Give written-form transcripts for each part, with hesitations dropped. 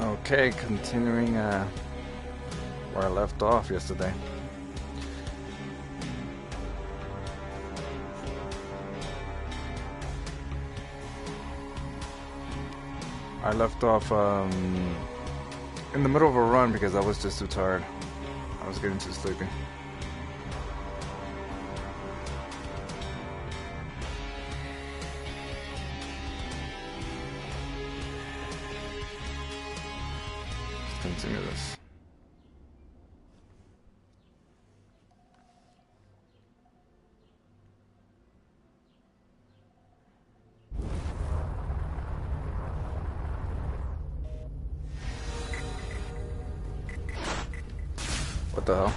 Okay, continuing where I left off yesterday. I left off in the middle of a run because I was just too tired. I was getting too sleepy. Let's continue this. What the hell?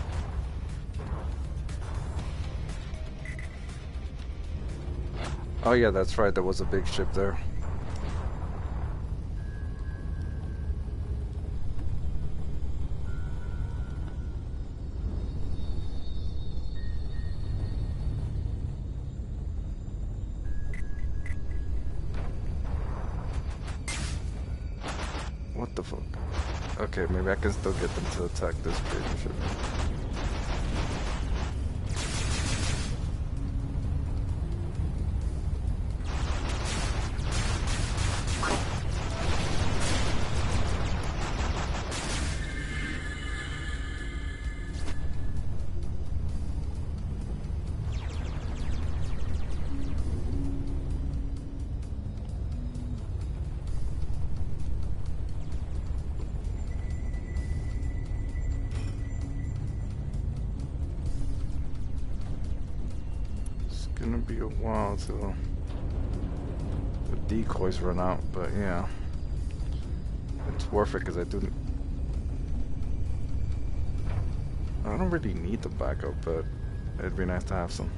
Oh yeah, that's right, there was a big ship there. What the fuck? Okay, maybe I can still get them to attack this big ship. Gonna be a while till the decoys run out, but yeah, it's worth it because I don't really need the backup, but it'd be nice to have some.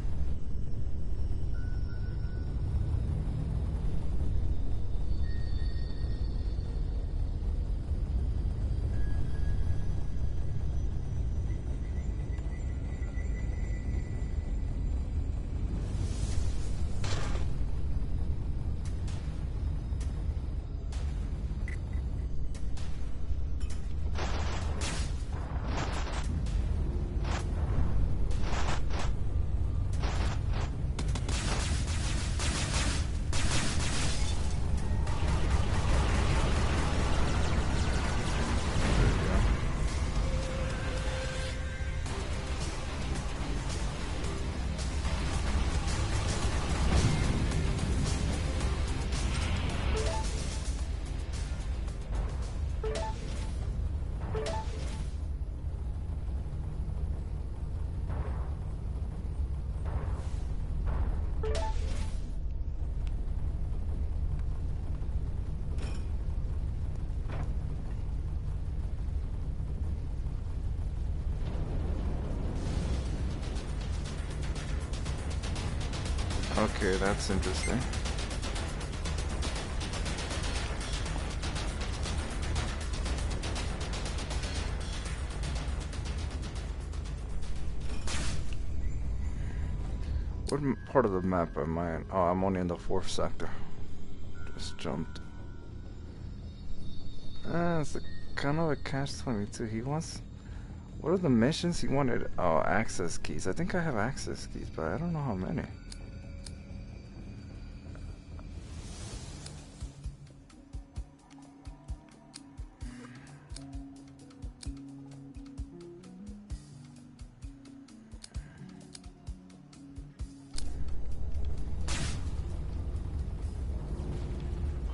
Okay, that's interesting. What part of the map am I in? Oh, I'm only in the 4th sector. Just jumped. It's kind of a catch-22. He wants... What are the missions he wanted? Oh, access keys. I think I have access keys, but I don't know how many.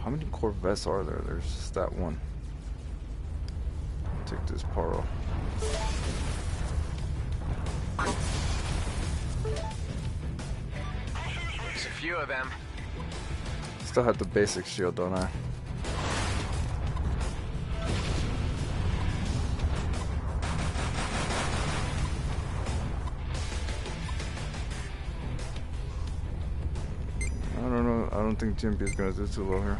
How many Corvettes are there? There's just that one. Take this Paro. There's a few of them. Still have the basic shield, don't I? I don't know. I don't think GMP is gonna do too low here.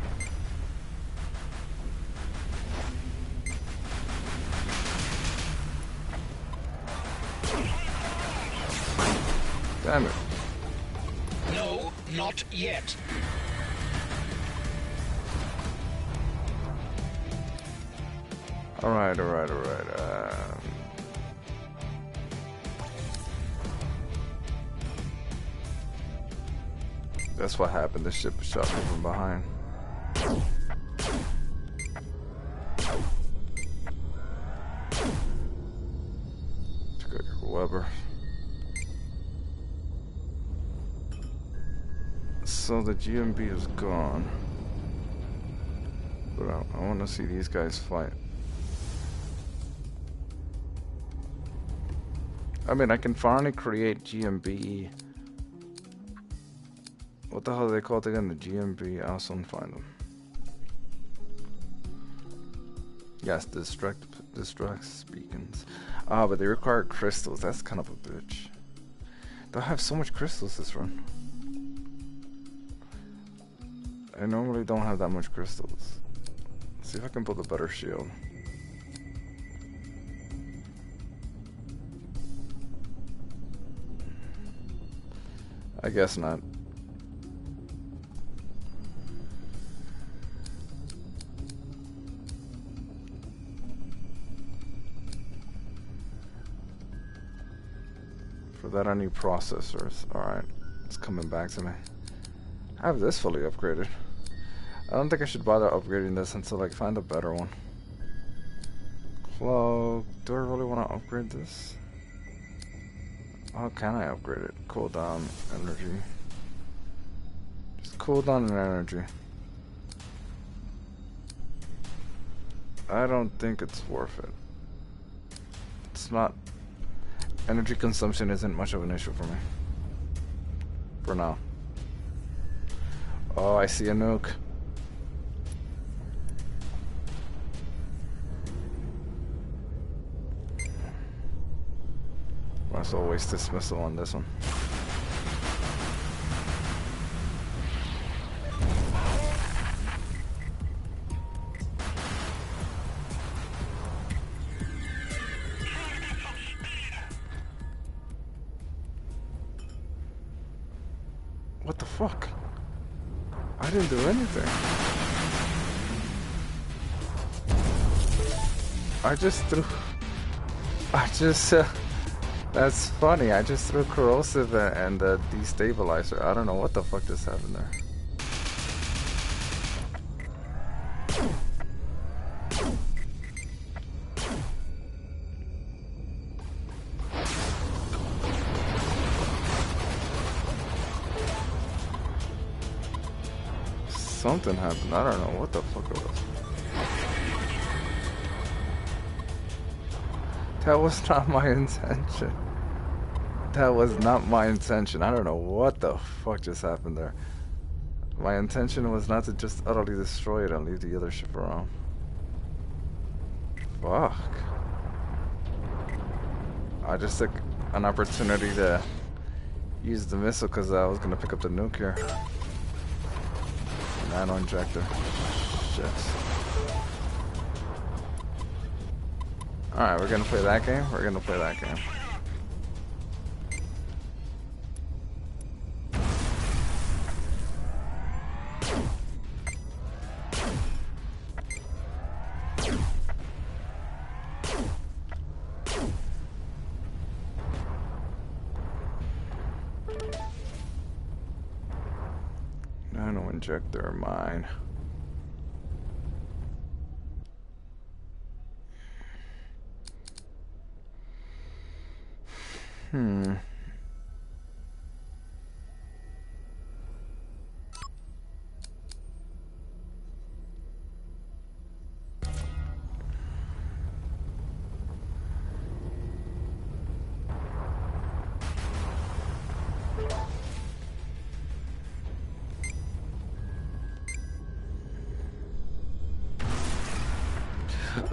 Damn it. No, not yet. Alright. That's what happened. The ship shot me from behind. Check out your Weber. So the GMB is gone. But I want to see these guys fight. I mean, I can finally create GMB. What the hell are they called again? The GMB. I'll soon find them. Yes, destruct beacons. Ah, but they require crystals. That's kind of a bitch. They'll have so much crystals this run. I normally don't have that much crystals. Let's see if I can build a better shield. I guess not. For that I need processors. Alright, it's coming back to me. I have this fully upgraded. I don't think I should bother upgrading this until I find a better one. Cloak. Do I really want to upgrade this? How can I upgrade it? Cooldown, energy. Just cooldown and energy. I don't think it's worth it. It's not. Energy consumption isn't much of an issue for me. For now. Oh, I see a nuke. Might as well waste this missile on this one. What the fuck? I didn't do anything. That's funny. I just threw corrosive and destabilizer. I don't know what the fuck just happened there. Something happened. I don't know what the fuck it was. That was not my intention. That was not my intention. I don't know what the fuck just happened there. My intention was not to just utterly destroy it and leave the other ship around. Fuck. I just took an opportunity to use the missile because I was gonna pick up the nuke here. Nano injector. Shit. Alright, we're gonna play that game? We're gonna play that game. Nano injector mine.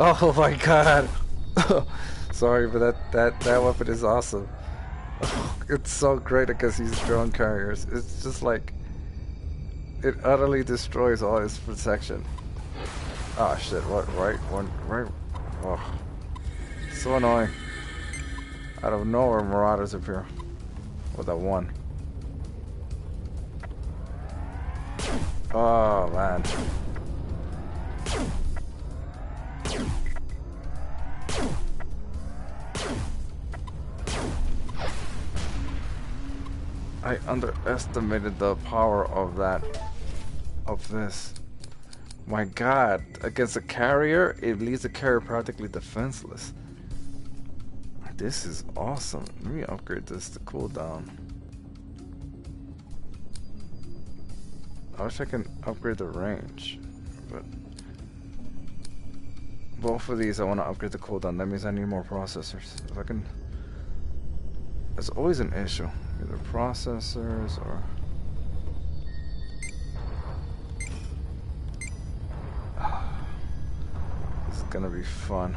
Oh my god. Sorry, but that weapon is awesome. It's so great against these drone carriers. It's just like it utterly destroys all its protection. Oh shit, what right? Oh. So annoying. Out of nowhere marauders appear. With that one. Oh man. I underestimated the power of that, of this. My god, against a carrier, it leaves the carrier practically defenseless. This is awesome. Let me upgrade this to cooldown. I wish I can upgrade the range, but both of these I want to upgrade the cooldown. That means I need more processors. If I can, it's always an issue. Either processors or this is gonna be fun.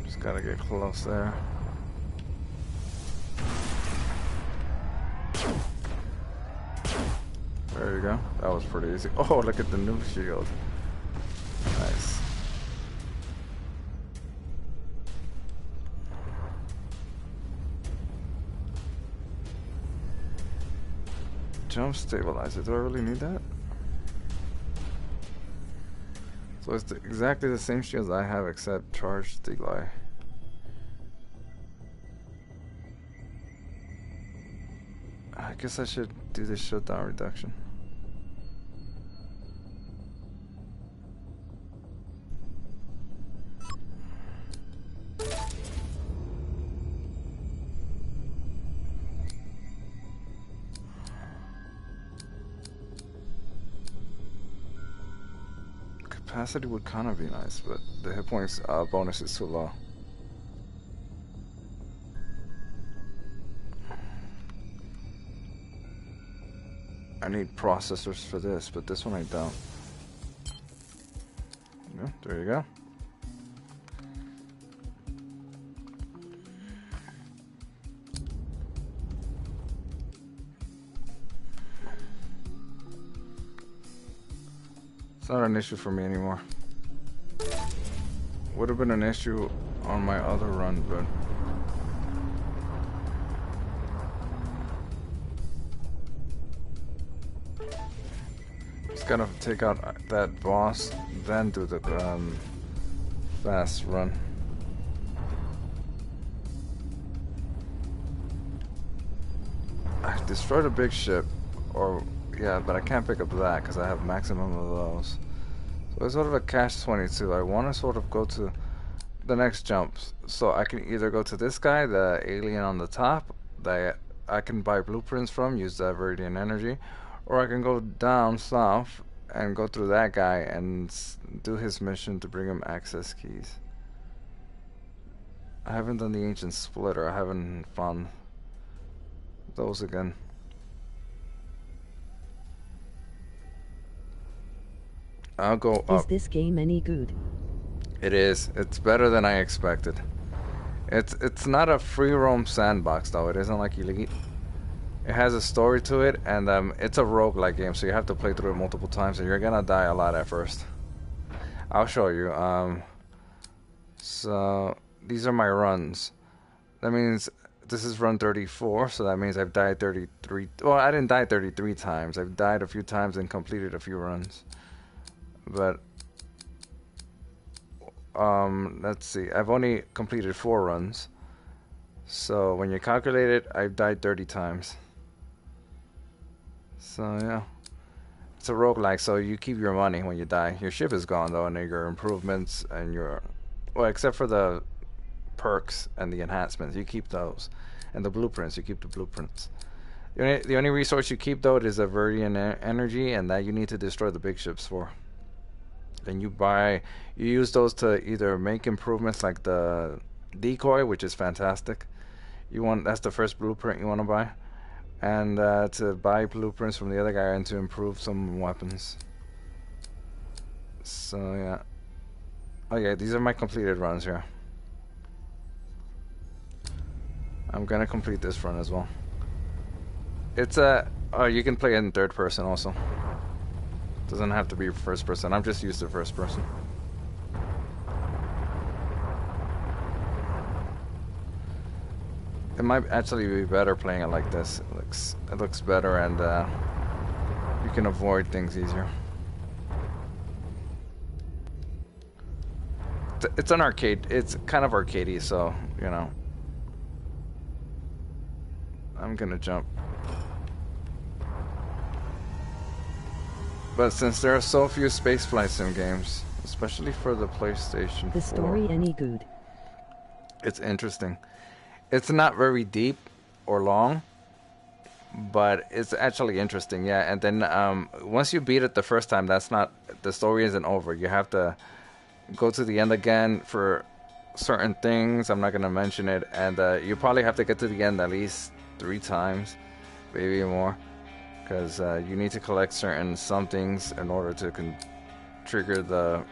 Just gotta get close there. There you go. That was pretty easy. Oh, look at the new shield. Nice. Jump stabilizer. Do I really need that? So it's exactly the same shields I have except charge delay. I guess I should do the shutdown reduction. Capacity would kind of be nice, but the hit points bonus is too low. I need processors for this, but this one I don't. Yeah, there you go. It's not an issue for me anymore. Would have been an issue on my other run, but just gotta take out that boss, then do the fast run. I destroyed a big ship, or yeah, but I can't pick up that because I have maximum of those. So it's sort of a catch-22. I want to sort of go to the next jump, so I can either go to this guy, the alien on the top, that I can buy blueprints from, use the Viridian energy, or I can go down south and go through that guy and do his mission to bring him access keys. I haven't done the ancient splitter. I haven't found those again. I'll go up. Is this game any good? It is. It's better than I expected. It's not a free roam sandbox though. It isn't like Elite. It has a story to it, and it's a roguelike game, so you have to play through it multiple times, and you're gonna die a lot at first. I'll show you. So these are my runs. That means this is run 34, so that means I've died 33. Well, I didn't die 33 times. I've died a few times and completed a few runs. But let's see. I've only completed 4 runs. So when you calculate it, I've died 30 times. So yeah. It's a roguelike, so you keep your money when you die. Your ship is gone though, and your improvements and your, well, except for the perks and the enhancements, you keep those. And the blueprints, you keep the blueprints. The only resource you keep though is a Viridian energy, and that you need to destroy the big ships for. And you use those to either make improvements like the decoy, which is fantastic. That's the first blueprint you want to buy, and to buy blueprints from the other guy and to improve some weapons. So yeah. Okay, these are my completed runs here. I'm gonna complete this run as well. It's you can play it in third person also. Doesn't have to be first person. I'm just used to first person. It might actually be better playing it like this. It looks better, and you can avoid things easier. It's an arcade. It's kind of arcadey, so you know. I'm gonna jump But since there are so few spaceflight sim games, especially for the PlayStation 4, the story any good? it's interesting. It's not very deep or long, but it's actually interesting, yeah. And then once you beat it the first time, the story isn't over. You have to go to the end again for certain things. I'm not gonna mention it, and you probably have to get to the end at least 3 times, maybe more, because you need to collect certain somethings in order to trigger the,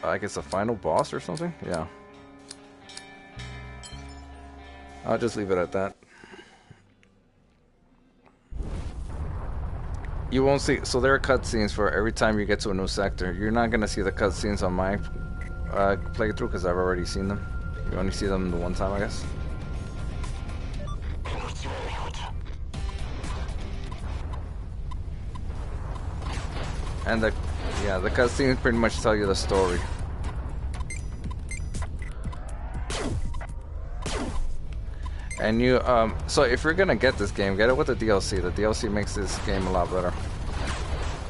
I guess, the final boss or something. Yeah. I'll just leave it at that. You won't see, so there are cutscenes for every time you get to a new sector. You're not gonna see the cutscenes on my playthrough because I've already seen them. You only see them the one time, I guess. And the cutscenes pretty much tell you the story. And you, so if you're gonna get this game, get it with the DLC. The DLC makes this game a lot better.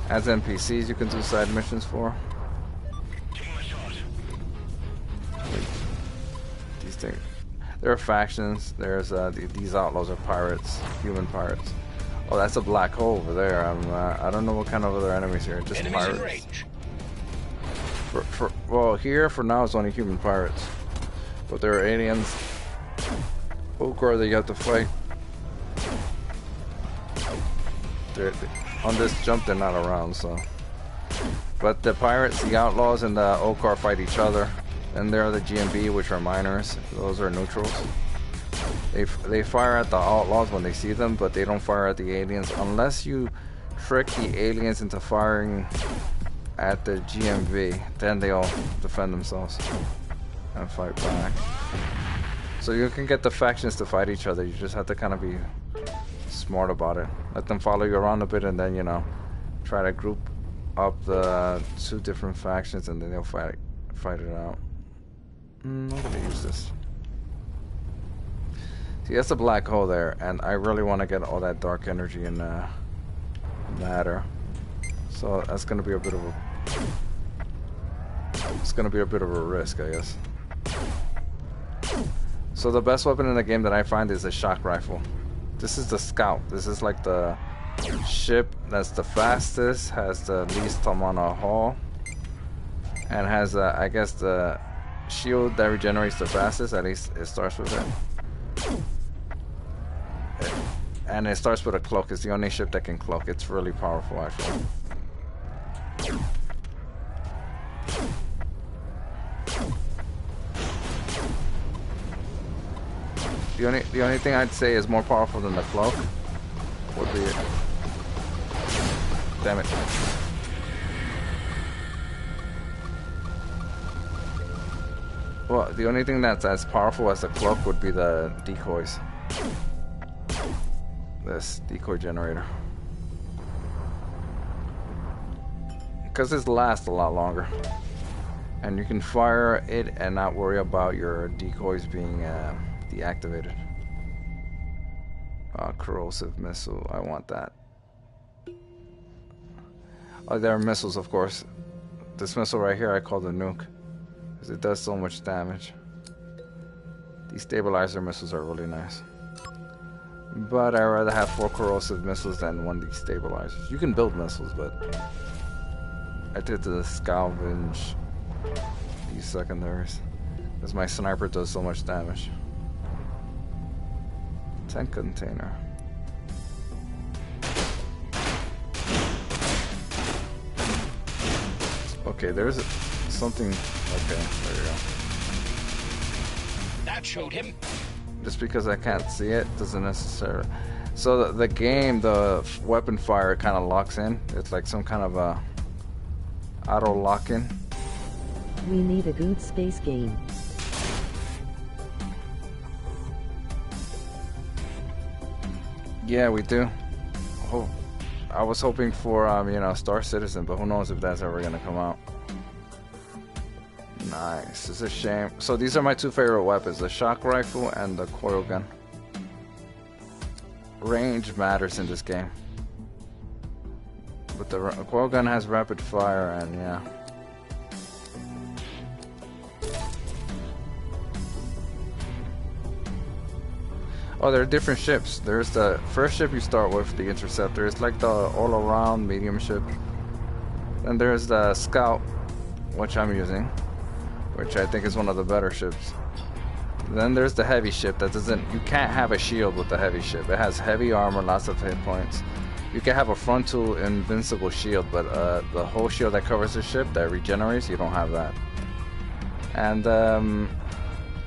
As NPCs, you can do side missions for. These things. There are factions. There's these outlaws are pirates, human pirates. Oh, that's a black hole over there. I don't know what kind of other enemies here. Just Enemies pirates. in range. Well, here for now it's only human pirates, but there are aliens. Ogre that you have to fight. On this jump they're not around, so. But the pirates, the outlaws, and the Ogre fight each other. And there are the GMB, which are miners. Those are neutrals. They fire at the outlaws when they see them, but they don't fire at the aliens unless you trick the aliens into firing at the GMB. Then they'll defend themselves and fight back. So you can get the factions to fight each other. You just have to kind of be smart about it. Let them follow you around a bit, and then, you know, try to group up the 2 different factions, and then they'll fight it out. I'm gonna use this. See, that's a black hole there, and I really want to get all that dark energy and matter. So that's gonna be a bit of a. It's gonna be a bit of a risk, I guess. So the best weapon in the game that I find is a shock rifle. This is the Scout. This is like the ship that's the fastest, has the least amount of hull, and has I guess the shield that regenerates the fastest. At least it starts with it. And it starts with a cloak. It's the only ship that can cloak. It's really powerful, actually. The only thing I'd say is more powerful than the cloak would be. Damn it. Well, the only thing that's as powerful as the cloak would be the decoys. This decoy generator. Because this lasts a lot longer. And you can fire it and not worry about your decoys being deactivated. Corrosive missile, I want that. Oh, there are missiles, of course. This missile right here I call the nuke, because it does so much damage. These stabilizer missiles are really nice. But I'd rather have 4 corrosive missiles than 1 destabilizers. You can build missiles, but I did the salvage these secondaries, because my sniper does so much damage. Tank container. Okay, there's something. Okay, there you go. That showed him. Just because I can't see it doesn't necessarily. So the game, the weapon fire kind of locks in. It's like some kind of a auto lock-in. We need a good space game. Yeah, we do. Oh, I was hoping for you know, Star Citizen, but who knows if that's ever gonna come out. Nice. It's a shame. So these are my 2 favorite weapons: the shock rifle and the coil gun. Range matters in this game. But the coil gun has rapid fire, and yeah. Oh, there are different ships. There's the first ship you start with, the Interceptor. It's like the all-around medium ship. And there's the Scout, which I'm using, which I think is one of the better ships. Then there's the heavy ship that doesn't... You can't have a shield with the heavy ship. It has heavy armor, lots of hit points. You can have a frontal invincible shield, but the whole shield that covers the ship that regenerates, you don't have that. And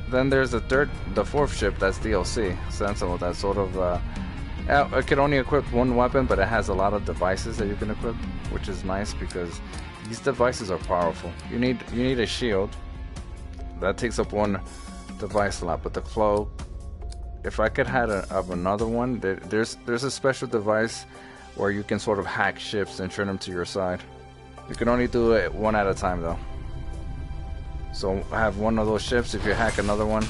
then there's the fourth ship that's DLC, Sentinel. That's sort of it can only equip one weapon, but it has a lot of devices that you can equip, which is nice because these devices are powerful. You need a shield that takes up one device slot, but the cloak. If I could have another one, there's a special device where you can sort of hack ships and turn them to your side. You can only do it one at a time though. So I have one of those ships. If you hack another one,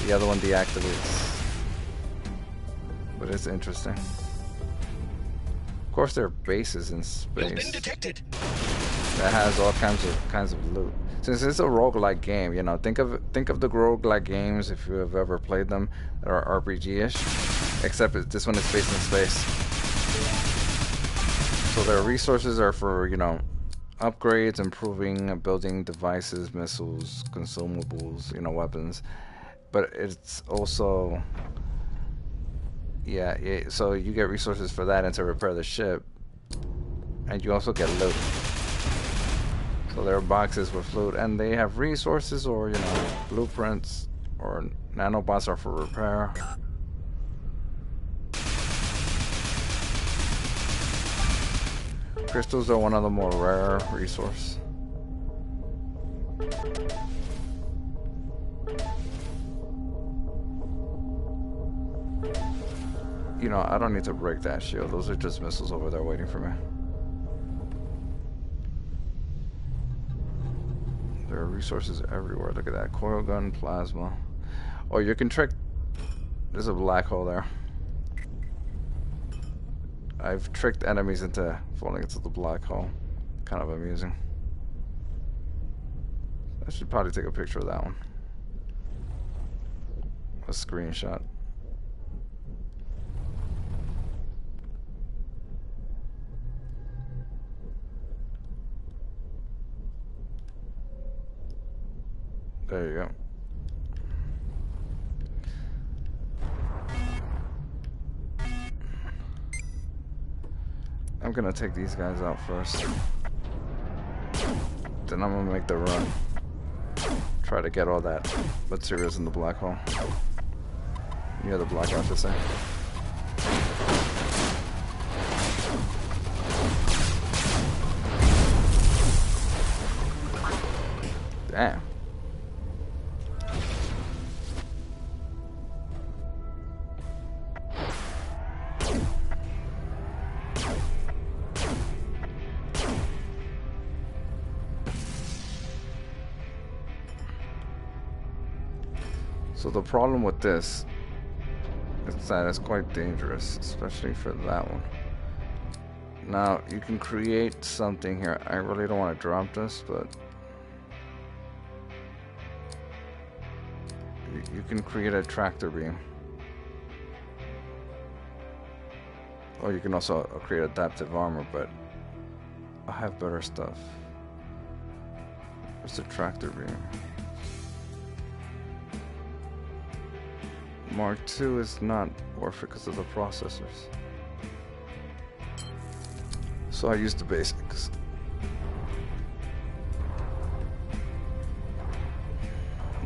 the other one deactivates. But it's interesting. Of course, there are bases in space that has all kinds of loot. Since it's a roguelike game, you know, think of the roguelike games if you have ever played them that are RPG-ish, except this one is based in space. So their resources are for, you know, upgrades, improving, building devices, missiles, consumables, you know, weapons. But it's also, yeah, so you get resources for that and to repair the ship, and you also get loot. So there are boxes with loot, and they have resources or, you know, blueprints, or nanobots are for repair. Crystals are one of the more rare resources. You know, I don't need to break that shield. Those are just missiles over there waiting for me. There are resources everywhere. Look at that. Coil gun, plasma. Oh, you can trick... There's a black hole there. I've tricked enemies into falling into the black hole. Kind of amusing. I should probably take a picture of that one. A screenshot. There you go. I'm gonna take these guys out first. Then I'm gonna make the run. Try to get all that materials in the black hole. Near the black hole, I should say. Damn. So the problem with this is that it's quite dangerous, especially for that one. Now, you can create something here. I really don't want to drop this, but you can create a tractor beam. Or you can also create adaptive armor, but I have better stuff. Where's the tractor beam? Mark II is not worth it because of the processors. So I use the basics.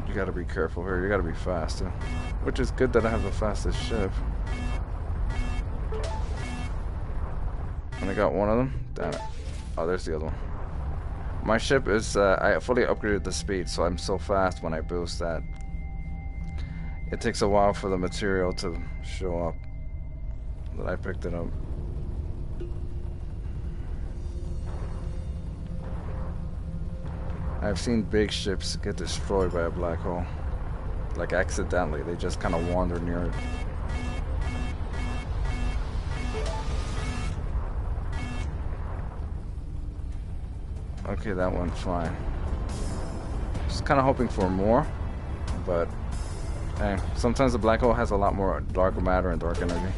You gotta be careful here, you gotta be fast. Which is good that I have the fastest ship. And I got one of them? Damn it. Oh, there's the other one. My ship is, I fully upgraded the speed, so I'm so fast when I boost that it takes a while for the material to show up that I picked it up. I've seen big ships get destroyed by a black hole. Like accidentally, they just kind of wander near it. Okay, that went fine. Just kind of hoping for more, but hey, sometimes the black hole has a lot more dark matter and dark energy.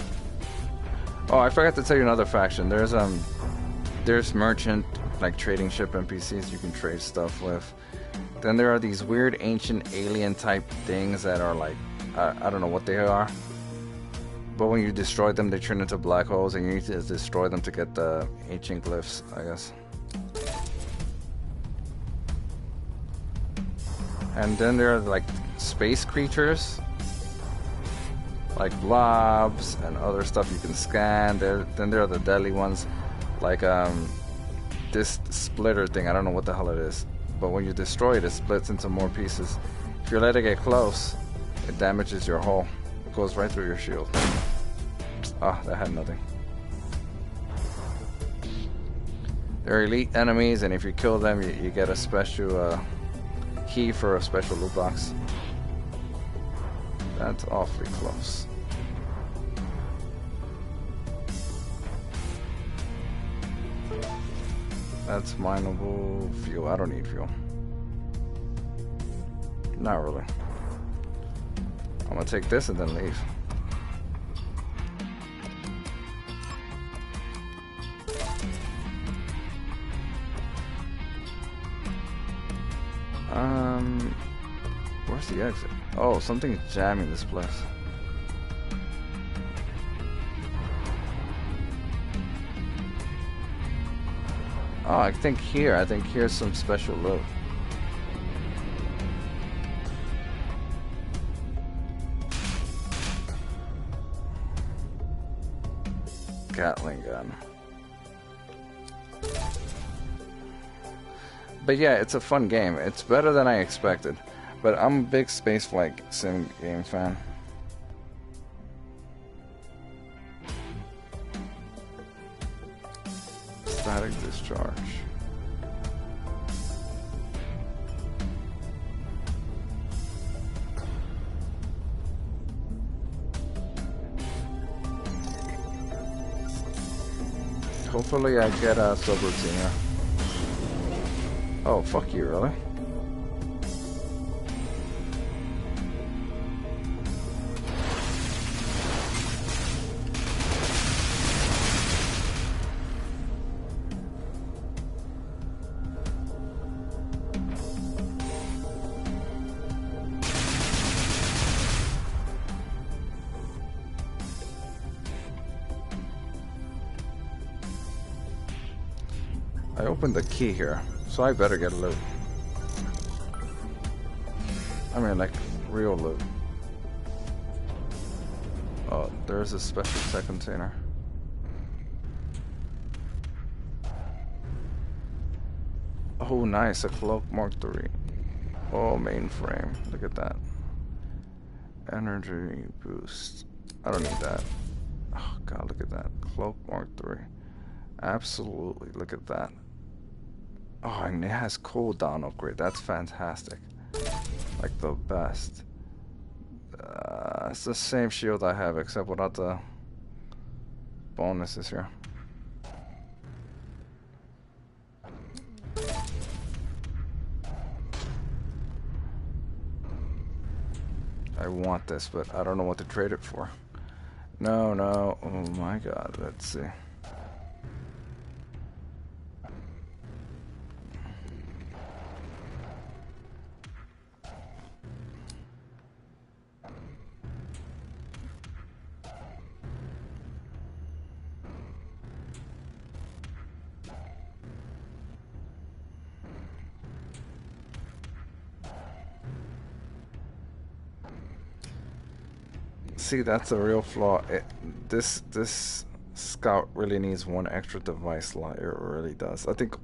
Oh, I forgot to tell you another faction. There's merchant, like trading ship NPCs you can trade stuff with. Then there are these weird ancient alien type things that are like, I don't know what they are. But when you destroy them, they turn into black holes, and you need to destroy them to get the ancient glyphs, I guess. And then there are like space creatures, like blobs and other stuff you can scan. Then there are the deadly ones, like this splitter thing. I don't know what the hell it is, but when you destroy it, it splits into more pieces. If you let it get close, it damages your hull. It goes right through your shield. Ah, that had nothing. They're elite enemies, and if you kill them, you get a special key for a special loot box. That's awfully close. That's mineable fuel. I don't need fuel. Not really. I'm gonna take this and then leave. Where's the exit? Oh, something's jamming this place. Oh, I think here's some special loot. Gatling gun. But yeah, it's a fun game. It's better than I expected. But I'm a big spaceflight sim game fan. Static discharge. Hopefully I get a subroutine here. Oh, fuck you, really? I opened the key here, so I better get loot. I mean, like, real loot. Oh, there's a special tech container. Oh, nice, a cloak Mark III. Oh, mainframe, look at that. Energy boost. I don't need that. Oh, God, look at that. Cloak Mark III. Absolutely, look at that. Oh, and it has cooldown upgrade. That's fantastic. Like the best. It's the same shield I have, except without the bonuses here. I want this, but I don't know what to trade it for. No, no. Oh my God. Let's see. See, that's a real flaw. This Scout really needs one extra device slot. It really does. I think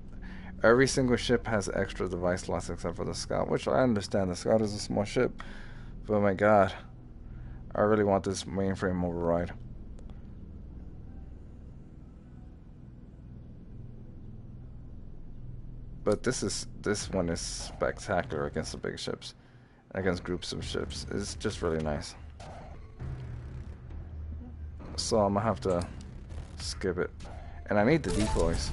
every single ship has extra device slots except for the Scout, which I understand. The Scout is a small ship, but my God, I really want this mainframe override. But this one is spectacular against the big ships, against groups of ships. It's just really nice. So I'm gonna have to skip it. And I need the decoys.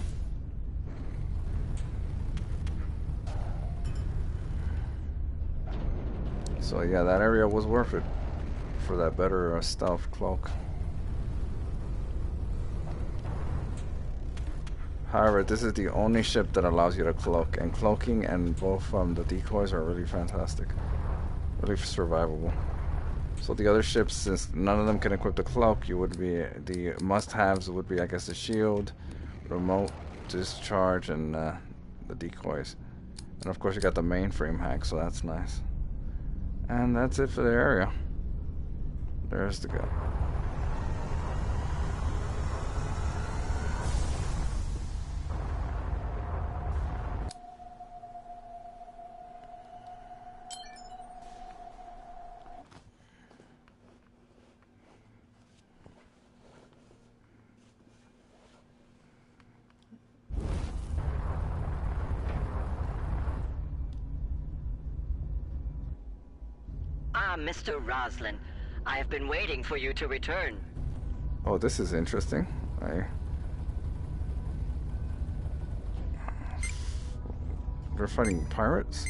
So yeah, that area was worth it for that better stealth cloak. However, this is the only ship that allows you to cloak, and cloaking and both the decoys are really fantastic, really survivable. So the other ships, since none of them can equip the cloak, you would be the must-haves would be, I guess, the shield, remote discharge, and the decoys. And of course, you got the mainframe hack, so that's nice. And that's it for the area. There's the go. Ah, Mr. Roslin. I have been waiting for you to return. Oh, this is interesting. They're fighting pirates?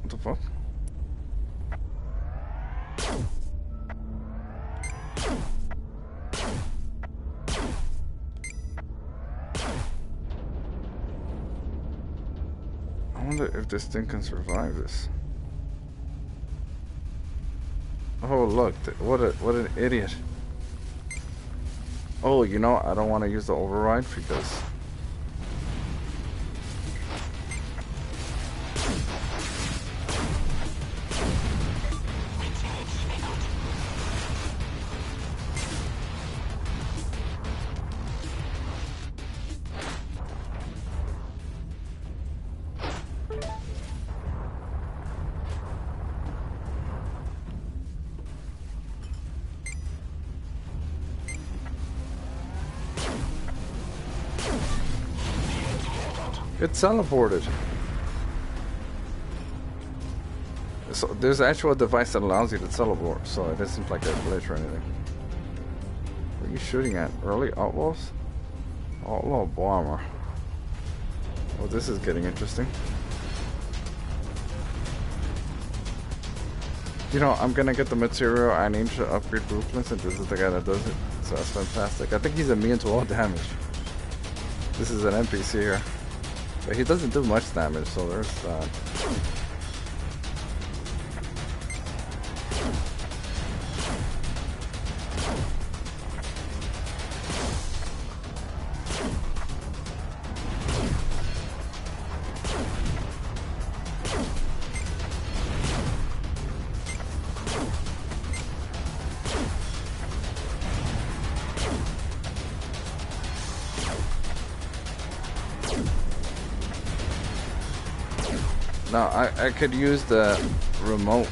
What the fuck? I wonder if this thing can survive this. Oh look, what an idiot. Oh, you know, I don't want to use the override because it teleported. So there's actually a device that allows you to teleport, so it isn't like a glitch or anything. What are you shooting at? Early outlaws? Outlaw bomber. Well, this is getting interesting. You know, I'm gonna get the material I need to upgrade blueprints, and this is the guy that does it. So that's fantastic. I think he's immune to all damage. This is an NPC here. But he doesn't do much damage, so there's that. Now, I could use the remote,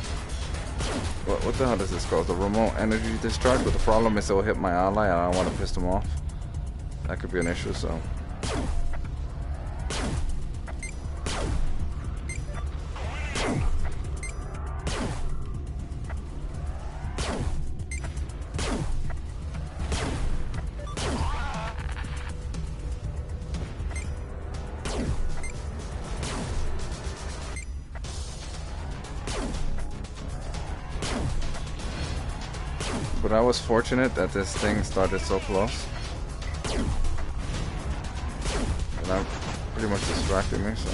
what the hell is this called? The remote energy discharge, but the problem is it will hit my ally and I don't want to piss them off. That could be an issue, so. But I was fortunate that this thing started so close. And I'm pretty much distracting me, so.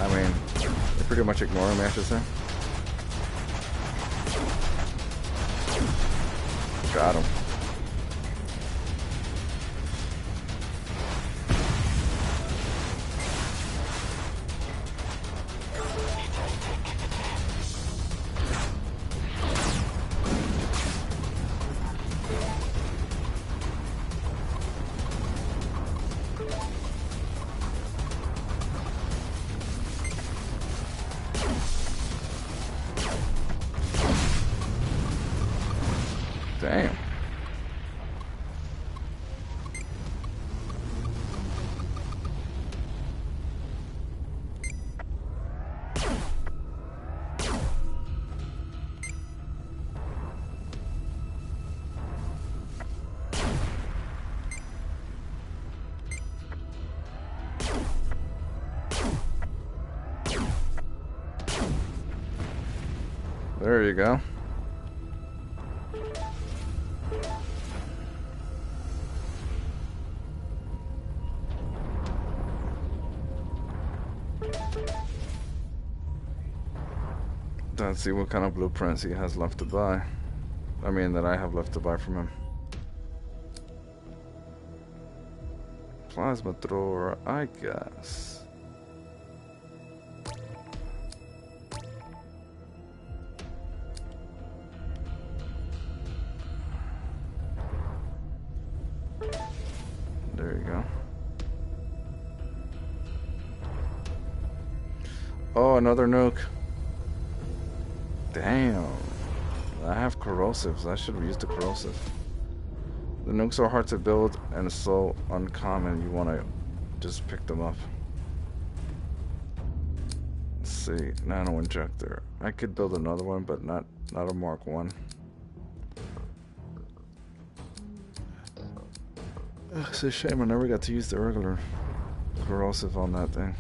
I mean, they're pretty much ignoring me, I should say. Got him. Damn. There you go. Let's see what kind of blueprints he has left to buy. I mean, that I have left to buy from him. Plasma thrower, I guess. There you go. Oh, another nuke. Damn. I have corrosives. I should have used the corrosive. The nukes are hard to build and so uncommon. You want to just pick them up. Let's see. Nano injector. I could build another one, but not a Mark 1. It's a shame I never got to use the regular corrosive on that thing.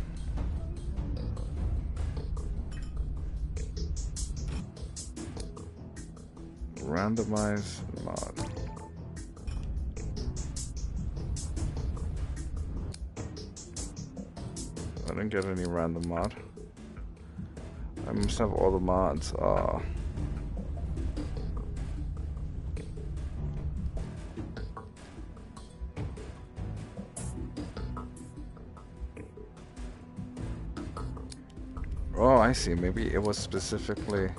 Randomize mod. I didn't get any random mod. I must have all the mods. Oh, I see. Maybe it was specifically...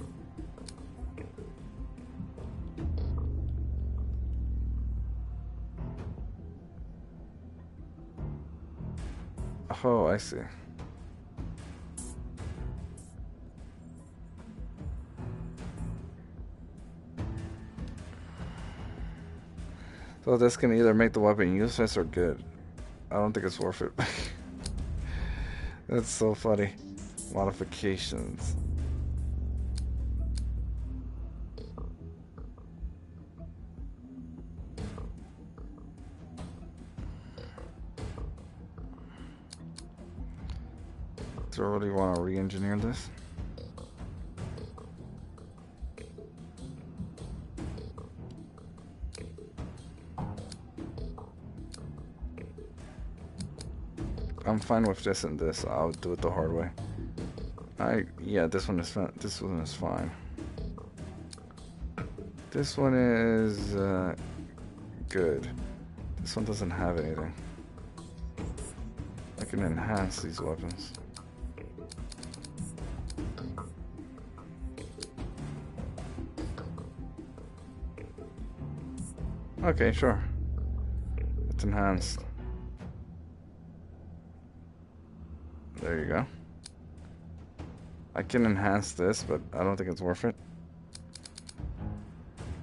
Oh, I see. So this can either make the weapon useless or good. I don't think it's worth it. That's so funny. Modifications. Do I really want to re-engineer this? I'm fine with this and this. I'll do it the hard way. Yeah, this one is fine. This one is fine. This one is good. This one doesn't have anything. I can enhance these weapons. Okay, sure. It's enhanced. There you go. I can enhance this, but I don't think it's worth it.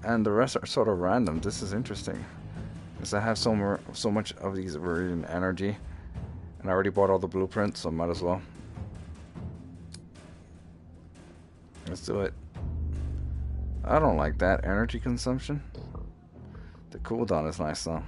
And the rest are sort of random. This is interesting. Because I have so much of these Viridian energy. And I already bought all the blueprints, so might as well. Let's do it. I don't like that energy consumption. The cooldown is nice though.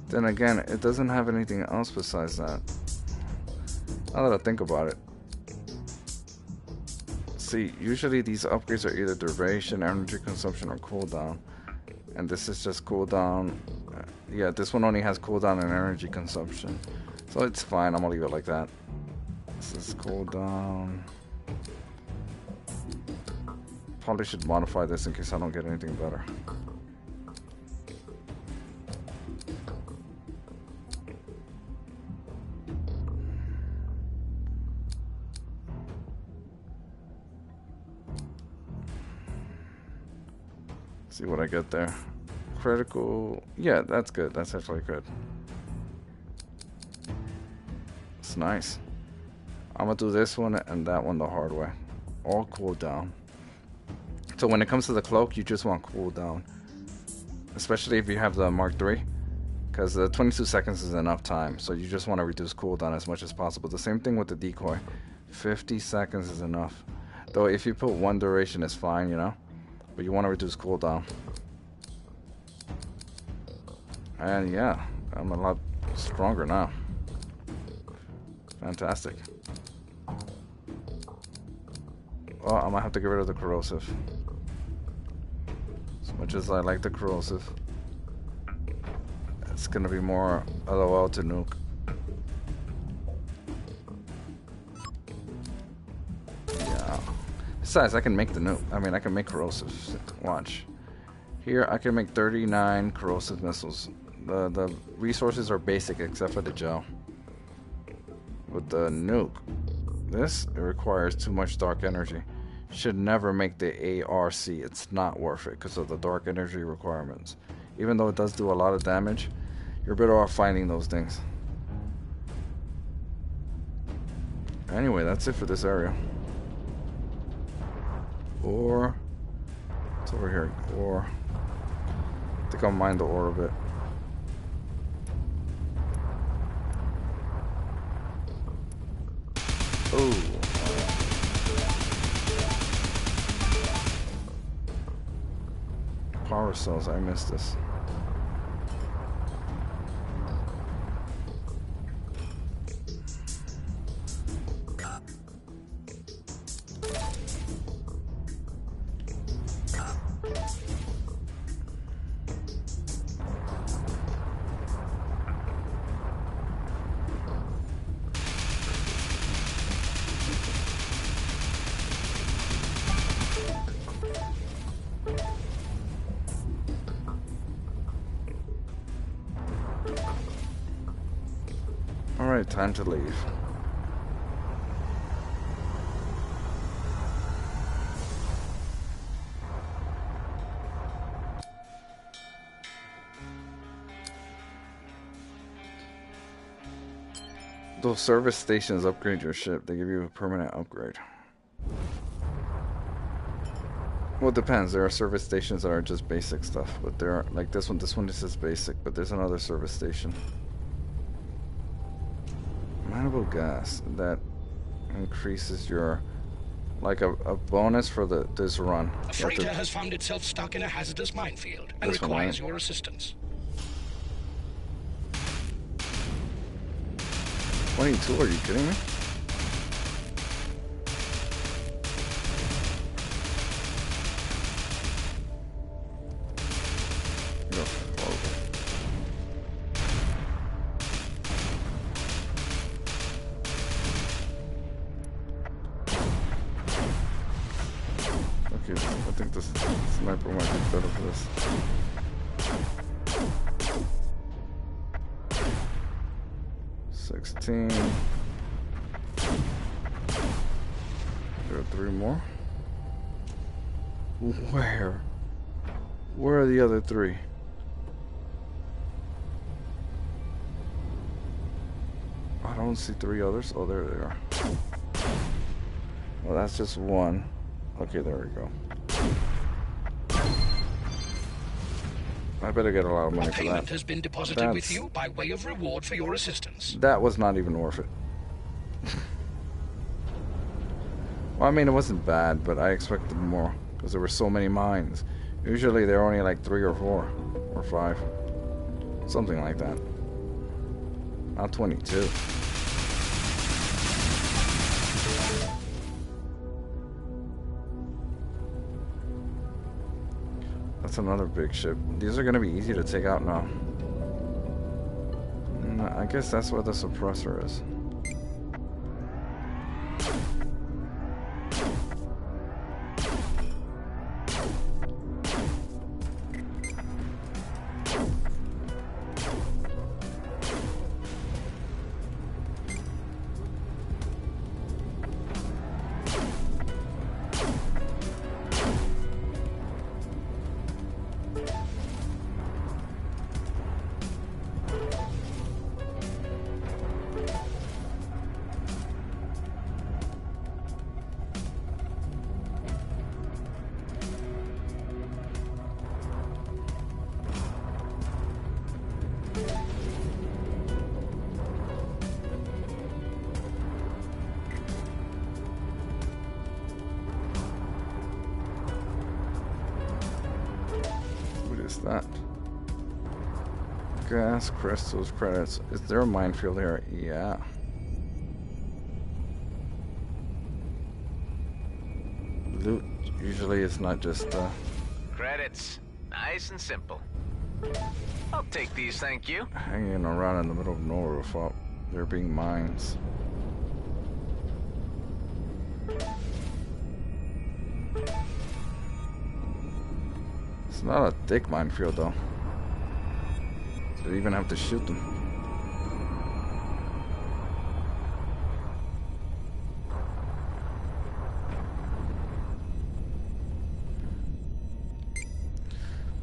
Then again, it doesn't have anything else besides that. Now that I think about it. See, usually these upgrades are either duration, energy consumption, or cooldown. And this is just cooldown. Yeah, this one only has cooldown and energy consumption. So it's fine, I'm gonna leave it like that. This is cooldown. Probably should modify this in case I don't get anything better. See what I get there. Critical. Yeah, that's good. That's actually good. It's nice. I'm gonna do this one and that one the hard way. All cooldown. So when it comes to the cloak, you just want cooldown. Especially if you have the Mark III. Because the 22 seconds is enough time. So you just want to reduce cooldown as much as possible. The same thing with the decoy. 50 seconds is enough. Though if you put one duration, it's fine, you know. But you want to reduce cooldown. And yeah, I'm a lot stronger now. Fantastic. Well, I'm gonna have to get rid of the corrosive. As much as I like the corrosive, it's gonna be more LOL to nuke. Yeah. Besides, I can make the nuke. I mean, I can make corrosive. Watch. Here, I can make 39 corrosive missiles. The resources are basic except for the gel. With the nuke, it requires too much dark energy. Should never make the ARC. It's not worth it because of the dark energy requirements. Even though it does do a lot of damage, you're better off finding those things. Anyway, that's it for this area. Or it's over here. Or I think I'll mine the ore a bit. Oh. Power cells, I missed this. Alright, time to leave. Those service stations upgrade your ship. They give you a permanent upgrade. Well, it depends. There are service stations that are just basic stuff, but there are, like this one is just basic, but there's another service station. Mineable gas that increases your, like a bonus for this run. A freighter has found itself stuck in a hazardous minefield and requires your assistance. 22, are you kidding me? Okay, I think this sniper might be better for this. There are 3 more. Where? Where are the other 3? I don't see 3 others. Oh, there they are. Well, that's just 1. Okay, there we go. I better get a lot of money for that. Payment has been deposited with you by way of reward for your assistance. That was not even worth it. Well, I mean, it wasn't bad, but I expected more because there were so many mines. Usually they're only like 3 or 4 or 5. Something like that. Not 22. That's another big ship. These are going to be easy to take out now. I guess that's where the suppressor is. That. Gas, crystals, credits. Is there a minefield here? Yeah. Loot usually it's not just Credits. Nice and simple. I'll take these, thank you. hanging around in the middle of nowhere without there being mines. It's not a thick minefield though. So you even have to shoot them.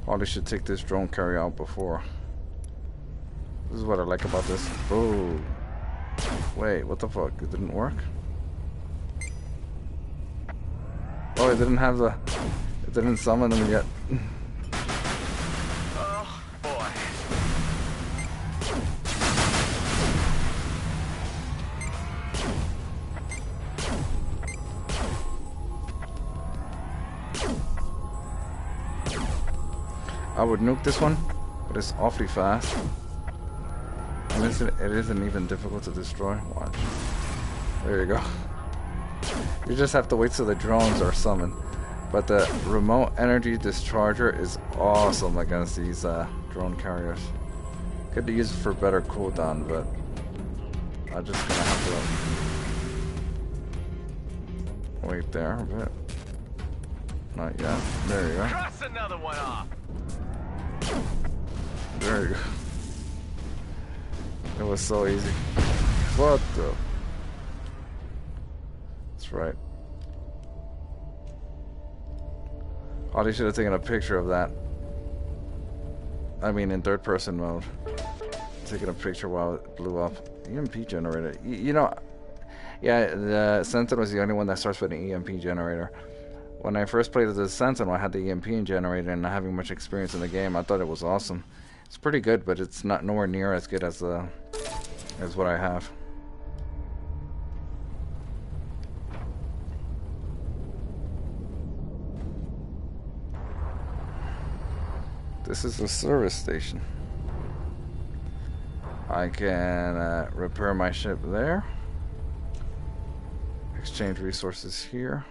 Probably should take this drone carrier out before. This is what I like about this. Oh, wait, what the fuck? It didn't work? Oh, it didn't have the... It didn't summon them yet. Oh, boy. I would nuke this one, but it's awfully fast. And it isn't even difficult to destroy. Watch. There you go. You just have to wait till the drones are summoned. But the remote energy discharger is awesome against these drone carriers. Could use it for better cooldown, but I'm just gonna have to wait there a bit. Not yet. There you go. Cross another one off. There you go. It was so easy. What the? That's right. Oh, they should have taken a picture of that. I mean, in third person mode. Taking a picture while it blew up. EMP generator. You know, yeah, the Sentinel was the only one that starts with an EMP generator. When I first played the Sentinel, I had the EMP generator and not having much experience in the game. I thought it was awesome. It's pretty good, but it's not nowhere near as good as what I have. This is a service station. I can repair my ship there. Exchange resources here.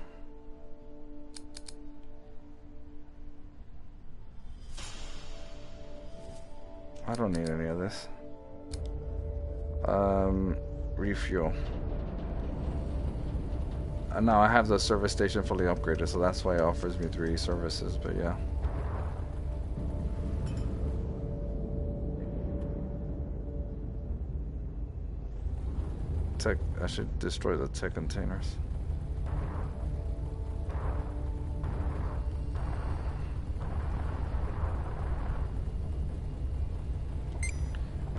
I don't need any of this. Refuel. And now I have the service station fully upgraded, so that's why it offers me 3 services, but yeah. Tech, I should destroy the tech containers.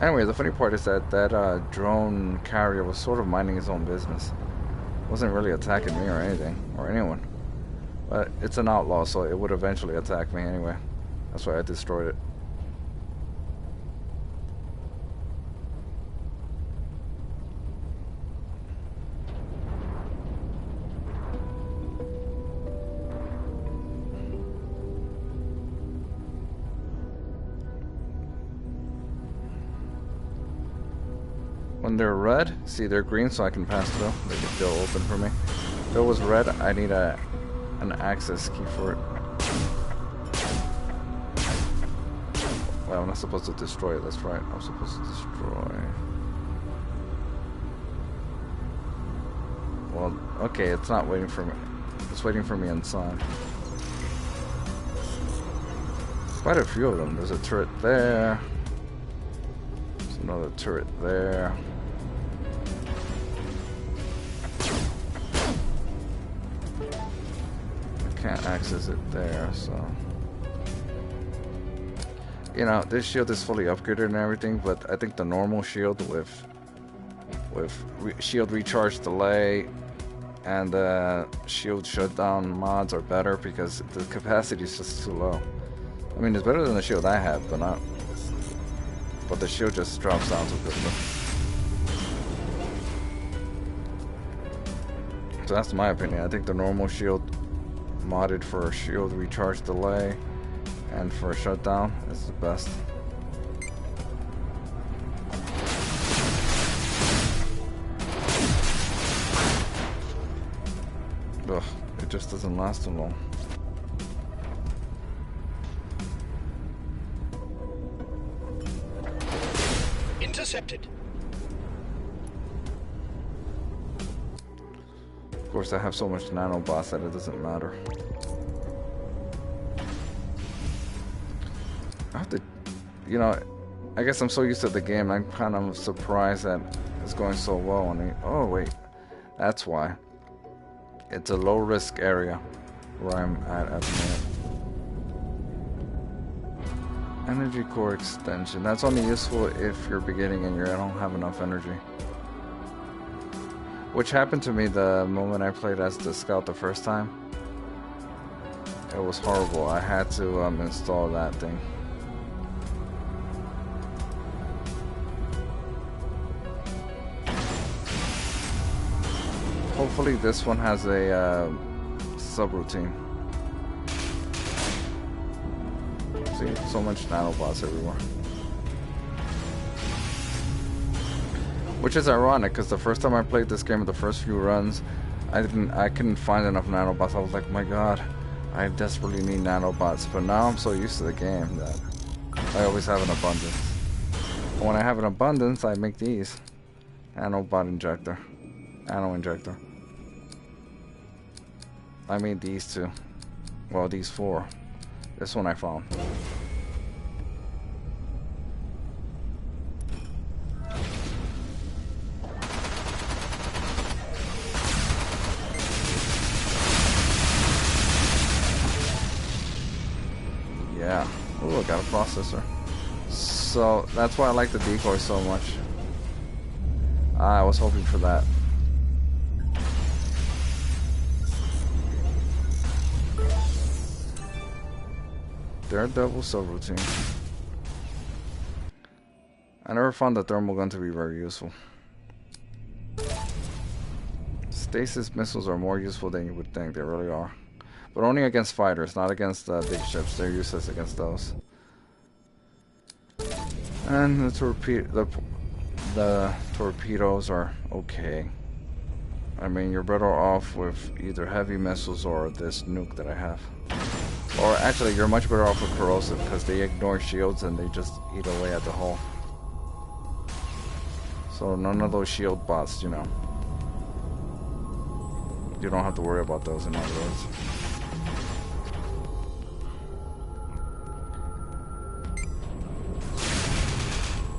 Anyway, the funny part is that that drone carrier was sort of minding his own business. Wasn't really attacking me or anything, or anyone. But it's an outlaw, so it would eventually attack me anyway. That's why I destroyed it. When they're red, see they're green so I can pass through. They'll open for me. If it was red, I need an access key for it. Well, I'm not supposed to destroy it, that's right. I'm supposed to destroy. Well, okay, it's not waiting for me. It's waiting for me inside. Quite a few of them. There's a turret there. There's another turret there. Can't access it there, so you know this shield is fully upgraded and everything, but I think the normal shield with shield recharge delay and shield shutdown mods are better because the capacity is just too low. I mean, it's better than the shield I have, but not. But the shield just drops down too quickly. So that's my opinion. I think the normal shield modded for shield recharge delay and for shutdown is the best. Ugh, it just doesn't last too long. Intercepted. Of course, I have so much nanobots that it doesn't matter. I have to, you know, I guess I'm so used to the game, I'm kind of surprised that it's going so well. And oh wait, that's why. It's a low risk area where I'm at the moment. Energy core extension. That's only useful if you're beginning and you don't have enough energy. Which happened to me the moment I played as the Scout the first time. It was horrible. I had to install that thing. Hopefully this one has a subroutine. See, so much nanobots everywhere. Which is ironic, because the first time I played this game, the first few runs, I couldn't find enough nanobots. I was like, my god, I desperately need nanobots. But now I'm so used to the game that I always have an abundance. And when I have an abundance, I make these. Nanobot injector. Nano injector. I made these two. Well, these four. This one I found. Yeah. Ooh, I got a processor. So that's why I like the decoy so much. I was hoping for that. Daredevil subroutine. I never found the thermal gun to be very useful. Stasis missiles are more useful than you would think. They really are. But only against fighters, not against big ships. They're useless against those. And the torpedoes are okay. I mean, you're better off with either heavy missiles or this nuke that I have. Or actually, you're much better off with corrosive because they ignore shields and they just eat away at the hull. So none of those shield bots, you know. You don't have to worry about those, in other words.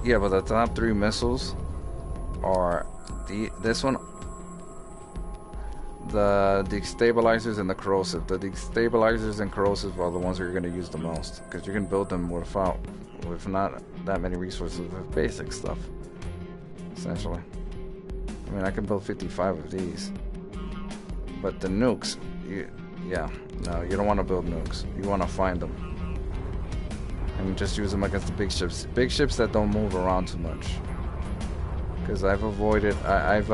Yeah, but the top 3 missiles are this one, the destabilizers and the corrosive. The destabilizers and corrosive are the ones that you're going to use the most because you can build them with not that many resources with basic stuff. Essentially, I mean, I can build 55 of these, but the nukes, yeah, no, you don't want to build nukes. You want to find them. And just use them against the big ships. Big ships that don't move around too much. Because I've avoided, I've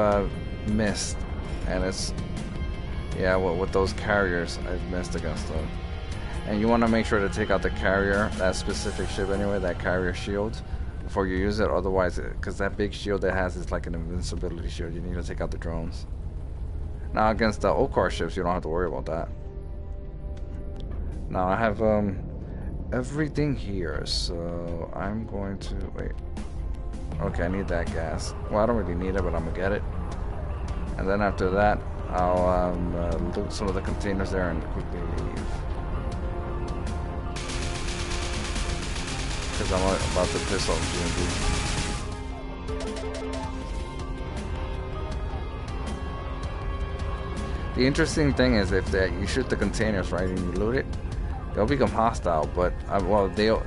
missed. And it's, yeah, with those carriers, I've missed against them. And you want to make sure to take out the carrier, that specific ship anyway, that carrier shield, before you use it. Otherwise, because that big shield it has is like an invincibility shield. You need to take out the drones. Now against the OCAR ships, you don't have to worry about that. Now I have, everything here, so I'm going to wait. Okay, I need that gas. Well, I don't really need it, but I'm gonna get it. And then after that, I'll loot some of the containers there and quickly leave. Because I'm about to piss off GMB. The interesting thing is if you shoot the containers right and you loot it, they'll become hostile, but well, the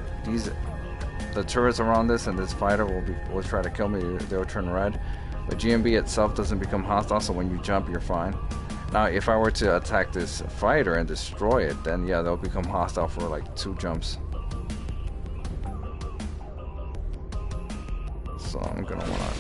turrets around this and this fighter will try to kill me. They'll turn red, but GMB itself doesn't become hostile. So when you jump, you're fine. Now, if I were to attack this fighter and destroy it, then yeah, they'll become hostile for like 2 jumps. So I'm gonna wanna.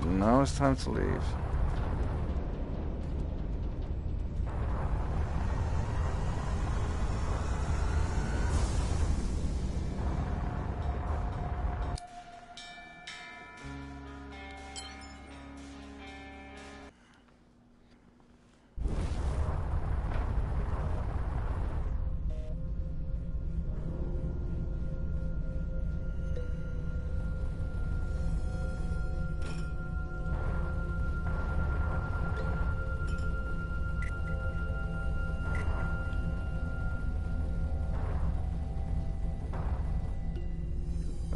Now it's time to leave.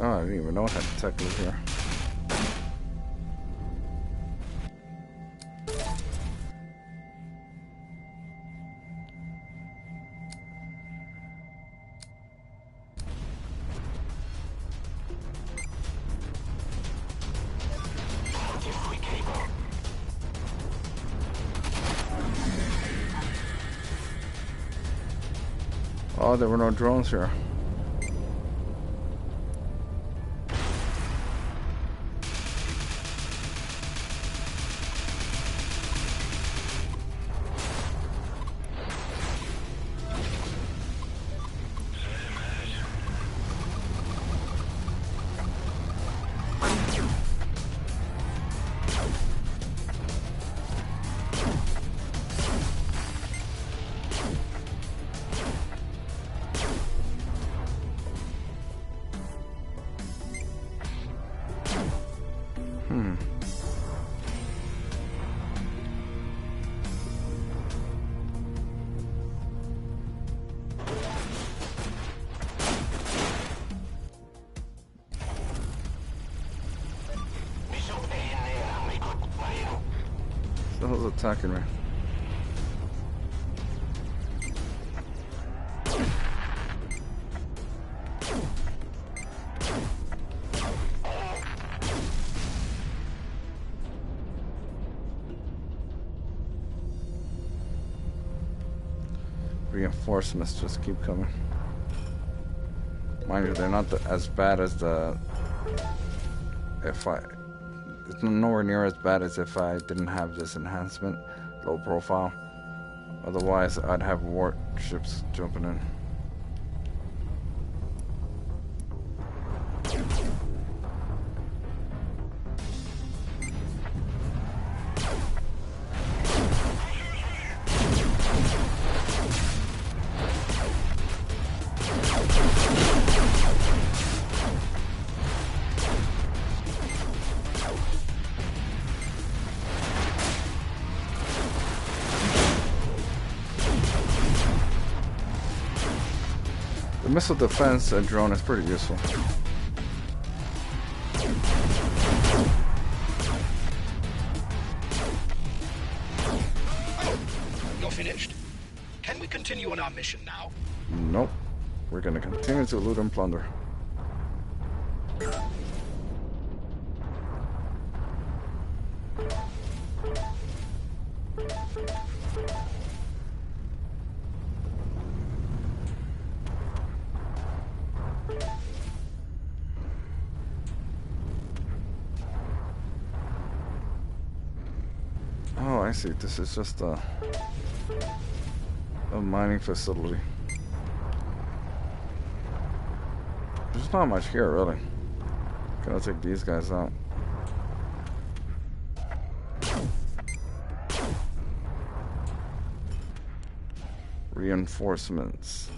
Oh, I didn't even know I had the tech over here. Oh, there were no drones here. Someone's attacking me. Reinforcements just keep coming. Mind you, they're not as bad as the... It's nowhere near as bad as if I didn't have this enhancement, low profile. Otherwise, I'd have warships jumping in. The missile defense drone is pretty useful. You're finished. Can we continue on our mission now? Nope. We're gonna continue to loot and plunder. Oh, I see. This is just a mining facility. There's not much here, really. Gonna take these guys out. Reinforcements.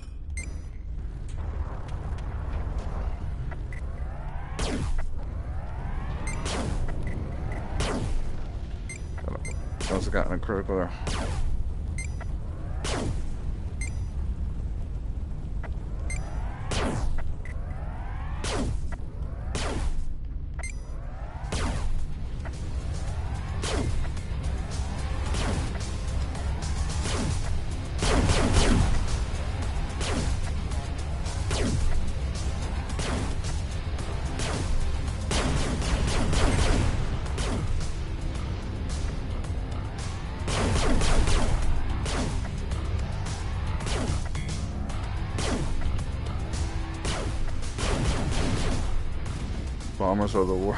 Also gotten a critical there. Bombers are the war.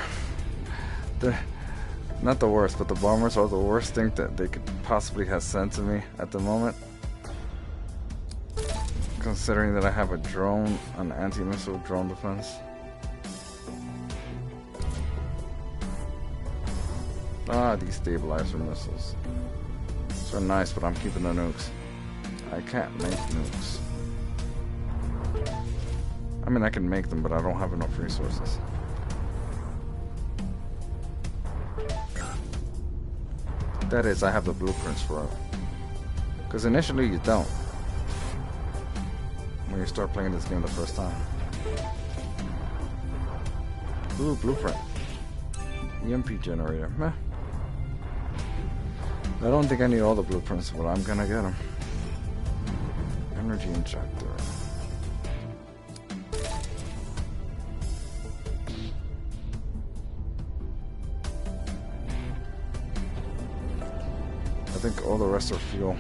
Not the worst, but the bombers are the worst thing that they could possibly have sent to me at the moment. Considering that I have a drone, an anti-missile drone defense. Ah, these stabilizer missiles. These are nice, but I'm keeping the nukes. I can't make nukes. I mean, I can make them, but I don't have enough resources. That is, I have the blueprints for it. Because initially you don't. When you start playing this game the first time. Ooh, blueprint. EMP generator. Meh. I don't think I need all the blueprints, but I'm gonna get them. Energy injector. I think all the rest are fuel.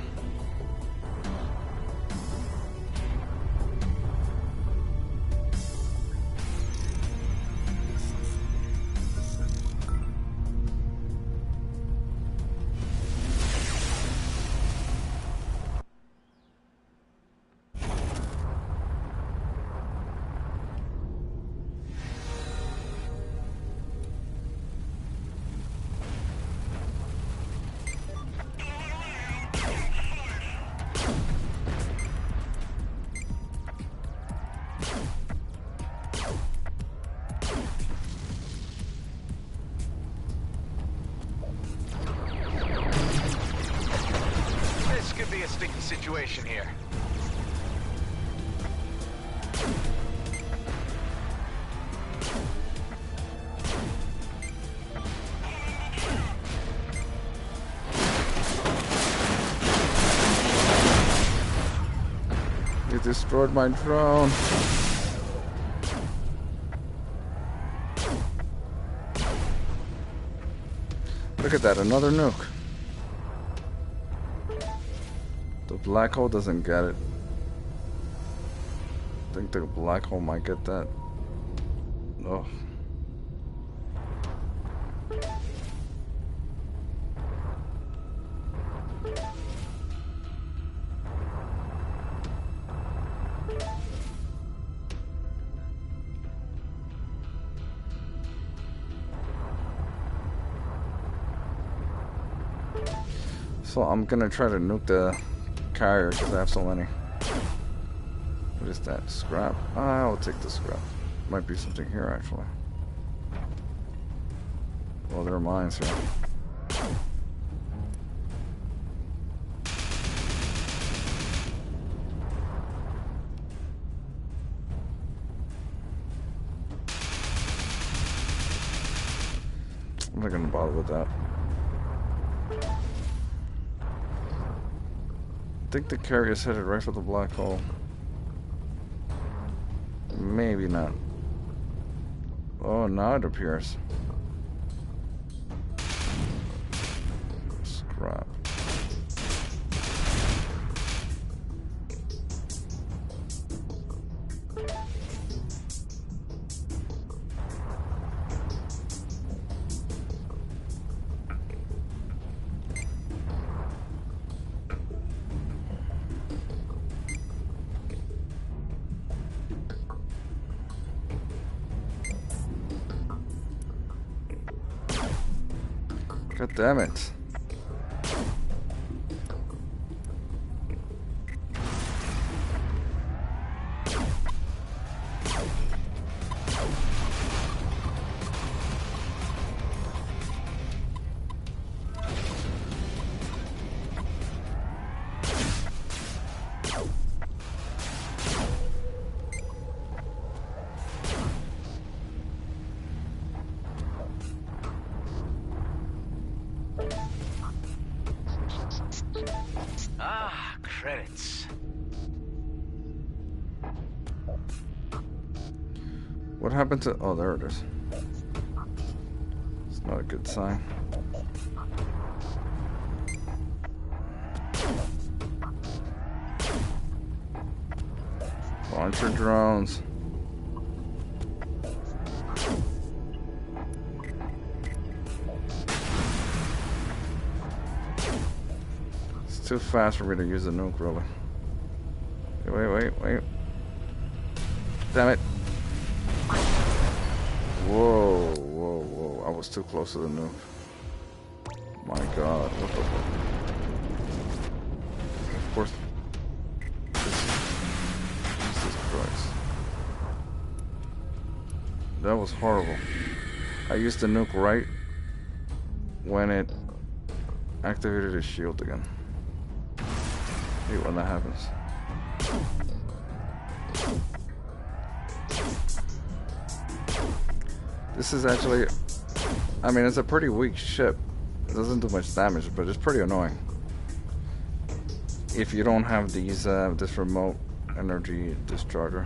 Situation here. You destroyed my drone. Look at that, another nuke. The black hole doesn't get it. I think the black hole might get that. Oh. So I'm gonna try to nuke the carrier because I have so many. What is that? Scrap? I'll take the scrap. Might be something here actually. Well, there are mines here. I'm not gonna bother with that. I think the carrier's headed right for the black hole. Maybe not. Oh, now it appears. Scrap. God damn it. Credits. What happened to... Oh, there it is. It's not a good sign. Launcher drones. too fast for me to use the nuke, really. Wait. Damn it. Whoa. I was too close to the nuke. My god, what the fuck? Of course. Jesus Christ. That was horrible. I used the nuke right when it activated his shield again. I hate when that happens. This is actually, I mean, it's a pretty weak ship. It doesn't do much damage, but it's pretty annoying. If you don't have these, this remote energy discharger.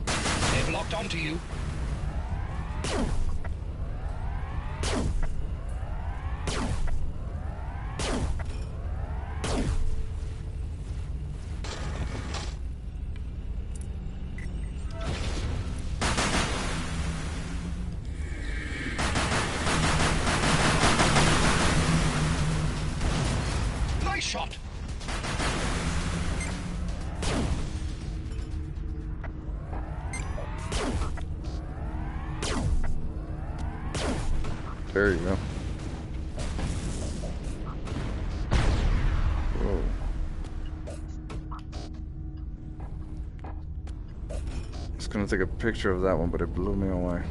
They've locked onto you. Nice shot. There you go. Whoa. I was gonna take a picture of that one, but it blew me away.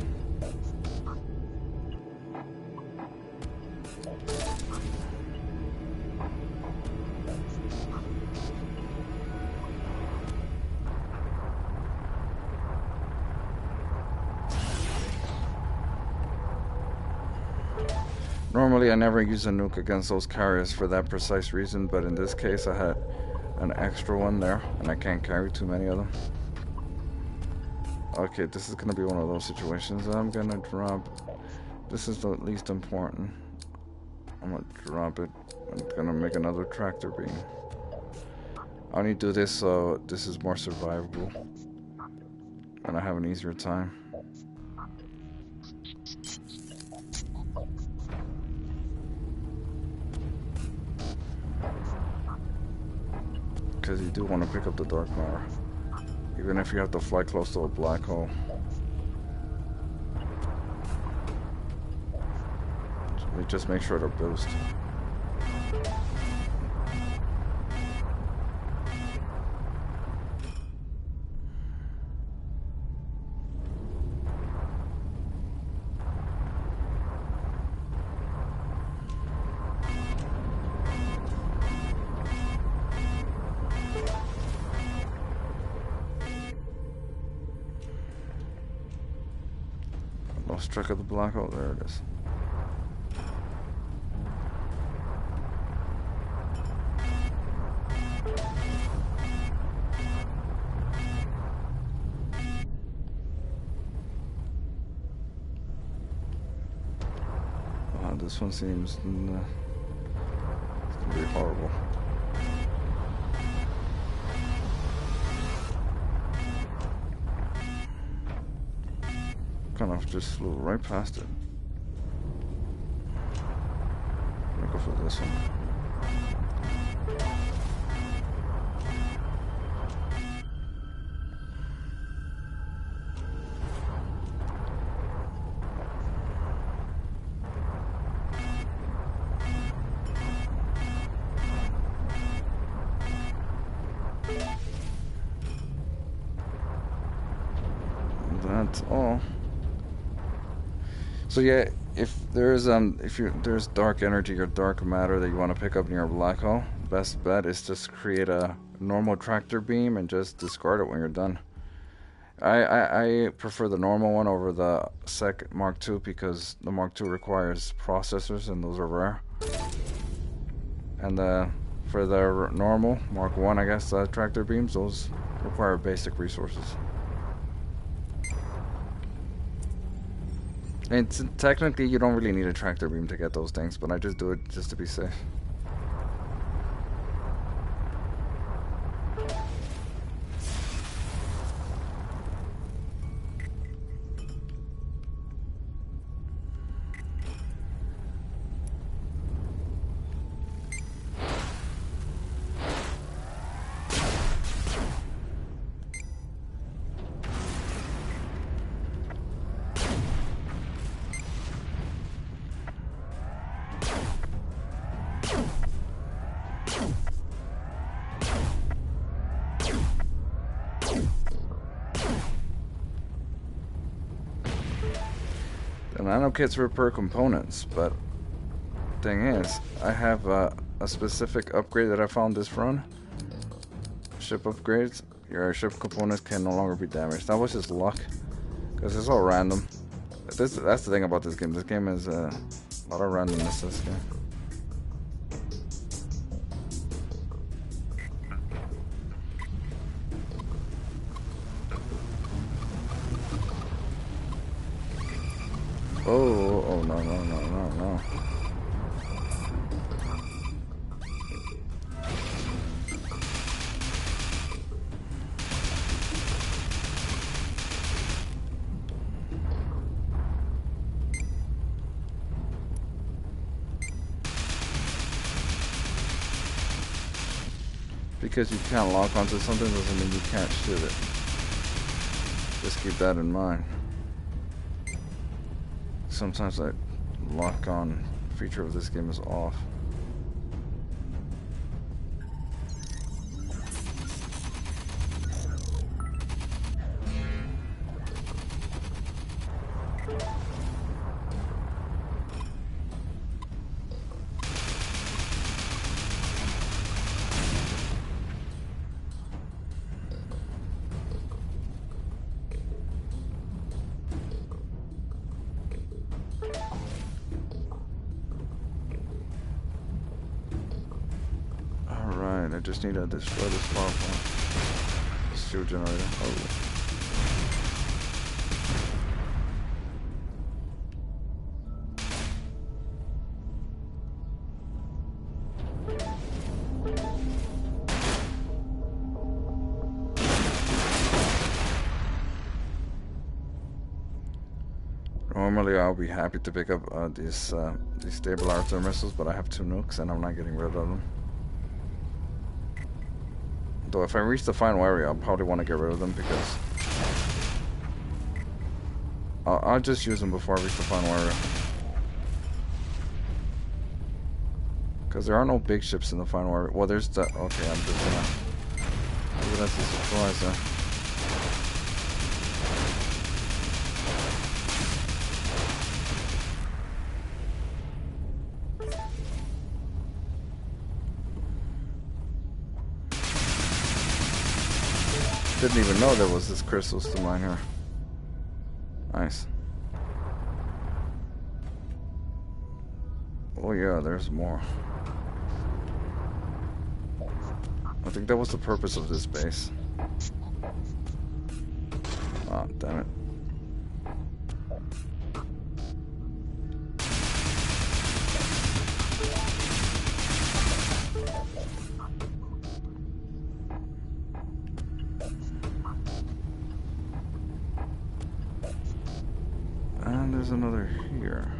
Normally I never use a nuke against those carriers for that precise reason, but in this case I had an extra one there and I can't carry too many of them. Okay, this is gonna be one of those situations. I'm gonna drop, this is the least important. I'm gonna drop it. I'm gonna make another tractor beam. I only do this so this is more survivable and I have an easier time. Because you do want to pick up the dark matter, even if you have to fly close to a black hole. Just make sure to boost. Lost track of the black hole. There it is. This one seems it's gonna be horrible. Kind of just flew right past it. I'm gonna go for this one. That's all. So yeah, if there's there's dark energy or dark matter that you want to pick up near a black hole, best bet is just create a normal tractor beam and just discard it when you're done. I prefer the normal one over the Mark II because the Mark II requires processors and those are rare. And for the normal Mark I, I guess, tractor beams, those require basic resources. And technically, you don't really need a tractor beam to get those things, but I just do it just to be safe. I know kids repair components, but thing is, I have a specific upgrade that I found this run. Ship upgrades. Your ship components can no longer be damaged. That was just luck, because it's all random. That's the thing about this game. This game is a lot of randomness. This game. Oh, no, no, no, no, no. Because you can't lock onto something doesn't mean you can't shoot it. Just keep that in mind. Sometimes that lock on feature of this game is off. I just need to destroy this power plant. Steel generator. Oh. Normally I'll be happy to pick up these stable artillery missiles, but I have 2 nukes and I'm not getting rid of them. Though if I reach the final area, I'll probably want to get rid of them because I'll just use them before I reach the final area. Because there are no big ships in the final area. Well, there's the... Okay, I'm just gonna... Maybe that's a surprise there. Didn't even know there was this crystals to mine here. Nice. Oh yeah, there's more. I think that was the purpose of this base. Ah, damn it. And there's another here.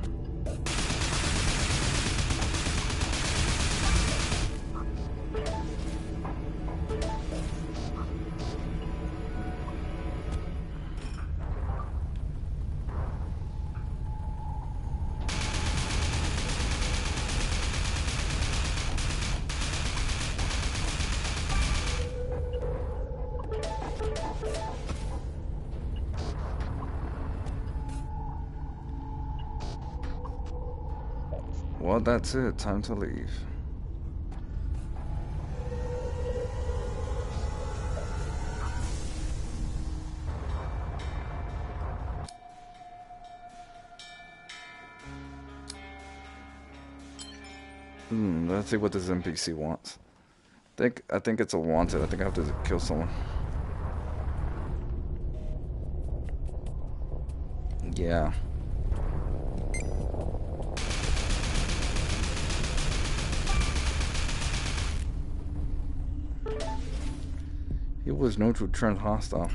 Well, that's it. Time to leave. Let's see what this NPC wants. I think it's a wanted. I think I have to kill someone. Yeah. He was known to turn hostile.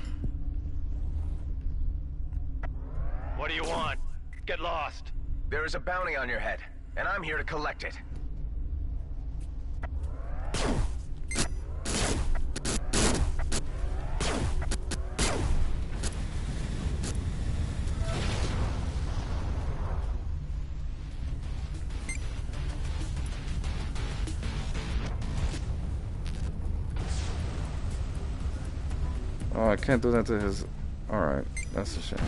What do you want? Get lost. There is a bounty on your head, and I'm here to collect it. Oh, I can't do that to his... Alright, that's a shame.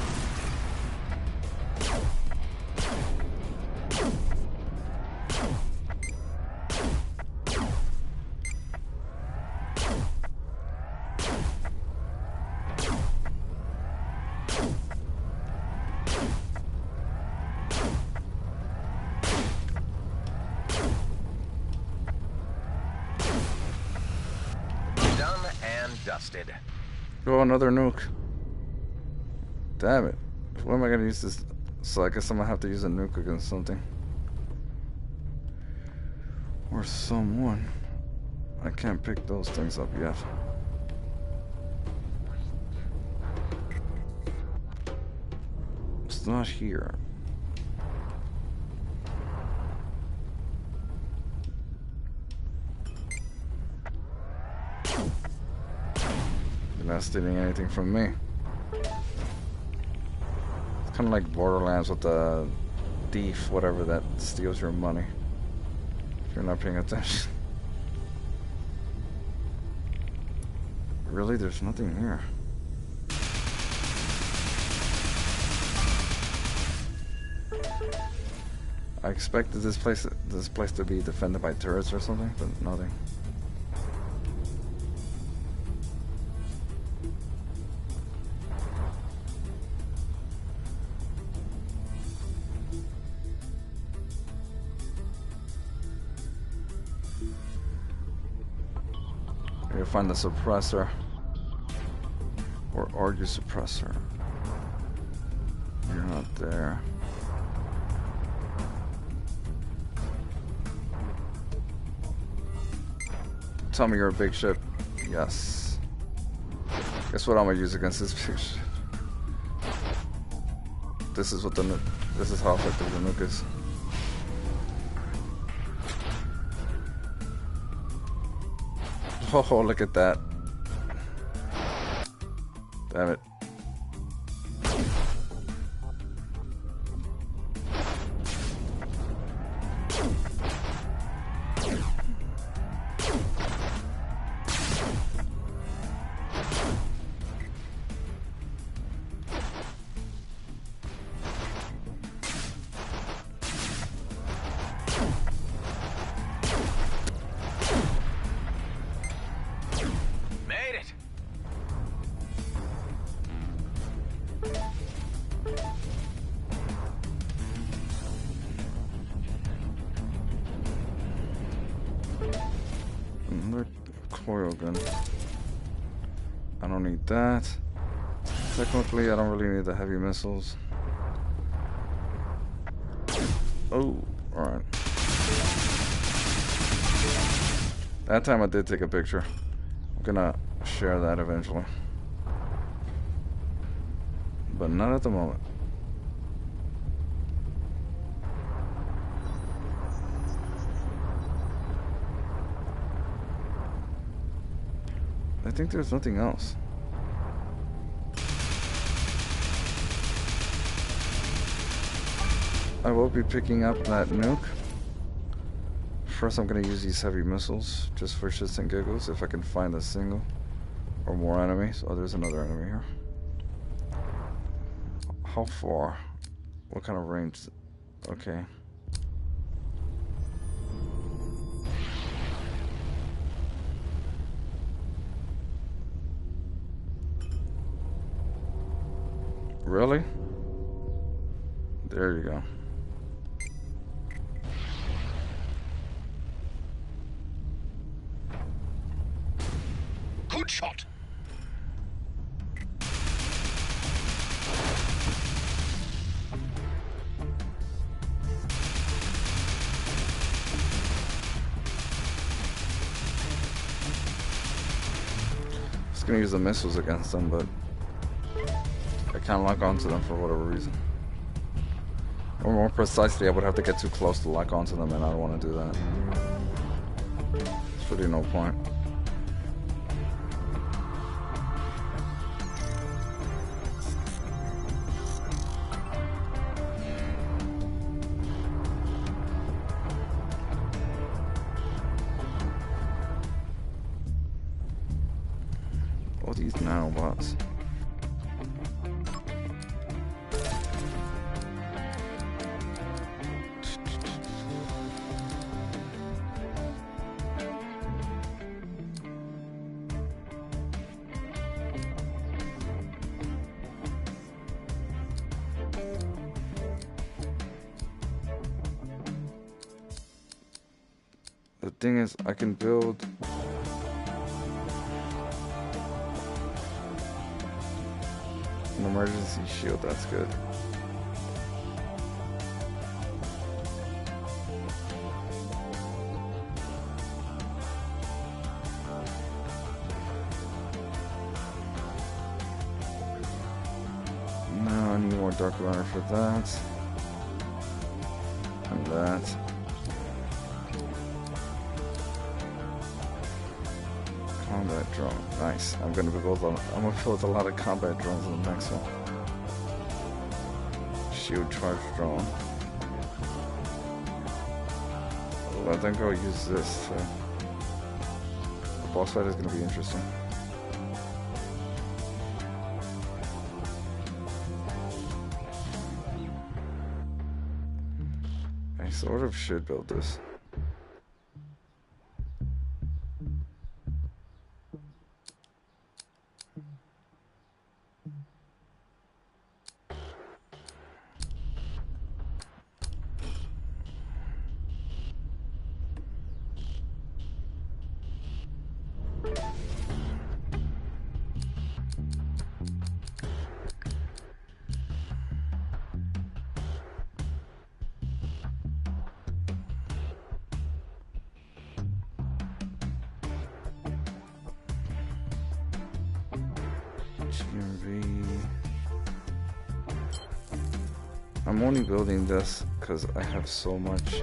Done and dusted. Oh, another nuke. Damn it. When am I gonna use this? So I guess I'm gonna have to use a nuke against something. Or someone. I can't pick those things up yet. It's not here. You're not stealing anything from me. It's kind of like Borderlands with the thief, whatever, that steals your money. If you're not paying attention. Really? There's nothing here. I expected this place to be defended by turrets or something, but nothing. You find the suppressor or argue suppressor. You're not there. Tell me you're a big ship. Yes. Guess what I'm gonna use against this big ship? This is what the nuke. This is how effective the nuke is. Oh, look at that. Damn it. Coil gun. I don't need that. Technically, I don't really need the heavy missiles. Oh, alright. That time I did take a picture. I'm gonna share that eventually. But not at the moment. I think there's nothing else. I will be picking up that nuke. First I'm gonna use these heavy missiles just for shits and giggles if I can find a single or more enemies. Oh, there's another enemy here. How far? What kind of range? Okay. Really? There you go. Good shot. Just gonna use the missiles against them, but I can't lock onto them for whatever reason. Or more precisely, I would have to get too close to lock onto them, and I don't want to do that. There's really no point. All these nanobots. The thing is, I can build... an emergency shield, that's good. Now I need more dark matter for that. And that. Combat drone, nice. I'm gonna build a lot of combat drones in the next one. Shield charge drone. Well, I think I'll use this. The boss fight is gonna be interesting. I sort of should build this. I'm only building this because I have so much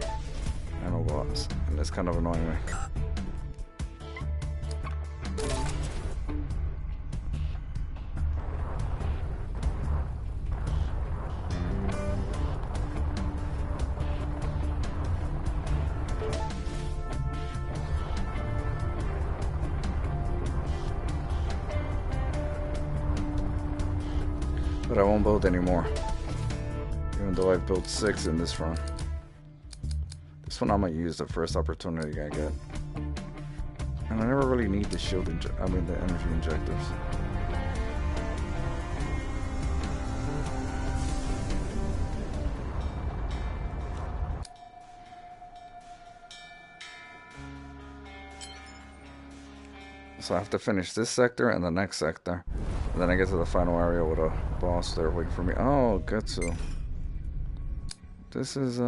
nanobots, and it's kind of annoying me. But I won't build anymore. Even though I've built 6 in this run. This one I might use the first opportunity I get. And I never really need the shield the energy injectors. So I have to finish this sector and the next sector. And then I get to the final area with a boss there waiting for me. Oh, Gutsu. This is,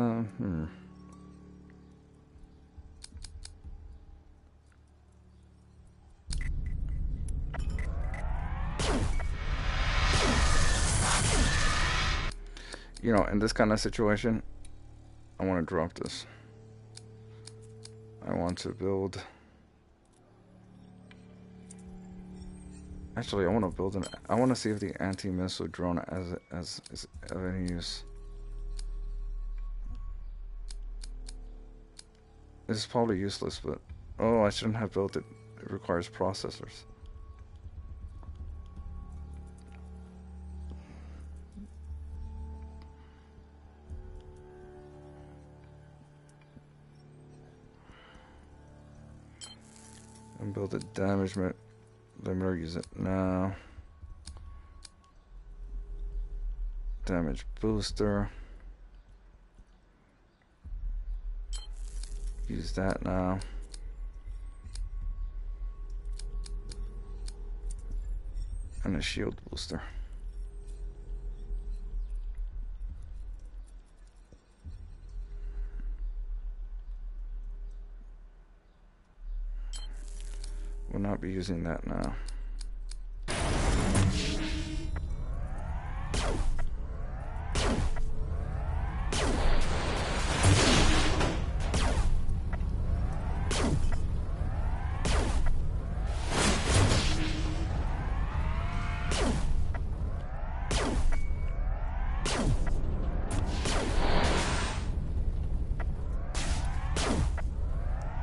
You know, in this kind of situation, I want to drop this. I want to build... Actually, I want to build I want to see if the anti-missile drone is of any use. This is probably useless, but... Oh, I shouldn't have built it. It requires processors. And build a damage limiter, use it now. Damage booster. Use that now. And a shield booster. We'll not be using that now.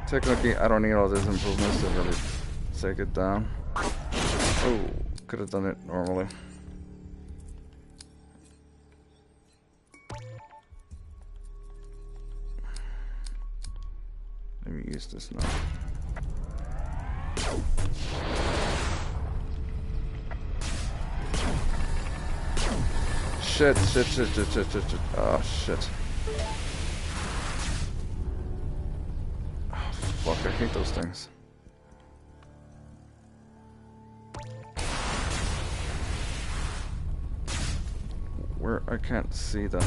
Technically, I don't need all these improvements to really take it down. Oh, could have done it normally. Let me use this now. Shit. Oh, shit. hate those things. Where I can't see them.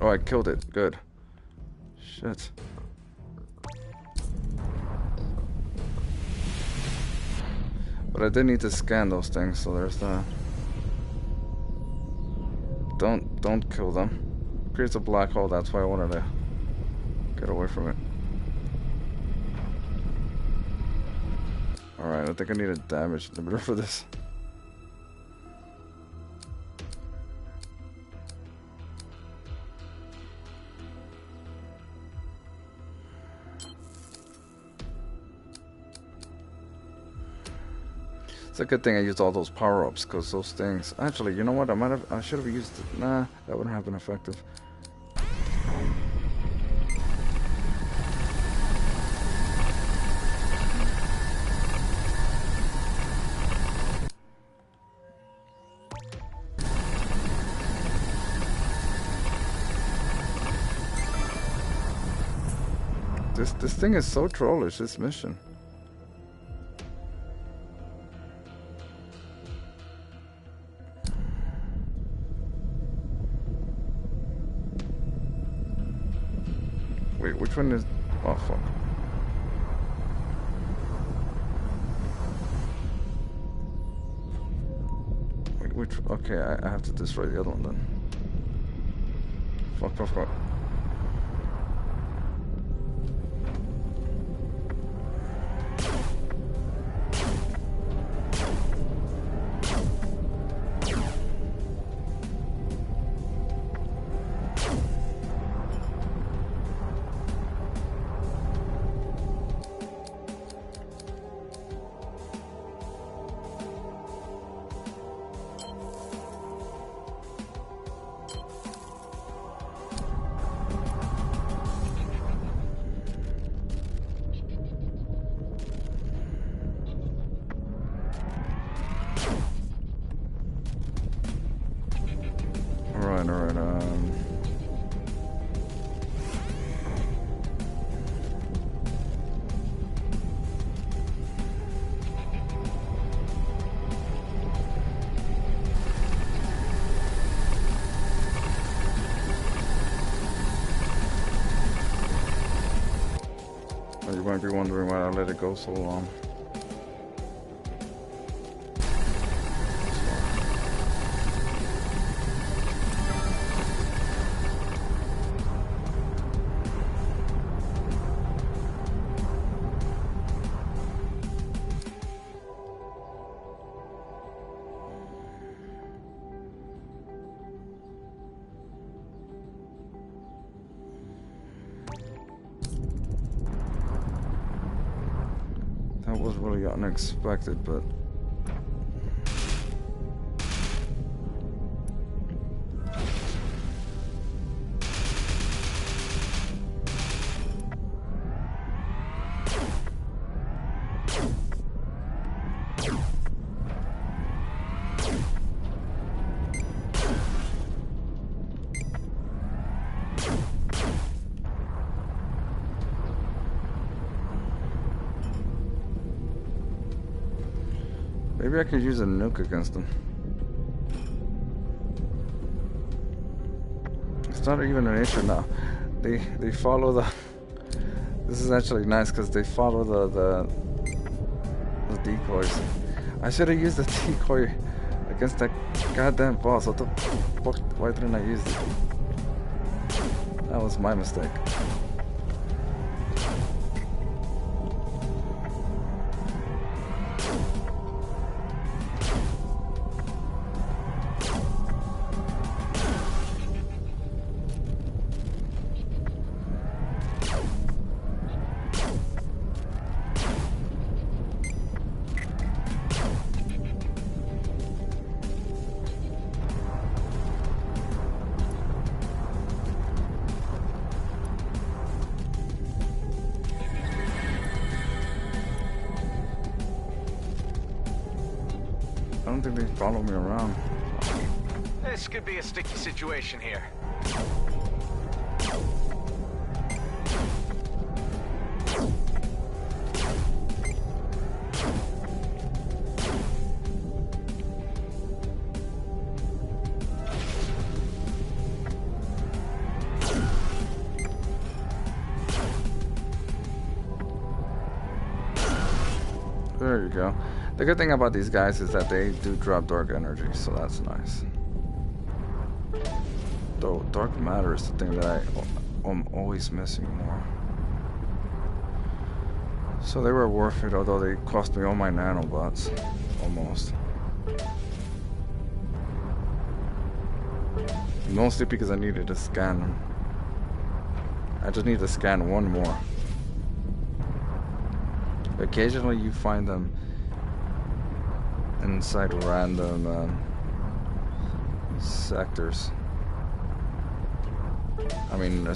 Oh, I killed it. Good. Shit. But I did need to scan those things, so there's that. Don't kill them. Creates a black hole, that's why I wanted to get away from it. Alright, I think I need a damage limiter for this. It's a good thing I used all those power-ups, because those things... Actually, you know what? I should have used it. Nah, that wouldn't have been effective. This thing is so trollish, this mission. Wait, which one is... Oh, fuck. Wait, which... Okay, I have to destroy the other one then. Fuck. Alright, you might be wondering why I let it go so long. That was really unexpected, but... Maybe I could use a nuke against them. It's not even an issue now. They follow the... This is actually nice because they follow the decoys. I should have used the decoy against that goddamn boss. What the fuck? Why didn't I use it? That was my mistake. I don't think they follow me around. Hey, This could be a sticky situation here. There you go. The good thing about these guys is that they do drop dark energy, so that's nice. Though dark matter is the thing that I'm always missing more. So they were worth it, although they cost me all my nanobots. Almost. Mostly because I needed to scan them. I just need to scan one more. Occasionally you find them inside random sectors. I mean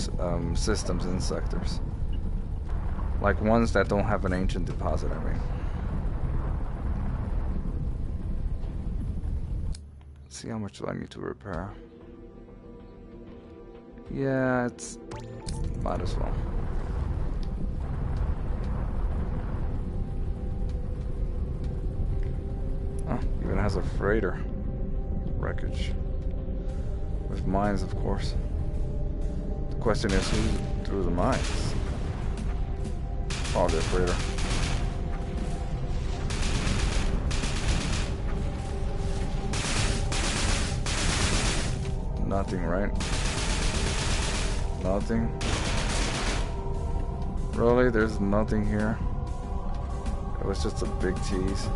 systems in sectors. Like ones that don't have an ancient deposit, I mean. Let's see how much do I need to repair. Yeah, it's... might as well. Oh, even has a freighter wreckage. With mines, of course. The question is, who threw the mines? Probably a freighter. Nothing, right? Nothing? Really? There's nothing here? It was just a big tease.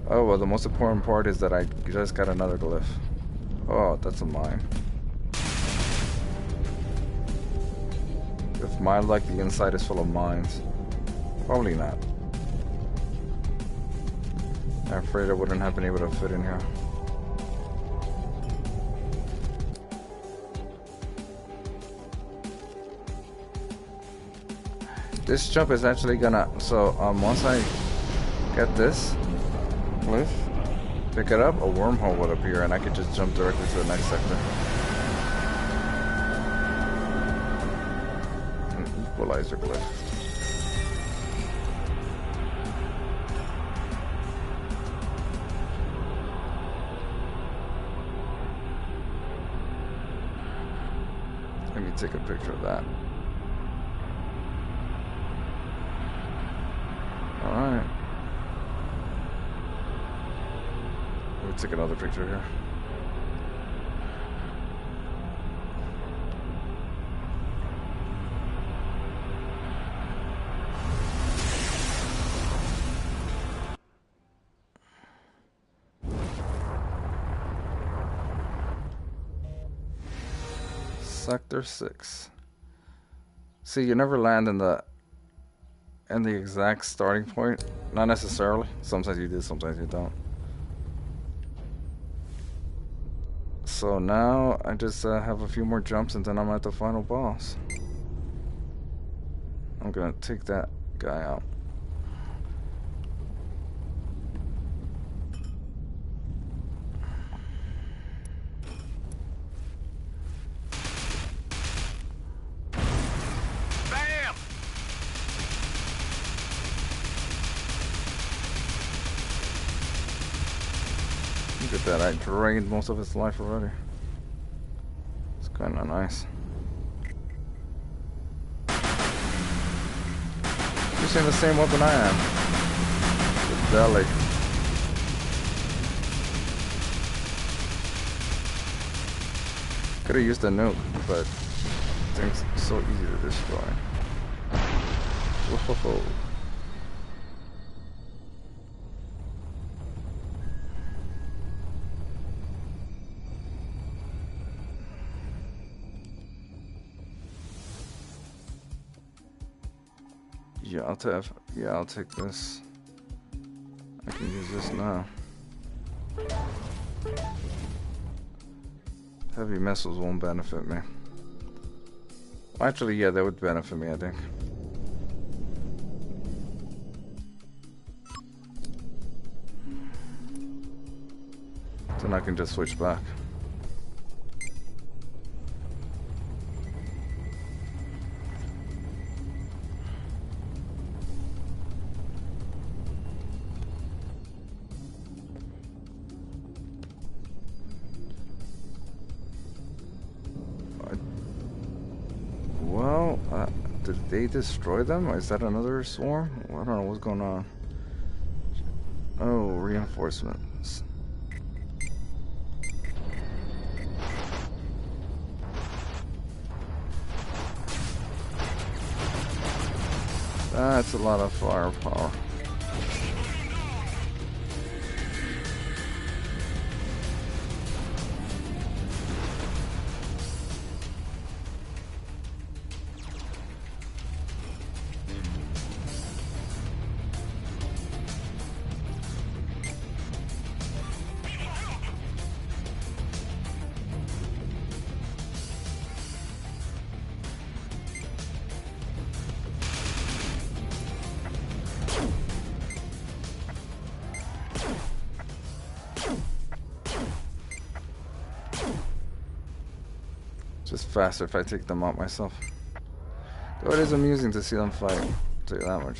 Oh, well, the most important part is that I just got another glyph. Oh, that's a mine. If my luck, the inside is full of mines. Probably not. I'm afraid I wouldn't have been able to fit in here. This jump is actually gonna... So, once I get this glyph, pick it up, a wormhole would appear and I could just jump directly to the next sector. An equalizer glyph. Let me take a picture of that. Alright. Let me take another picture here. Sector 6. See, you never land in the exact starting point. Not necessarily. Sometimes you do, sometimes you don't. So now I just have a few more jumps and then I'm at the final boss. I'm gonna take that guy out. Look at that, I drained most of his life already. It's kinda nice. Using the same weapon I am. The belly. Could've used a nuke, but things so easy to destroy. Whoa. Yeah, I'll take this. I can use this now. Heavy missiles won't benefit me. Actually, yeah, that would benefit me, I think. Then I can just switch back. Well, did they destroy them? Is that another swarm? I don't know what's going on. Oh, reinforcements. That's a lot of firepower. Just faster if I take them out myself. Though it is amusing to see them fight. I'll tell you that much.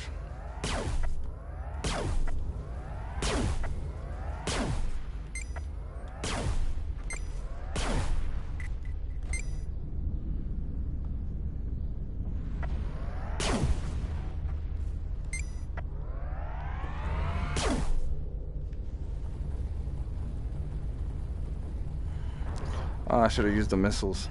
Oh, I should have used the missiles.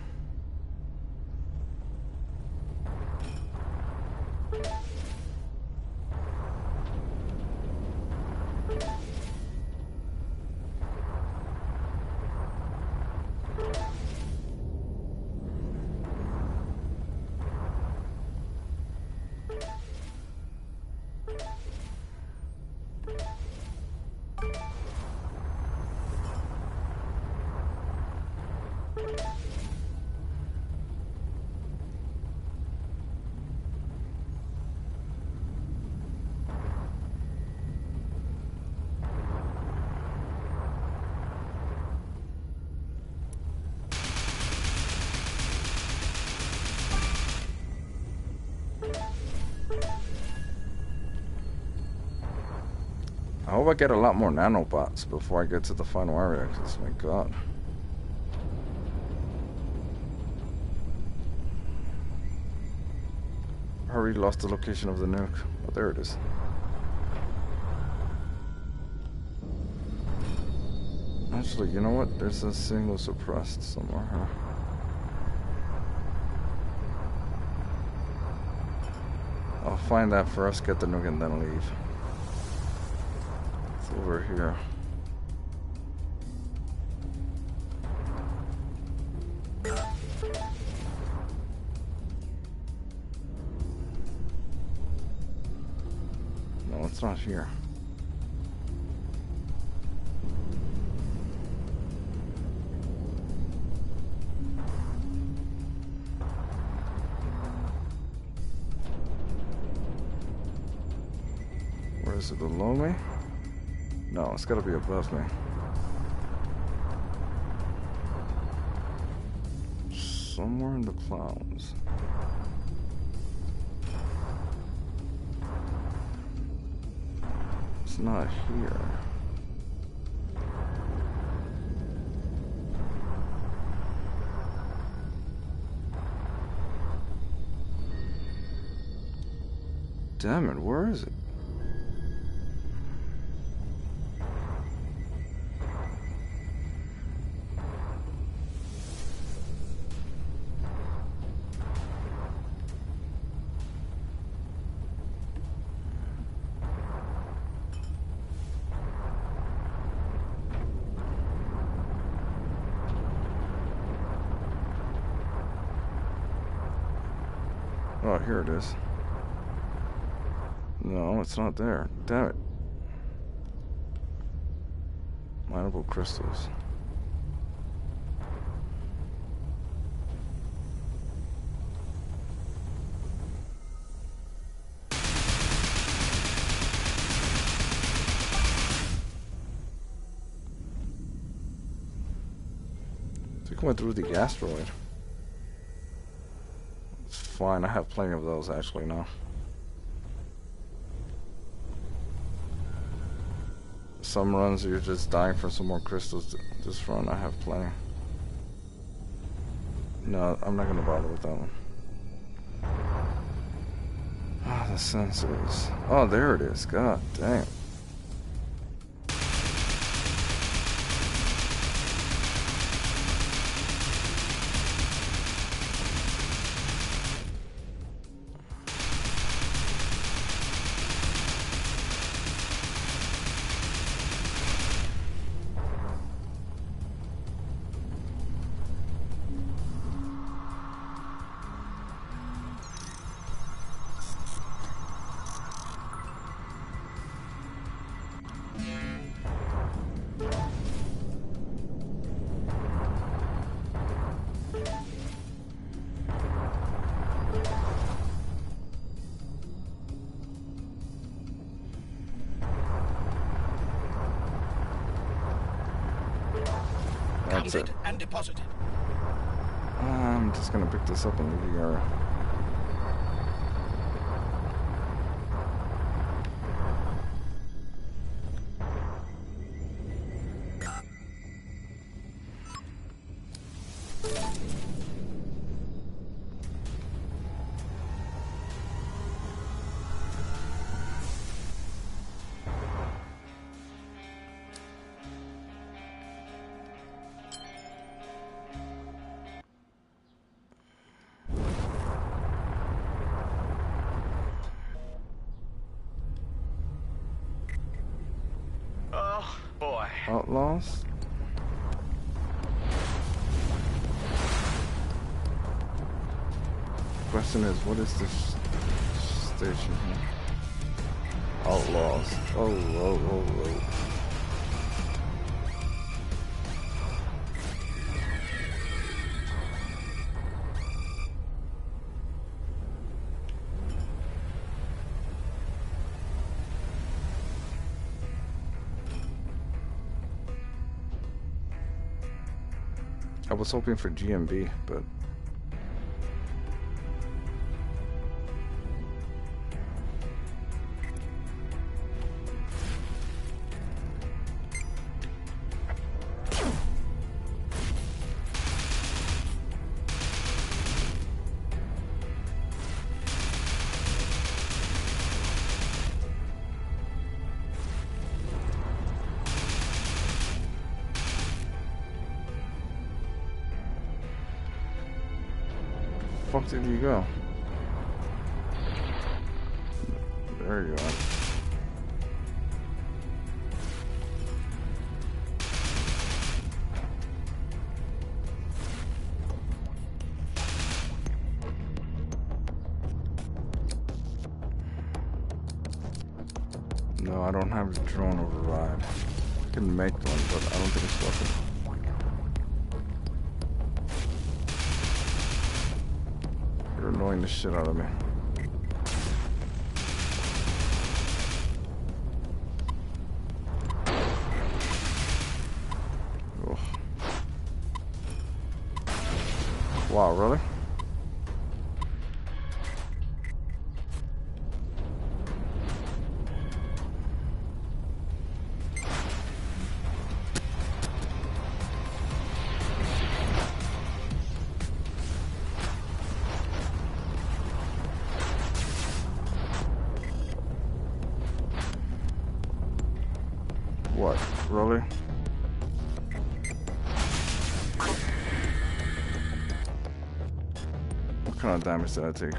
I hope I get a lot more nanobots before I get to the final area, because my god. I already lost the location of the nuke. Oh, there it is. Actually, you know what? There's a single suppressed somewhere, huh? I'll find that first, get the nuke, and then leave. It's over here. No, it's not here. Where is it? Below me? No, it's gotta be above me. Somewhere in the clouds. It's not here. Damn it, where is it? Oh, here it is. No, it's not there. Damn it. Mineable crystals. went through the asteroid. It's fine. I have plenty of those actually now. Some runs you're just dying for some more crystals. This run I have plenty. No, I'm not gonna bother with that one. Ah, the sensors. Oh, there it is. God damn. That's it. And deposited. I'm just gonna pick this up in the VR. Oh, boy. Outlaws? Question is, what is this station here? Outlaws. Oh. I was hoping for GMB, but fuck did you go? There you are. No, I don't have a drone override. I can make one, but I don't think it's working. You're annoying the shit out of me. Ugh. Wow, really? What? Really? What kind of damage did I take?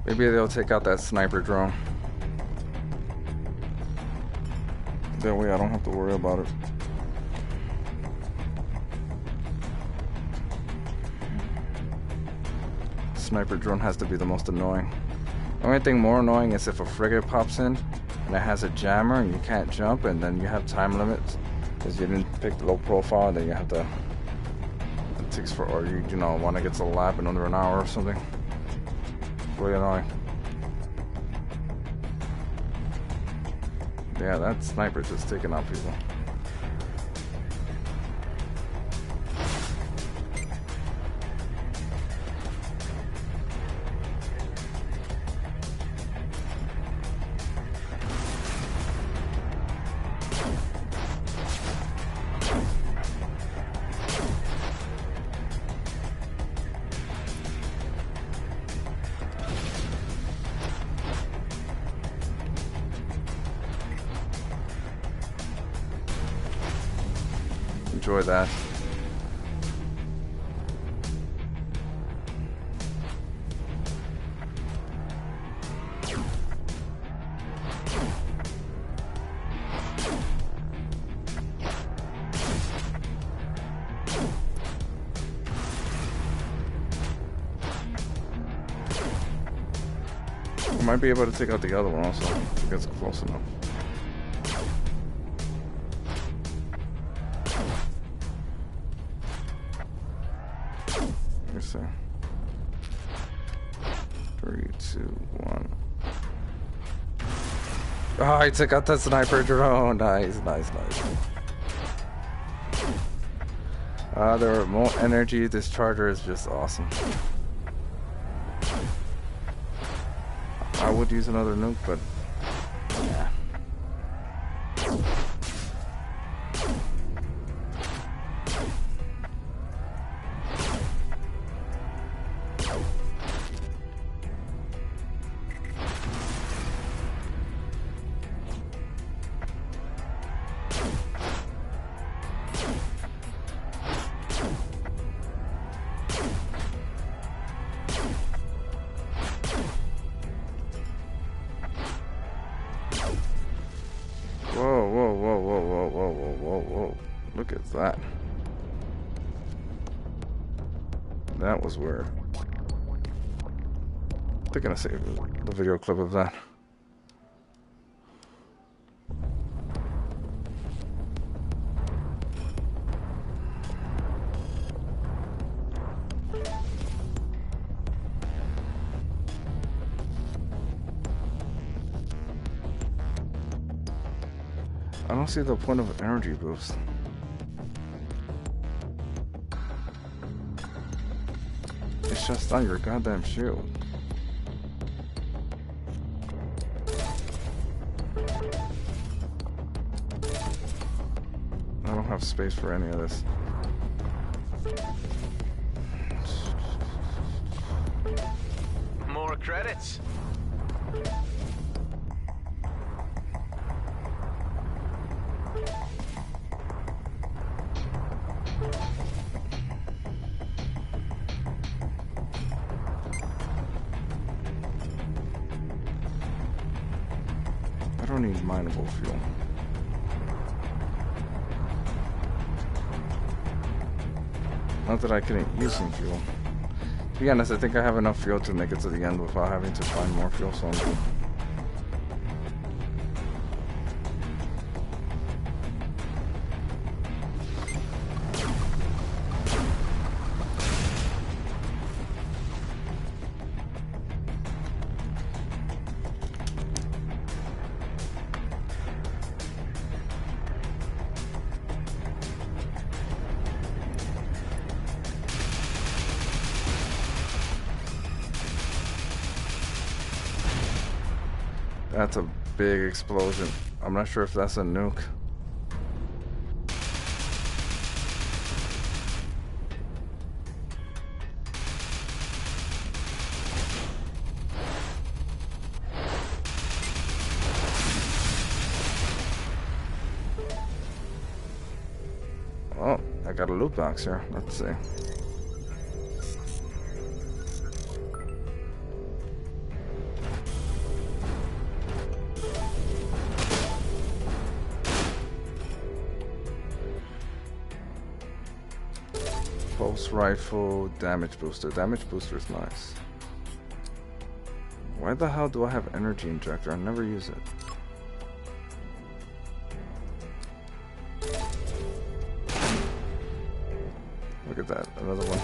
Maybe they'll take out that sniper drone. That way I don't have to worry about it. Sniper drone has to be the most annoying. The only thing more annoying is if a frigate pops in and it has a jammer and you can't jump, and then you have time limits because you didn't pick the low profile, then you have to, it takes for, or you know, want to get to the lab in under an hour or something. Really annoying. Yeah, that sniper's just taking out people. Enjoy that. Might be able to take out the other one also, if it gets close enough. Let me see. 3, 2, 1. Oh, I took out the sniper drone. Nice, nice, nice. The remote energy discharger is just awesome. I would use another nuke, but yeah. Whoa, whoa, whoa, whoa, whoa, whoa, whoa, whoa, whoa. Look at that. That was weird. They're gonna save the video clip of that. I don't see the point of energy boost. It shuts down your goddamn shield. I don't have space for any of this. More credits. I don't need mineable fuel. Not that I couldn't use some fuel. To be honest, I think I have enough fuel to make it to the end without having to find more fuel, so I'm good. That's a big explosion. I'm not sure if that's a nuke. Oh, I got a loot box here. Let's see. Pulse rifle, damage booster. Damage booster is nice. Why the hell do I have energy injector? I never use it. Look at that, another one.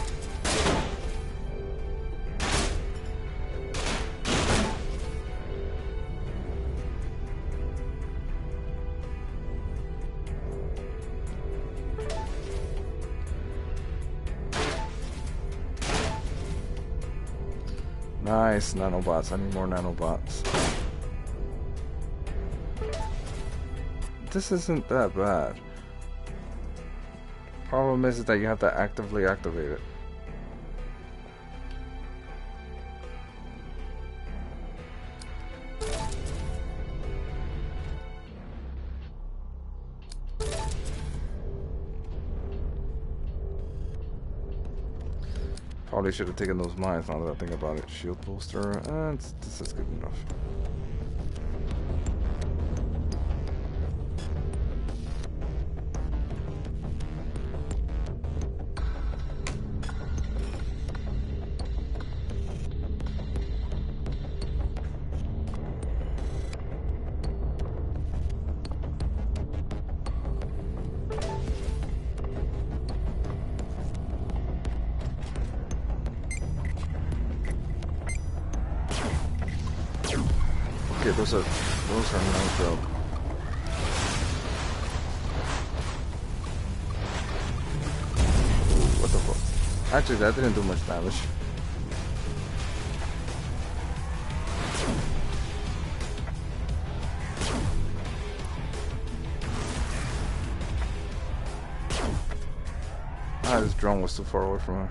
Nice, nanobots. I need more nanobots. This isn't that bad. Problem is that you have to actively activate it. Probably should have taken those mines now that I think about it. Shield booster, this is good enough. Okay, those are no joke. What the fuck? Actually, that didn't do much damage. Ah, this drone was too far away from her.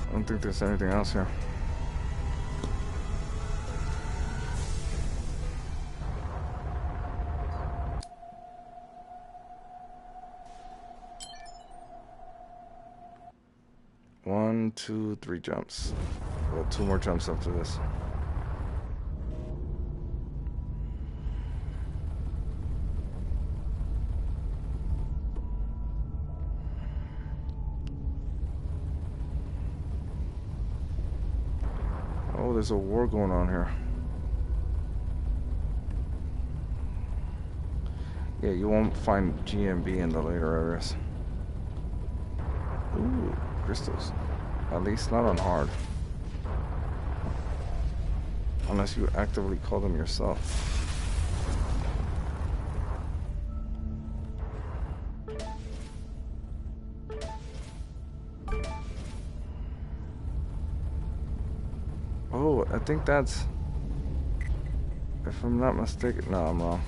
I don't think there's anything else here. One, two, three jumps. Well, two more jumps after this. Oh, there's a war going on here. Yeah, you won't find GMB in the later areas. Ooh, crystals. At least not on hard. Unless you actively call them yourself. Oh, I think that's... If I'm not mistaken... No, I'm wrong.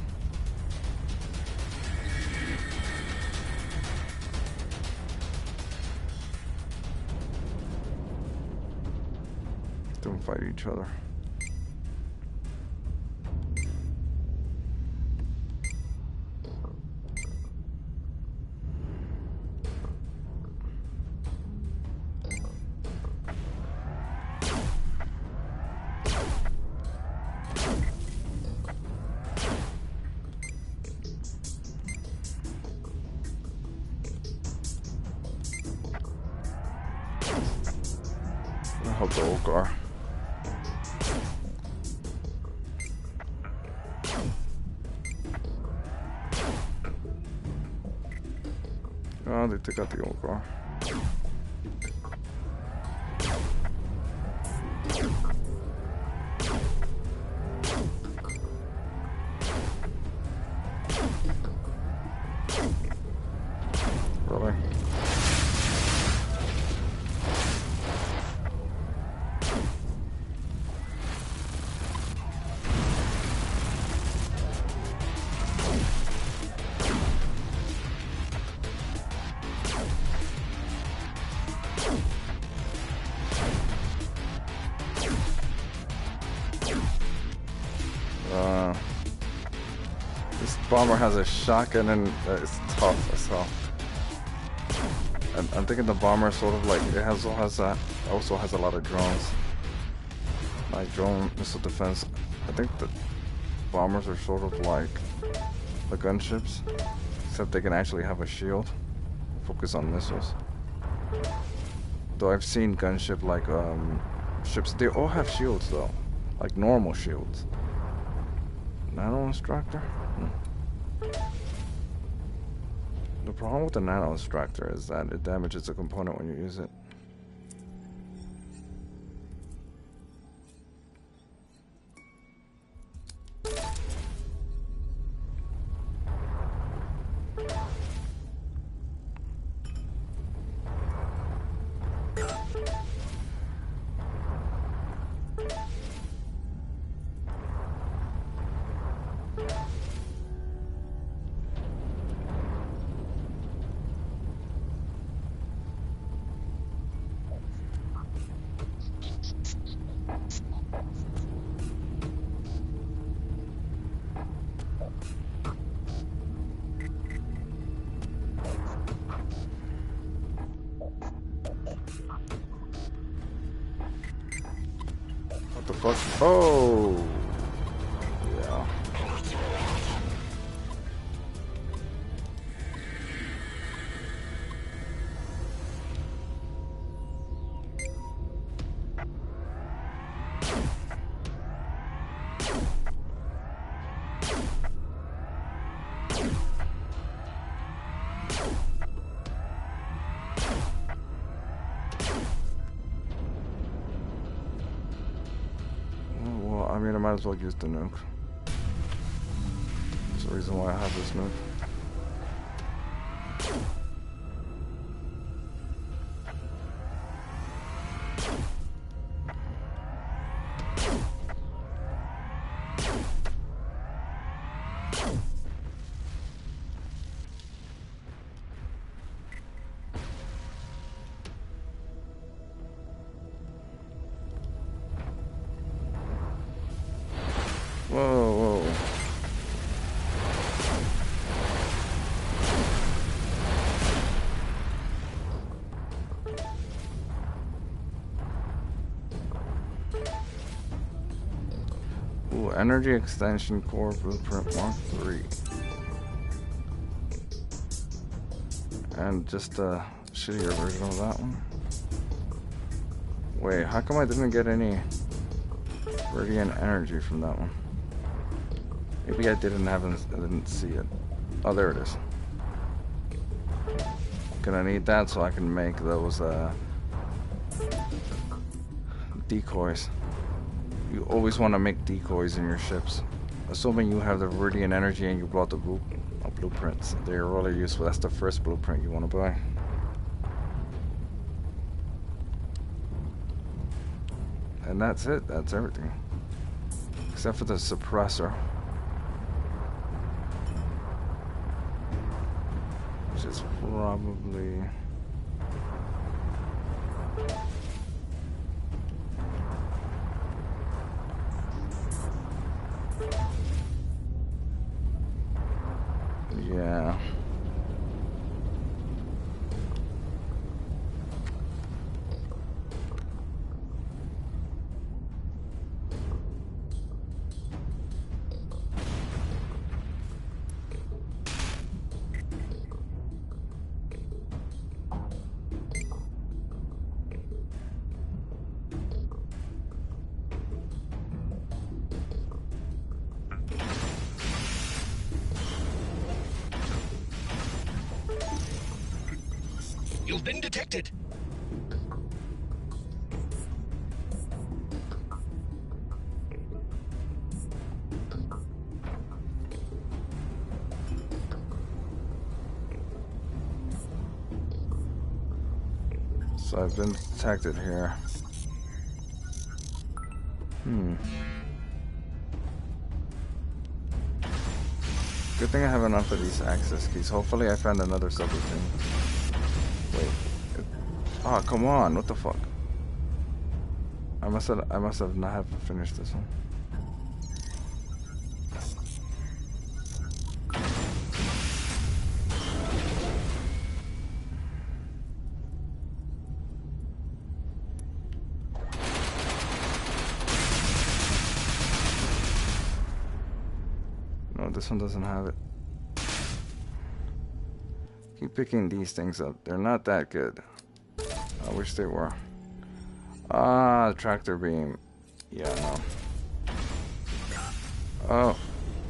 Don't fight each other. I hope the old car. Oh, they took out the old car. Really? bomber has a shotgun and it's tough as hell. And I'm thinking the bomber sort of like it also has a lot of drones, like drone missile defense. I think the bombers are sort of like the gunships, except they can actually have a shield, focus on missiles. Though I've seen gunship like ships, they all have shields though, like normal shields. Nano instructor. The problem with the nano extractor is that it damages a component when you use it. What the fuck? Oh! Yeah. I mean, I might as well use the nuke. That's the reason why I have this nuke. Whoa, whoa. Ooh, energy extension core blueprint Mark 3. And just a shittier version of that one. Wait, how come I didn't get any radiant energy from that one? Maybe I didn't see it. Oh, there it is. Gonna need that so I can make those decoys. You always want to make decoys in your ships, assuming you have the radiant energy and you brought the blueprints. They're really useful. That's the first blueprint you want to buy. And that's it. That's everything, except for the suppressor, which is probably yeah. You've been detected. So I've been detected here. Good thing I have enough of these access keys. Hopefully I found another subroutine. Wait. Oh, come on. What the fuck? I must have not have finished this one. this one doesn't have it. Keep picking these things up. They're not that good. I wish they were. Ah, tractor beam. Yeah, no. Oh,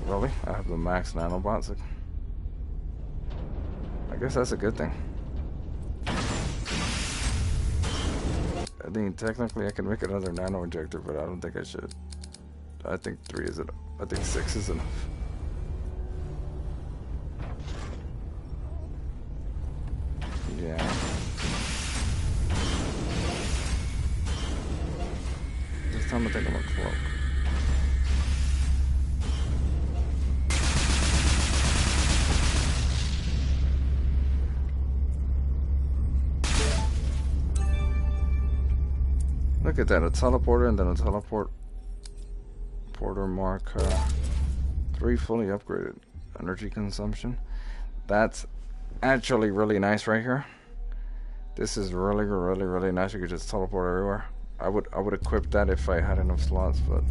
really? I have the max nanobots. I guess that's a good thing. I think technically I can make another nano injector, but I don't think I should. I think 3 is enough. I think 6 is enough. Yeah. This time I think I'm gonna cloak. Look at that, a teleporter and then a porter mark 3 fully upgraded. Energy consumption. That's actually really nice right here. This is really nice. You could just teleport everywhere. I would equip that if I had enough slots, but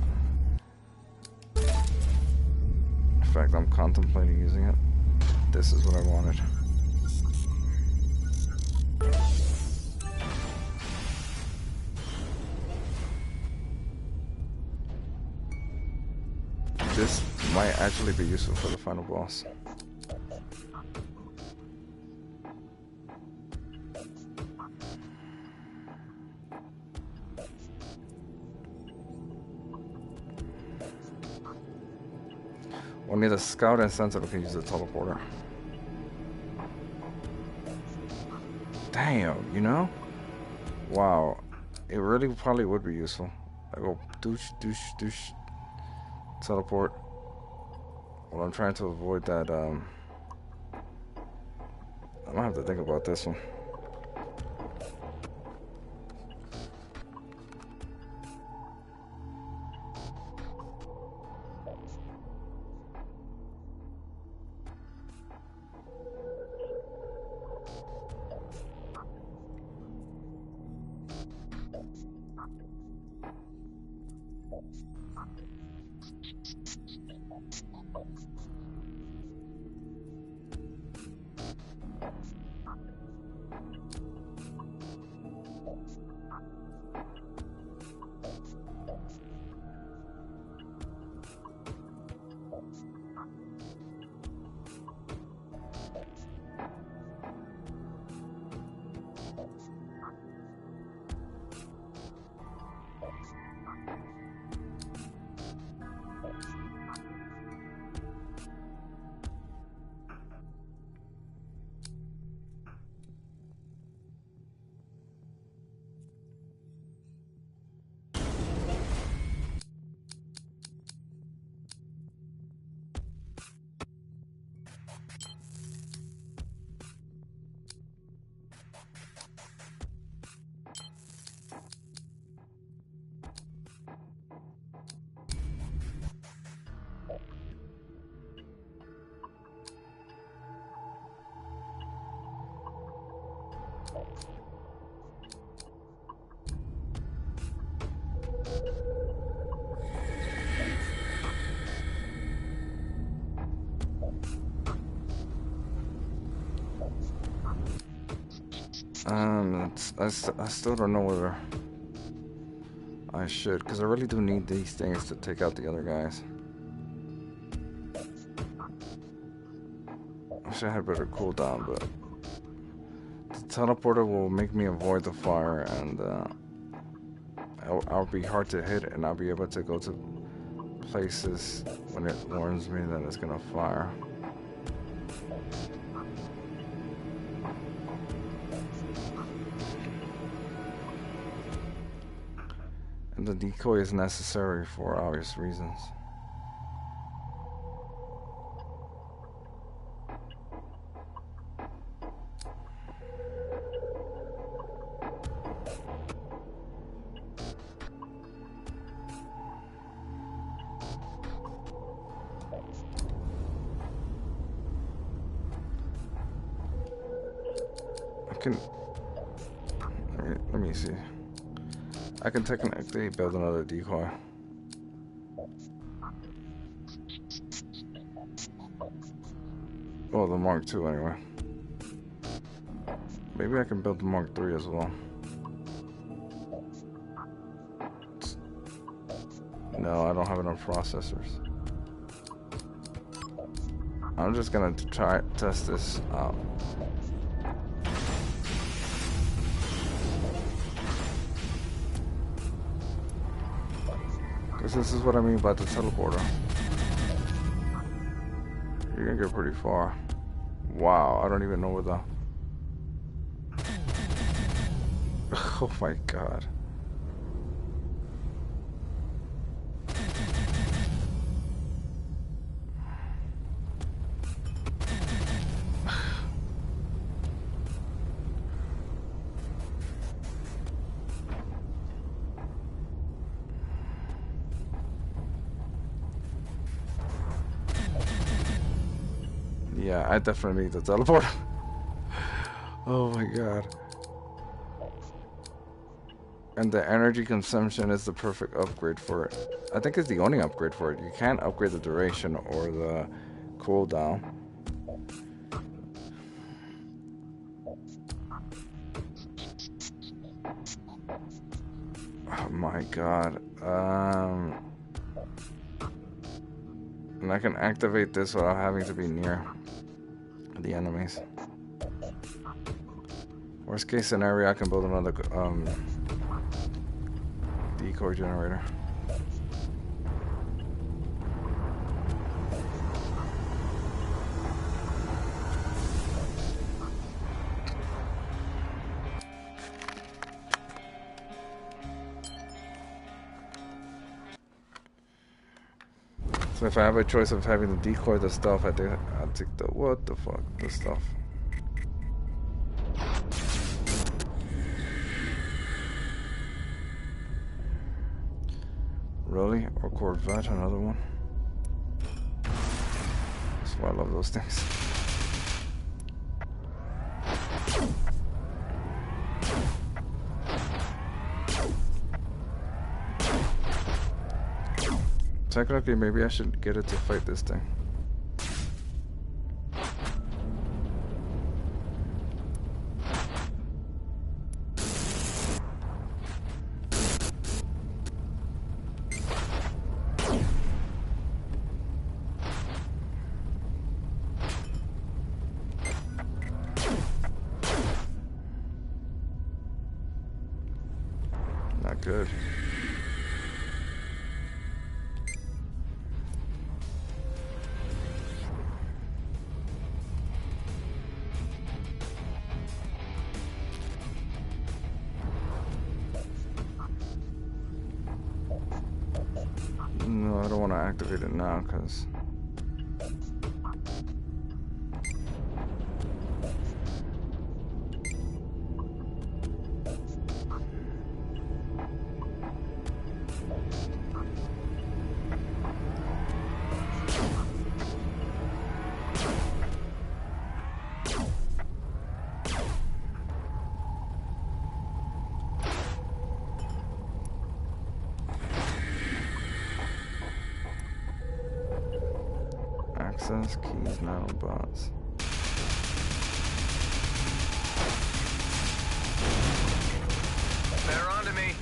in fact I'm contemplating using it. This is what I wanted. This might actually be useful for the final boss. Only the Scout and Sentinel can use the teleporter. Damn, you know? Wow. It really probably would be useful. I go douche. Teleport. Well, I'm trying to avoid that, I'm gonna have to think about this one. I still don't know whether I should, because I really do need these things to take out the other guys. I wish I had better cooldown, but the teleporter will make me avoid the fire, and I'll be hard to hit, and I'll be able to go to places when it warns me that it's gonna fire. And the decoy is necessary for obvious reasons. Let me see. I can technically build another decoy. Well, the Mark II anyway. Maybe I can build the Mark III as well. No, I don't have enough processors. I'm just gonna try test this out. Because this is what I mean by the teleporter. You're gonna get pretty far. Wow, I don't even know where the... Oh my god. Yeah, I definitely need the teleporter. Oh my god. And the energy consumption is the perfect upgrade for it. I think it's the only upgrade for it. You can't upgrade the duration or the cooldown. Oh my god. And I can activate this without having to be near the enemies. Worst case scenario, I can build another decoy generator. So if I have a choice of having the decoy, the stuff, I'll take the what the fuck, the stuff. Really? Or Corvette, another one. That's why I love those things. Technically, maybe I should get it to fight this thing. Not good. No, I don't want to activate it now because access keys, nanobots. They're onto me.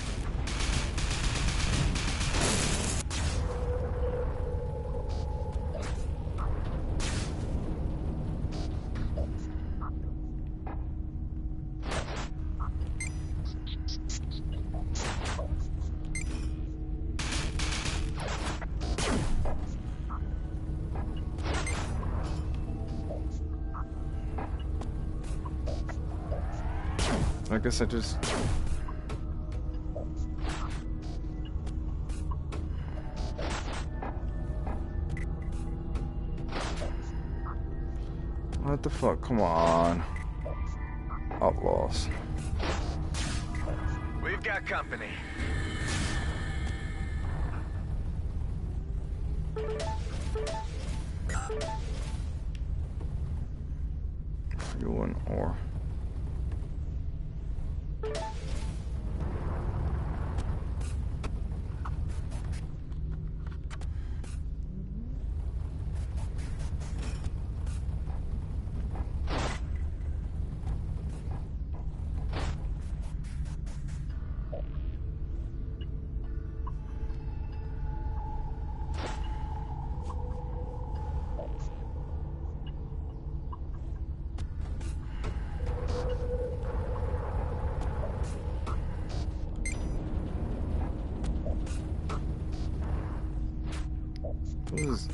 I guess I just... What the fuck? Come on. Outlaws. We've got company. Fuel and ore. Who's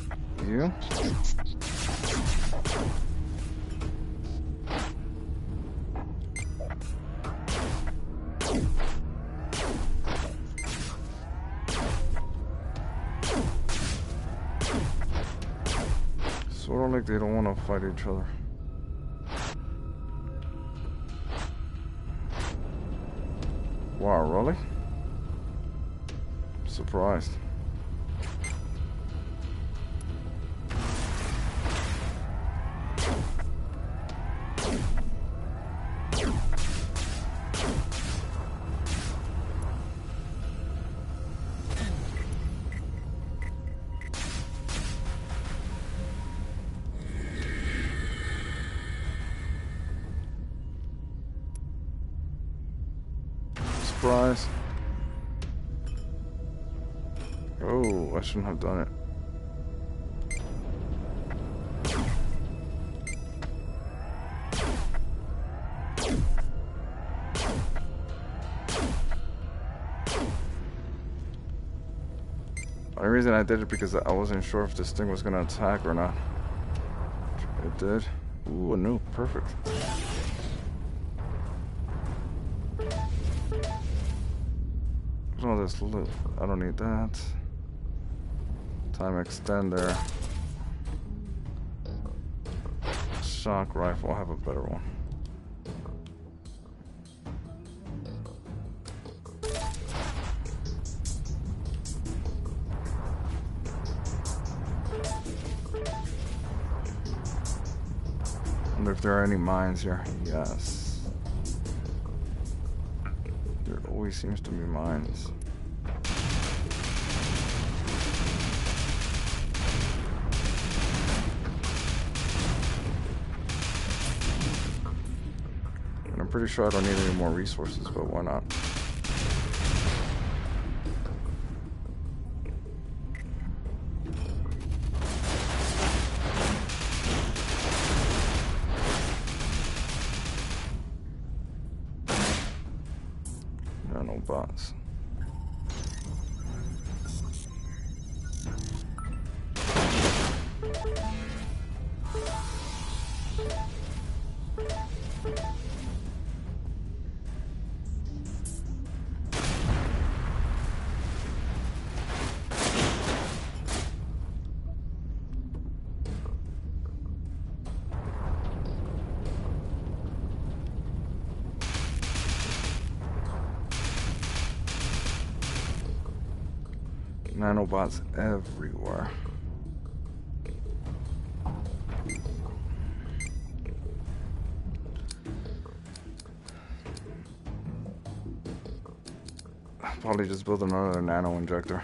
you? Sort of like they don't want to fight each other. Wow, really? Surprised. Surprise. Oh, I shouldn't have done it. The only reason I did it because I wasn't sure if this thing was gonna attack or not. It did. Ooh, a nuke. Perfect. Oh, this loot. I don't need that. Time extender. Shock rifle. I have a better one. Wonder if there are any mines here. Yes. There always seems to be mines. And I'm pretty sure I don't need any more resources, but why not? Bots. Nanobots everywhere. I'll probably just build another nano injector.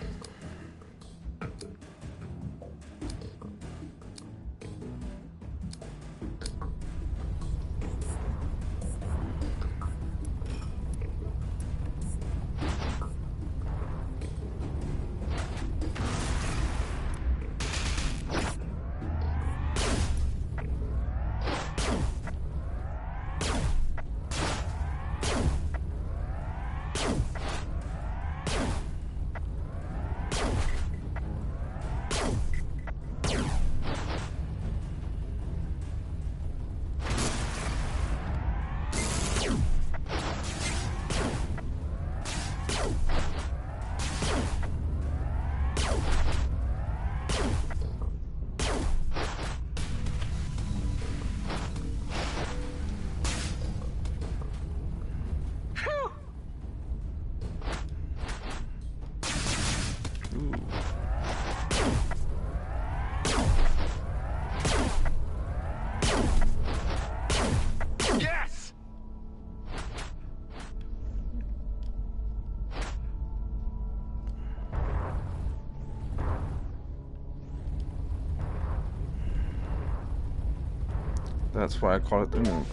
That's why I call it the nuke.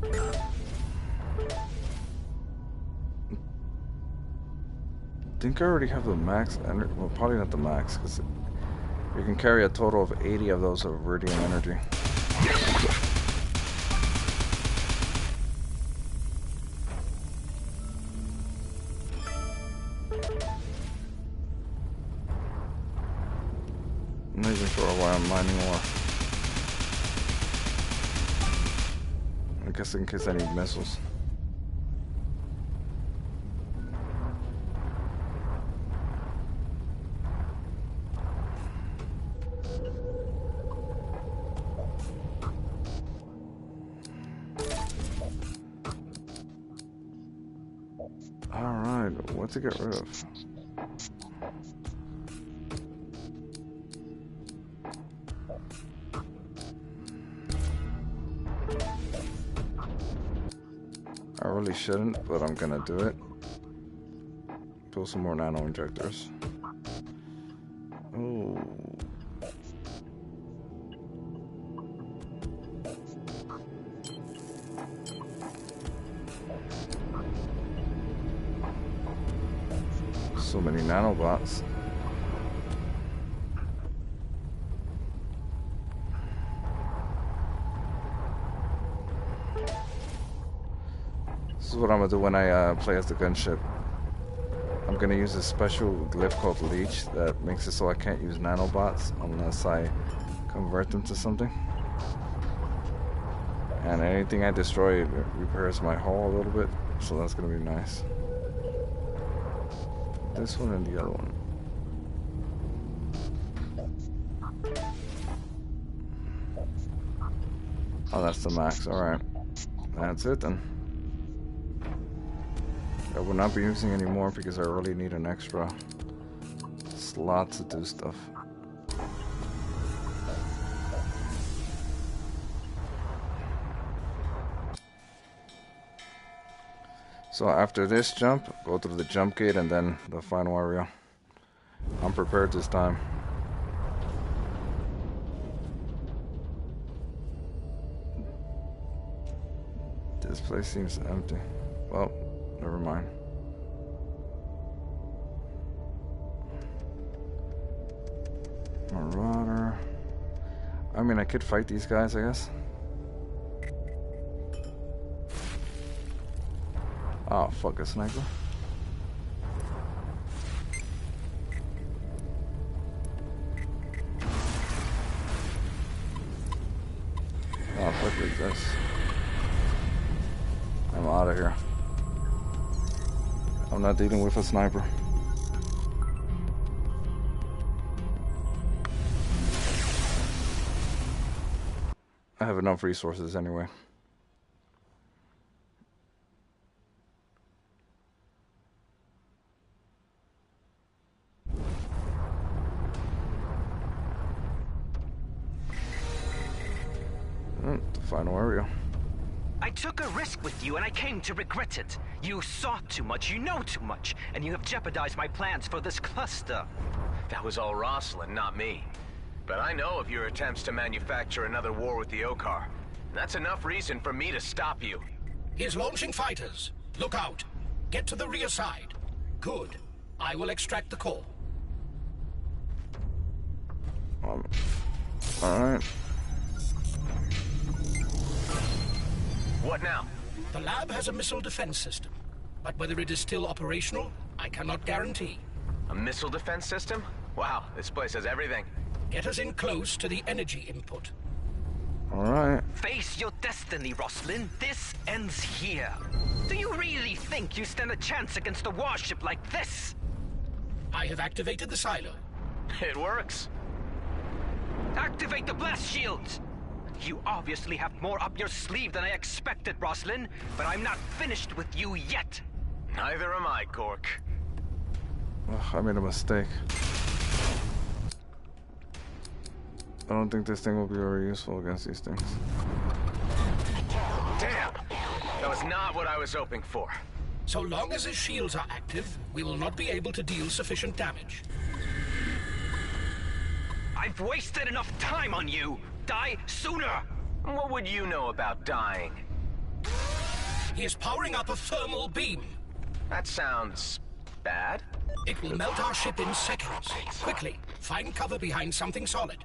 I think I already have the max energy. Well, probably not the max, because you can carry a total of 80 of those of Viridian energy. not even sure why I'm mining ore. I guess in case I need missiles. Alright, what to get rid of? I really shouldn't, but I'm gonna do it. Pull some more nano injectors. Oh. So many nanobots. This is what I'm gonna do when I play as the gunship. I'm gonna use a special glyph called Leech that makes it so I can't use nanobots unless I convert them to something. And anything I destroy repairs my hull a little bit, so that's gonna be nice. This one and the other one. Oh, that's the max. Alright. That's it then. I will not be using any more because I really need an extra slot to do stuff. So after this jump, go through the jump gate and then the final area. I'm prepared this time. This place seems empty. Well, never mind. Marauder. I mean, I could fight these guys, I guess. Oh, fuck, a sniper. Oh, fuck with this. I'm out of here. I'm not dealing with a sniper. I have enough resources anyway. The final area. I took a risk with you and I came to regret it. You saw too much, you know too much, and you have jeopardized my plans for this cluster. That was all Rosalind, not me. But I know of your attempts to manufacture another war with the Okar. That's enough reason for me to stop you. He is launching fighters. Look out. Get to the rear side. Good. I will extract the core. Alright. What now? The lab has a missile defense system, but whether it is still operational, I cannot guarantee. A missile defense system? Wow, this place has everything. Get us in close to the energy input. Alright. Face your destiny, Roslyn. This ends here. Do you really think you stand a chance against a warship like this? I have activated the silo. It works. Activate the blast shields! You obviously have more up your sleeve than I expected, Roslyn, but I'm not finished with you yet. Neither am I, Cork. Ugh, I made a mistake. I don't think this thing will be very useful against these things. Damn! That was not what I was hoping for. So long as his shields are active, we will not be able to deal sufficient damage. I've wasted enough time on you! Die sooner! What would you know about dying? He is powering up a thermal beam. That sounds bad. It will melt our ship in seconds. Quickly, find cover behind something solid.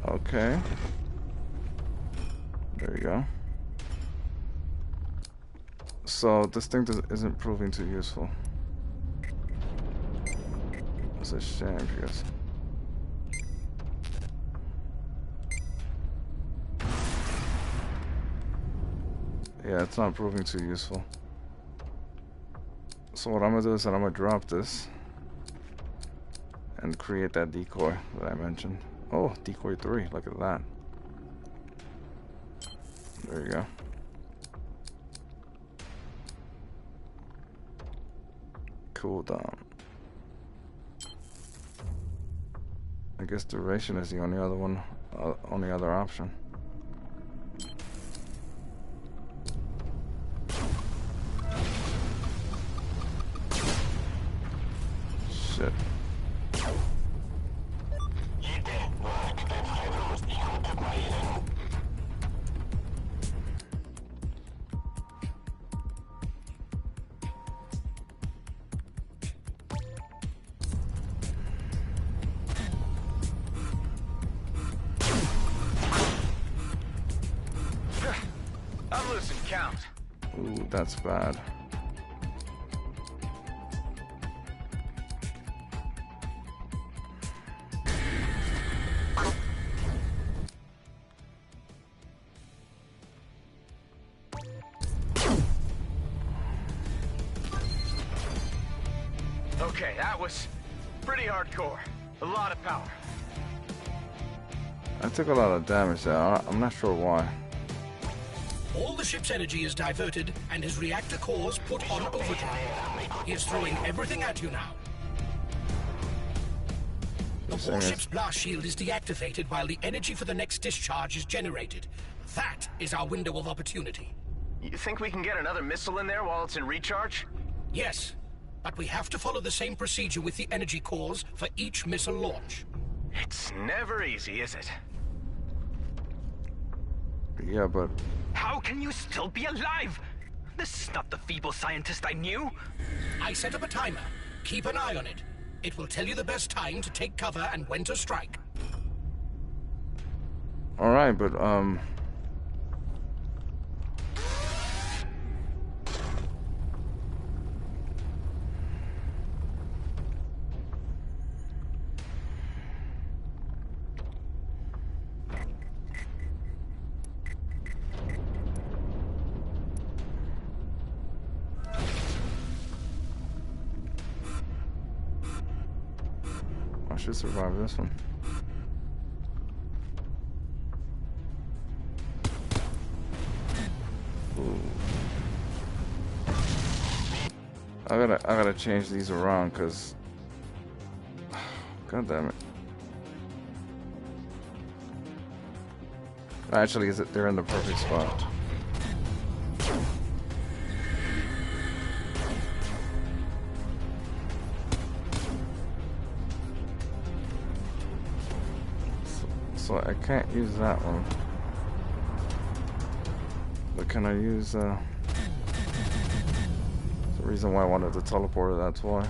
Okay. There you go. So this thing isn't proving too useful. It's a shame because Yeah, it's not proving too useful. So what I'm gonna do is that I'm gonna drop this and create that decoy that I mentioned. Oh, decoy 3, look at that. There you go. Cooldown. I guess duration is the only other one, only other option. Shit. I'm losing count. Ooh, that's bad. Okay, that was pretty hardcore. A lot of power. I took a lot of damage there. I'm not sure why. All the ship's energy is diverted and his reactor cores put on overdrive. He is throwing everything at you now. The warship's blast shield is deactivated while the energy for the next discharge is generated. That is our window of opportunity. You think we can get another missile in there while it's in recharge? Yes, but we have to follow the same procedure with the energy cores for each missile launch. It's never easy, is it? Yeah, but How can you still be alive? This is not the feeble scientist I knew. I set up a timer. Keep an eye on it. It will tell you the best time to take cover and when to strike. all right, but I should survive this one. Ooh. I gotta change these around because god damn it. Actually, they're in the perfect spot. So I can't use that one. But can I use the reason why I wanted the teleporter, that's why.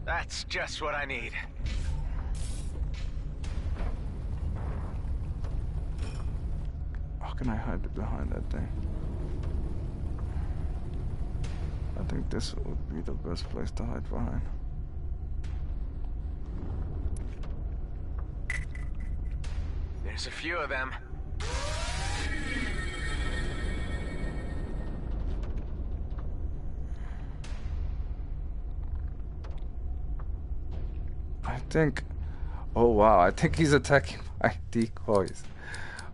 That's just what I need. How can I hide behind that thing? I think this would be the best place to hide behind. There's a few of them. I think... Oh wow, I think he's attacking my decoys.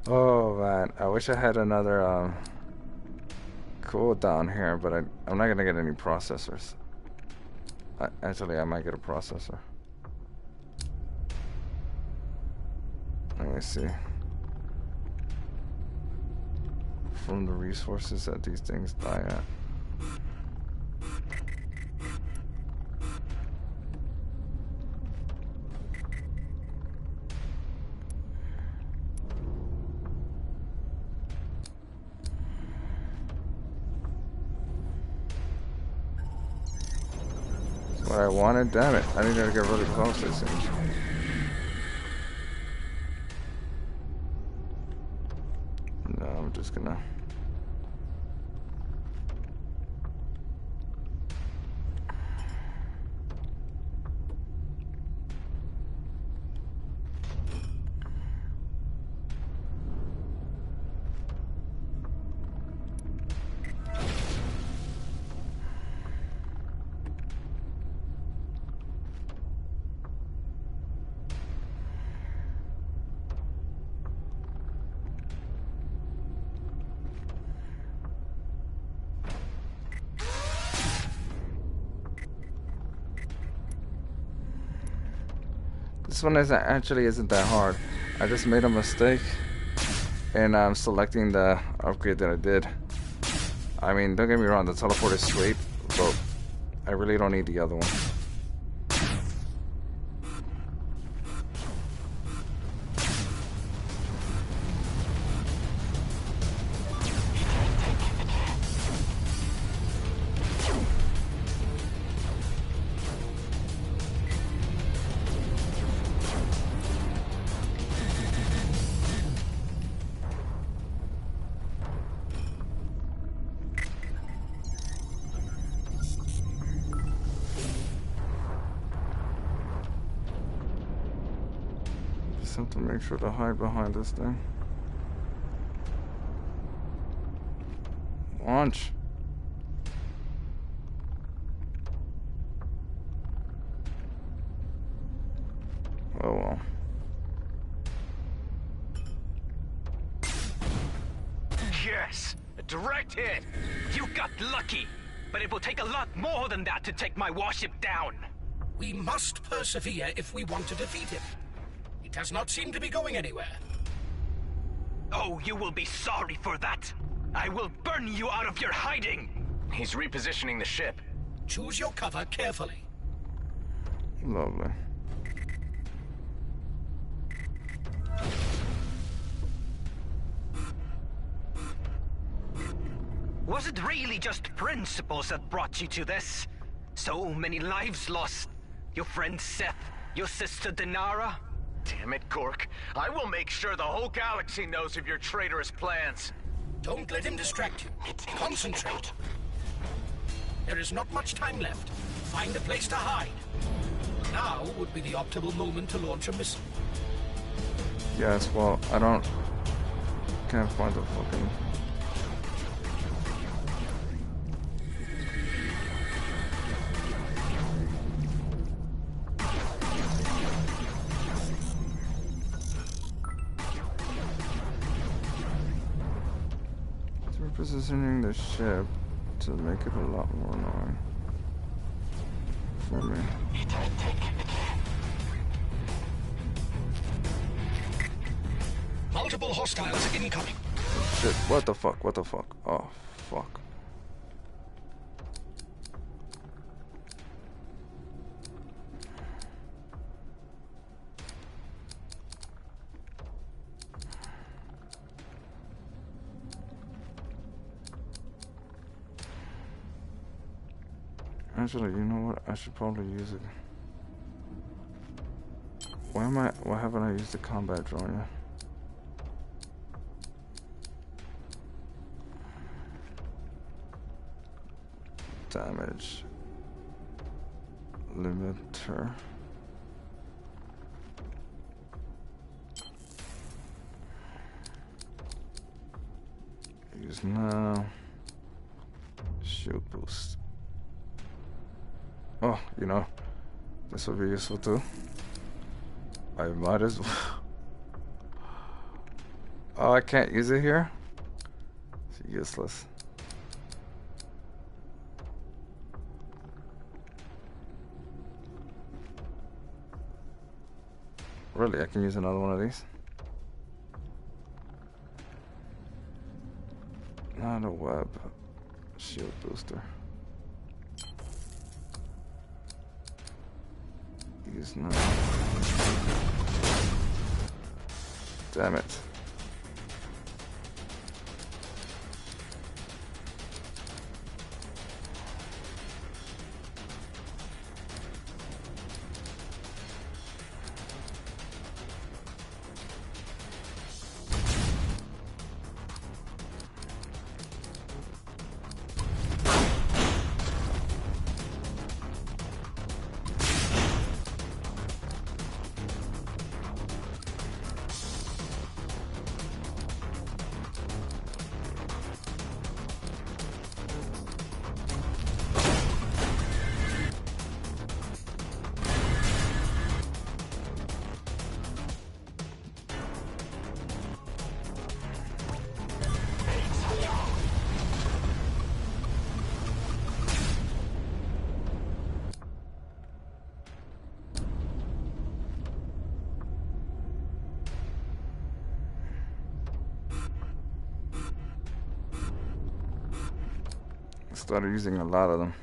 Oh man, I wish I had another cooldown here, but I'm not gonna get any processors. Actually, I might get a processor. Let me see. From the resources that these things die at. That's what I wanted, damn it. I need to get really close to this thing. No, I'm just gonna... this one actually isn't that hard. I just made a mistake, and I'm selecting the upgrade that I did. I mean, don't get me wrong, the teleport is sweet, but I really don't need the other one. Just have to make sure to hide behind this thing. Launch. Oh well. Yes! A direct hit! You got lucky! But it will take a lot more than that to take my warship down! We must persevere if we want to defeat him. It does not seem to be going anywhere. Oh, you will be sorry for that! I will burn you out of your hiding! He's repositioning the ship. Choose your cover carefully. Lovely. Was it really just principles that brought you to this? So many lives lost. Your friend Seth, your sister Dinara. Damn it, Gork. I will make sure the whole galaxy knows of your traitorous plans. Don't let him distract you. Concentrate. There is not much time left. Find a place to hide. Now would be the optimal moment to launch a missile. Yes, well, can't find the fucking... Repositioning the ship to make it a lot more annoying for me. Multiple hostiles incoming. Shit, what the fuck, what the fuck? Oh, fuck. Actually, you know what? I should probably use it. Why haven't I used the combat drone yet? Damage limiter. Use now. Shield boost. Oh, you know, this will be useful too. I might as well. Oh, I can't use it here? It's useless. Really, I can use another one of these? Not a web. Shield booster. Use now. Damn it. Started using a lot of them.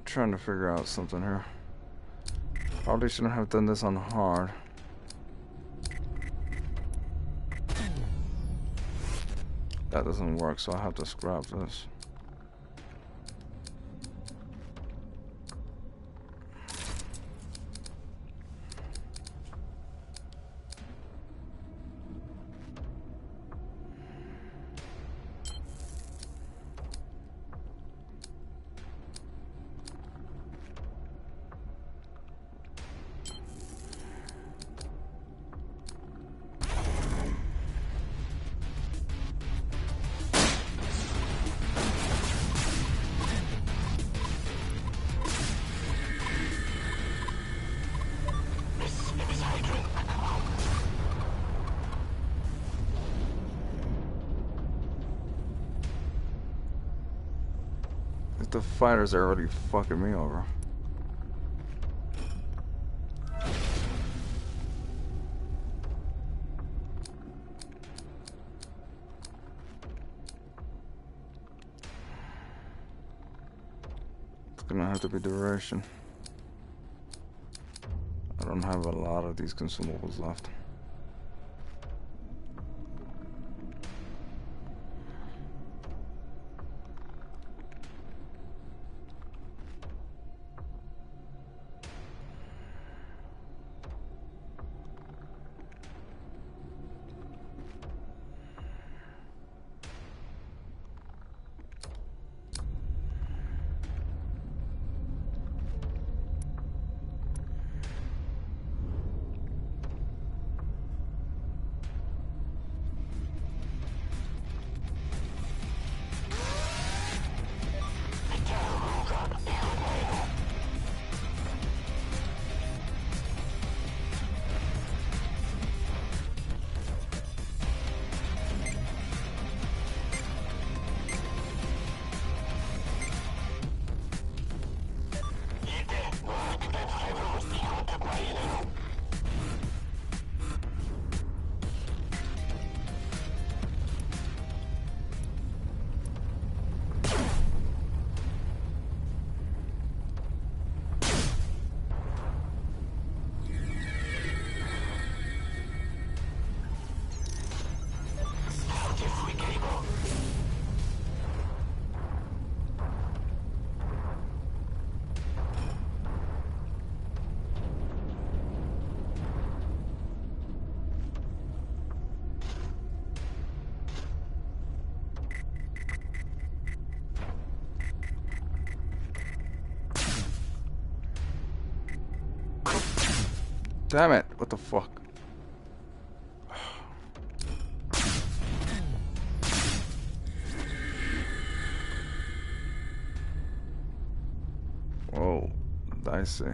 Trying to figure out something here. Probably shouldn't have done this on hard. That doesn't work, so I have to scrap this. The fighters are already fucking me over. It's gonna have to be duration. I don't have a lot of these consumables left. Damn it, what the fuck? Whoa, dicey.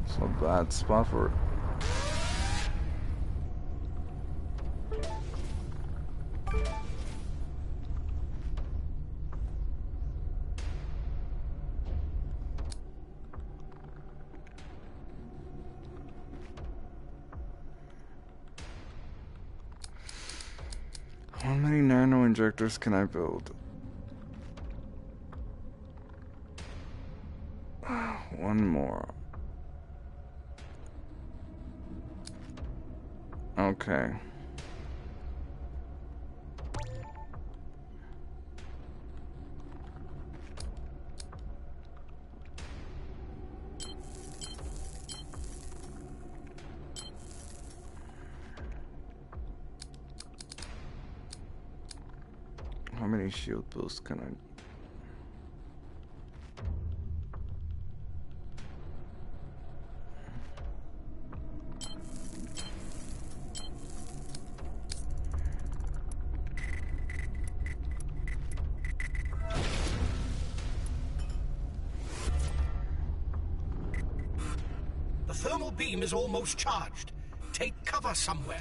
It's not a bad spot for it. How many nano injectors can I build? One more. Okay. How many shield boosts can I? thermal beam is almost charged. Take cover somewhere.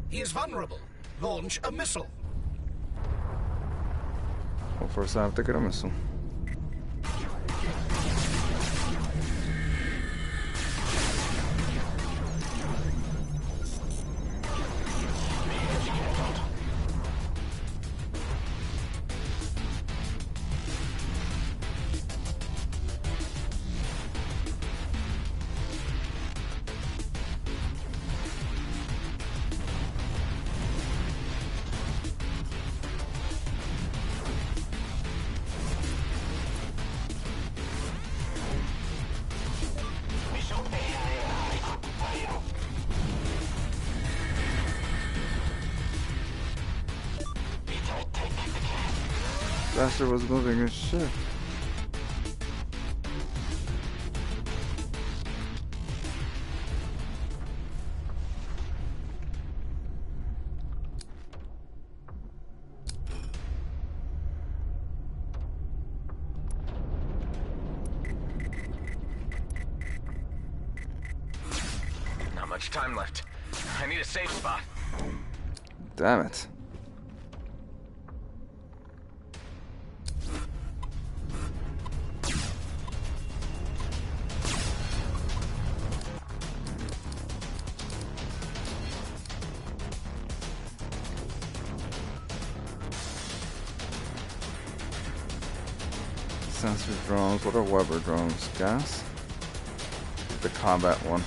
He is vulnerable. Launch a missile. Well, first I have to get a missile. Bastard was moving his ship. Not much time left. I need a safe spot. Damn it. Sensor drones. What are Weber drones? Gas? The combat one.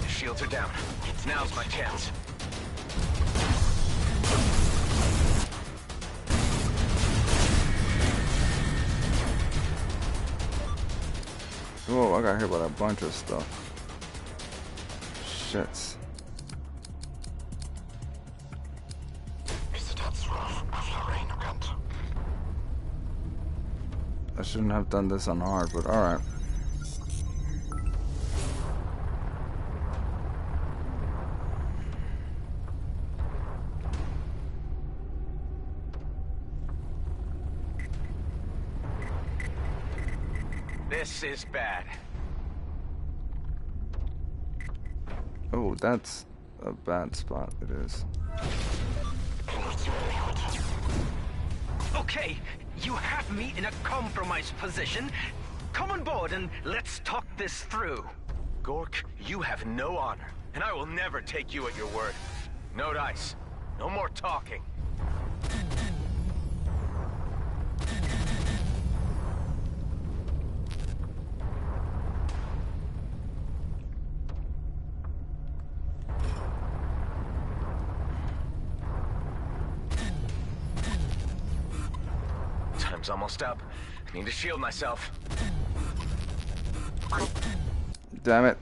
The shields are down. Now's my chance. Whoa, I got hit by a bunch of stuff. Shit. I shouldn't have done this on hard, but alright. This is bad. Oh, that's a bad spot. It is. Okay, you have me in a compromised position. Come on board and let's talk this through. Gork, you have no honor, and I will never take you at your word. No dice. No more talking. Time's almost up. I need to shield myself. Damn it.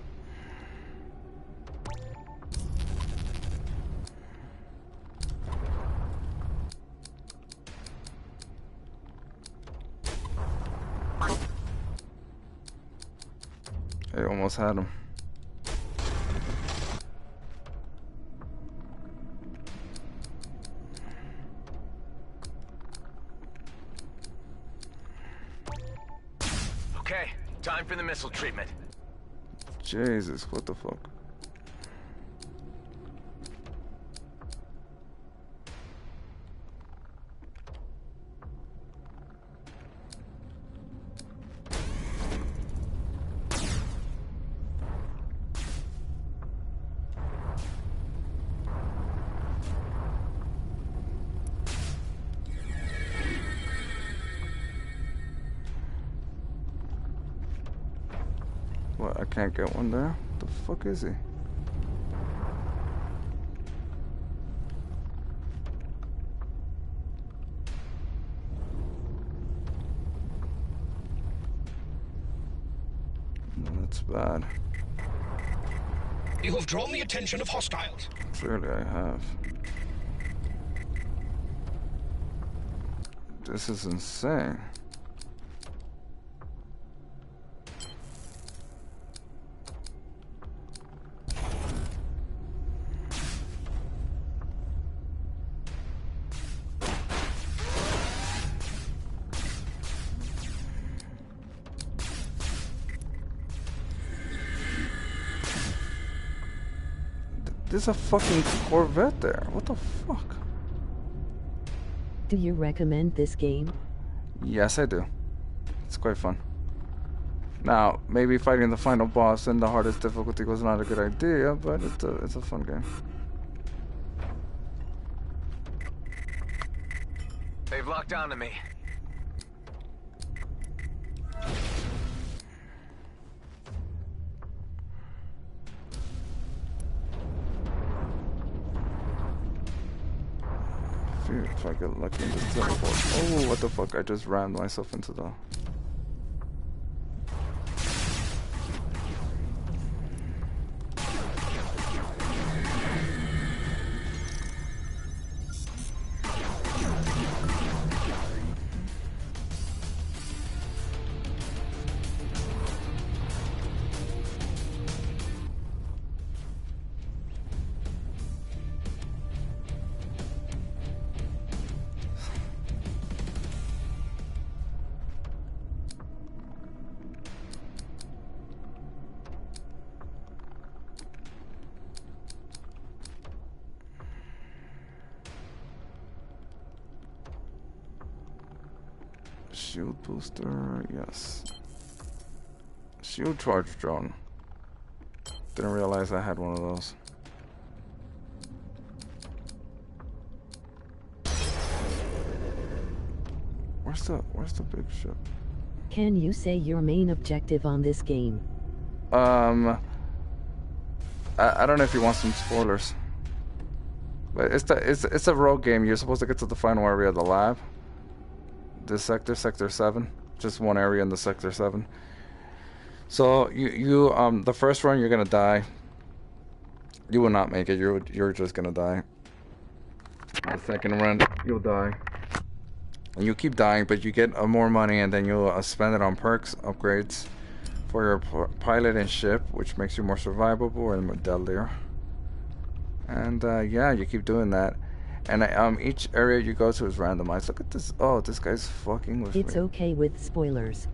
I almost had him. Okay, time for the missile treatment. Jesus, what the fuck? What, I can't get one there? What the fuck is he? No, that's bad. You have drawn the attention of hostiles. Clearly I have. This is insane. There's a fucking Corvette there. What the fuck? Do you recommend this game? Yes, I do. It's quite fun. Now, maybe fighting the final boss in the hardest difficulty was not a good idea, but it's a fun game. They've locked onto me. If I get lucky in this teleport. Oh, what the fuck? I just rammed myself into the... Shield booster, yes. Shield charge drone. Didn't realize I had one of those. Where's the big ship? Can you say your main objective on this game? I don't know if you want some spoilers. But it's a rogue game. You're supposed to get to the final area of the lab. This sector 7, just one area in the sector 7. So you the first run you're gonna die. You will not make it. You're just gonna die. The second run you'll die, and you keep dying, but you get more money, and then you'll spend it on perks, upgrades for your pilot and ship, which makes you more survivable and more deadlier. And yeah, you keep doing that. And each area you go to is randomized. Look at this. Oh, this guy's fucking with me. It's okay with spoilers.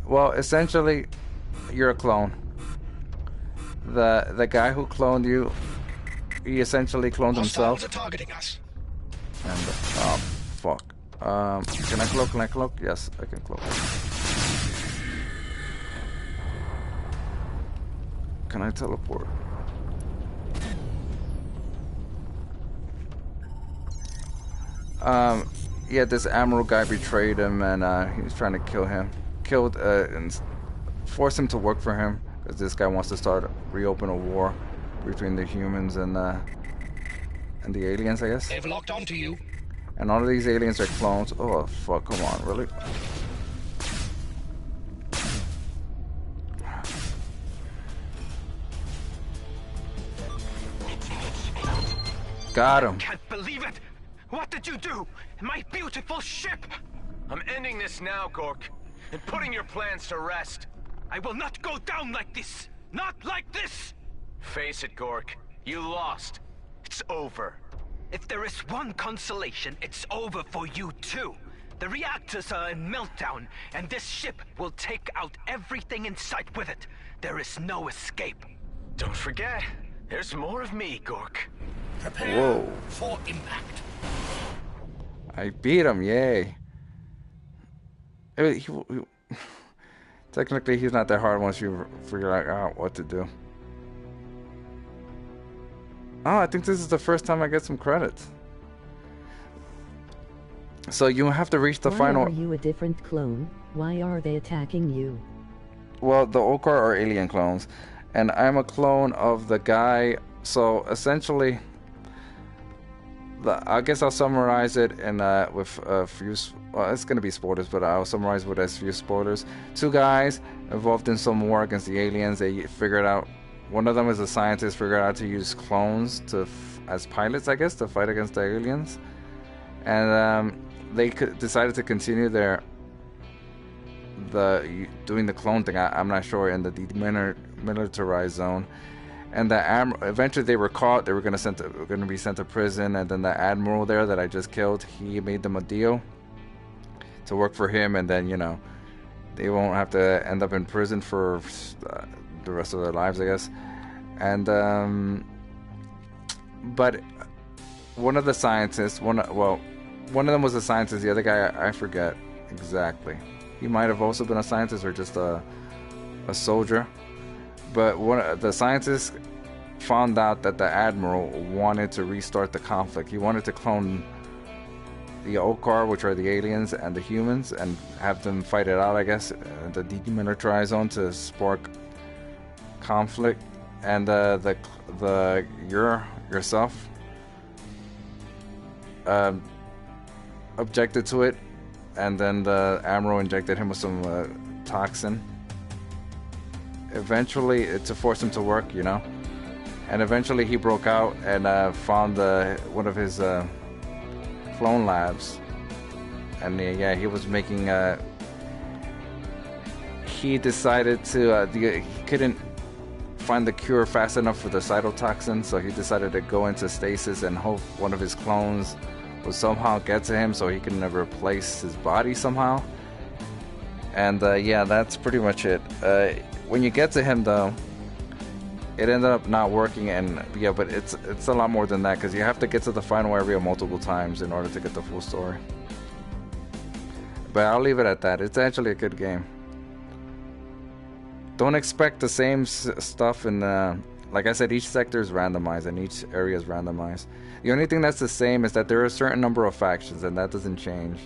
Well, essentially, you're a clone. The guy who cloned you, he essentially cloned himself. Hostiles are targeting us. And oh fuck. Can I cloak? Can I cloak? Yes, I can cloak. Can I teleport? Yeah, this Admiral guy betrayed him, and he was trying to kill him. And force him to work for him, because this guy wants to reopen a war between the humans and the aliens, I guess. They've locked onto you. And all of these aliens are clones. Oh fuck! Come on, really? Got him. Can't believe it! What did you do? My beautiful ship! I'm ending this now, Gork, and putting your plans to rest. I will not go down like this! Not like this! Face it, Gork. You lost. It's over. If there is one consolation, it's over for you too. The reactors are in meltdown, and this ship will take out everything in sight with it. There is no escape. Don't forget, there's more of me, Gork. Prepare Whoa. for impact. I beat him, yay. Technically, he's not that hard once you figure out what to do. Oh, I think this is the first time I get some credits. So you have to reach the final... Why are you a different clone? Why are they attacking you? Well, the Okar are alien clones, and I'm a clone of the guy. So essentially, I guess I'll summarize it in with a few. Well, it's gonna be spoilers, but I'll summarize with as few spoilers. Two guys involved in some war against the aliens. They figured out. One of them is a scientist. Figured out to use clones as pilots, I guess, to fight against the aliens. And they decided to continue doing the clone thing. I'm not sure, in the demilitarized zone, and eventually they were caught. They were going to be sent to prison, and then the admiral there that I just killed, he made them a deal to work for him, and then, you know, they won't have to end up in prison for the rest of their lives, I guess. And but one of the scientists, one of them was a scientist. The other guy, I forget exactly. He might have also been a scientist or just a soldier. But the scientists found out that the admiral wanted to restart the conflict. He wanted to clone the Okar, which are the aliens, and the humans, and have them fight it out, I guess, the demilitarized zone, to spark conflict. And yourself objected to it, and then the admiral injected him with some toxin. Eventually, to force him to work, you know. And eventually, he broke out and found one of his clone labs, and yeah, he was making. He decided to. He couldn't find the cure fast enough for the cytotoxin, so he decided to go into stasis and hope one of his clones would somehow get to him, so he can replace his body somehow. And yeah, that's pretty much it. When you get to him, though, it ended up not working, and yeah, but it's a lot more than that, because you have to get to the final area multiple times in order to get the full story. But I'll leave it at that. It's actually a good game. Don't expect the same stuff in like I said, each sector is randomized and each area is randomized. The only thing that's the same is that there are a certain number of factions, and that doesn't change.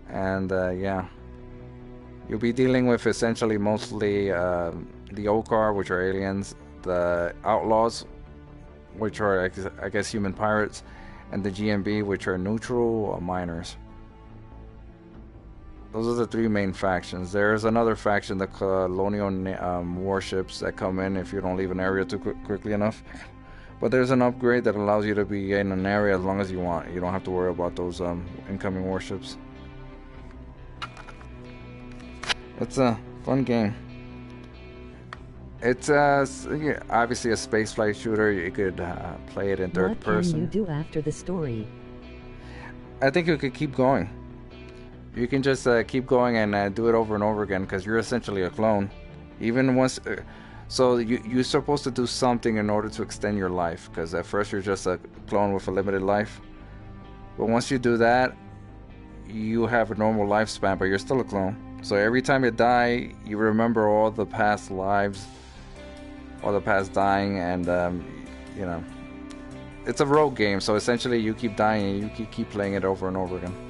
And yeah, you'll be dealing with essentially mostly the Okar, which are aliens, the Outlaws, which are, I guess, human pirates, and the GMB, which are neutral miners. Those are the three main factions. There's another faction, the colonial warships, that come in if you don't leave an area too quickly enough. But there's an upgrade that allows you to be in an area as long as you want. You don't have to worry about those incoming warships. It's a fun game. It's obviously a spaceflight shooter. You could play it in third person. What can you do after the story? I think you could keep going. You can just keep going and do it over and over again, because you're essentially a clone. Even once, so you're supposed to do something in order to extend your life, because at first you're just a clone with a limited life. But once you do that, you have a normal lifespan, but you're still a clone. So every time you die, you remember all the past lives, all the past dying, and you know, it's a rogue game. So essentially, you keep dying and you keep playing it over and over again.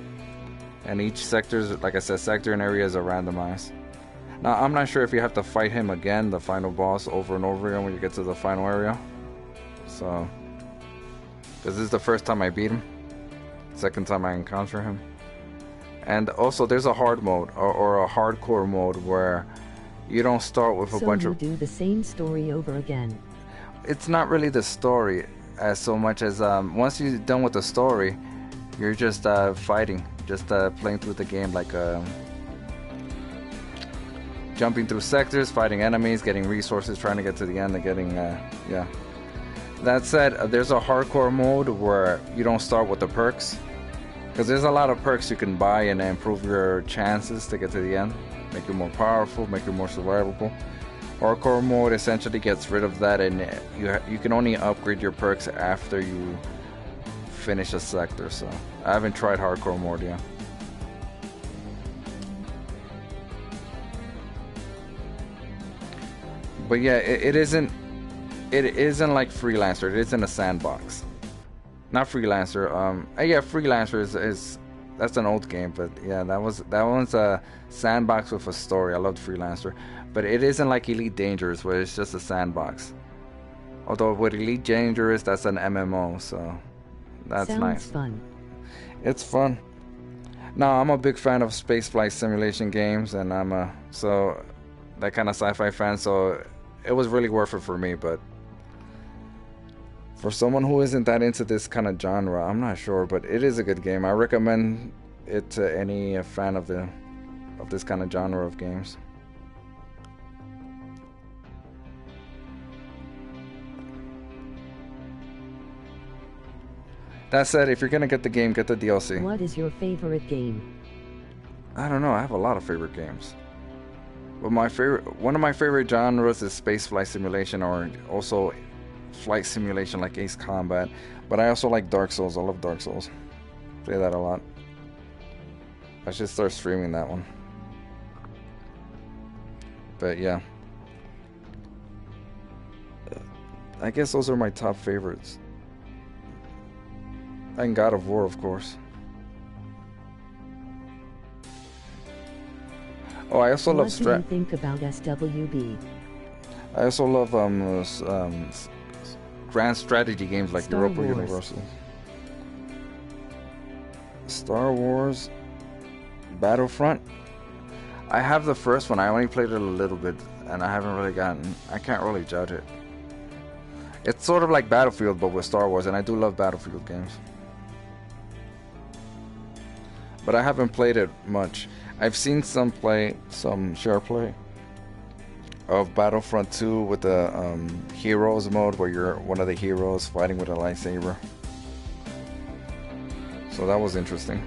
And each sector's, like I said, sector and areas are randomized. Now, I'm not sure if you have to fight him again, the final boss, over and over again when you get to the final area. So, because this is the first time I beat him, second time I encounter him. And also, there's a hard mode or a hardcore mode where you don't start with a bunch of. So you do the same story over again. It's not really the story as so much as once you're done with the story, you're just fighting. Just playing through the game, like jumping through sectors, fighting enemies, getting resources, trying to get to the end, and getting yeah. That said, there's a hardcore mode where you don't start with the perks, because there's a lot of perks you can buy and improve your chances to get to the end, make you more powerful, make you more survivable. Hardcore mode essentially gets rid of that, and you can only upgrade your perks after you finish a sector. So I haven't tried hardcore mode yet. But yeah, it isn't like Freelancer. It isn't a sandbox. Not Freelancer. Yeah, Freelancer is that's an old game, but yeah, that one's a sandbox with a story. I loved Freelancer, but it isn't like Elite Dangerous, where it's just a sandbox. Although with Elite Dangerous, that's an MMO, so that's Sounds nice. Fun. It's fun. Now, I'm a big fan of spaceflight simulation games, and I'm that kind of sci-fi fan, so it was really worth it for me. But For someone who isn't that into this kind of genre, I'm not sure, but it is a good game. I recommend it to any fan of this kind of genre of games. That said, if you're gonna get the game, get the DLC. What is your favorite game? I don't know. I have a lot of favorite games, but one of my favorite genres is space flight simulation, or also flight simulation like Ace Combat. But I also like Dark Souls. I love Dark Souls. Play that a lot. I should start streaming that one. But yeah, I guess those are my top favorites. And God of War, of course. Oh, I also love What do you think about SWB? I also love grand strategy games like Star Europa Wars. Universal. Star Wars Battlefront. I have the first one. I only played it a little bit, and I haven't really I can't really judge it. It's sort of like Battlefield, but with Star Wars, and I do love Battlefield games. But I haven't played it much. I've seen some share play of Battlefront 2 with the Heroes mode, where you're one of the heroes fighting with a lightsaber. So that was interesting.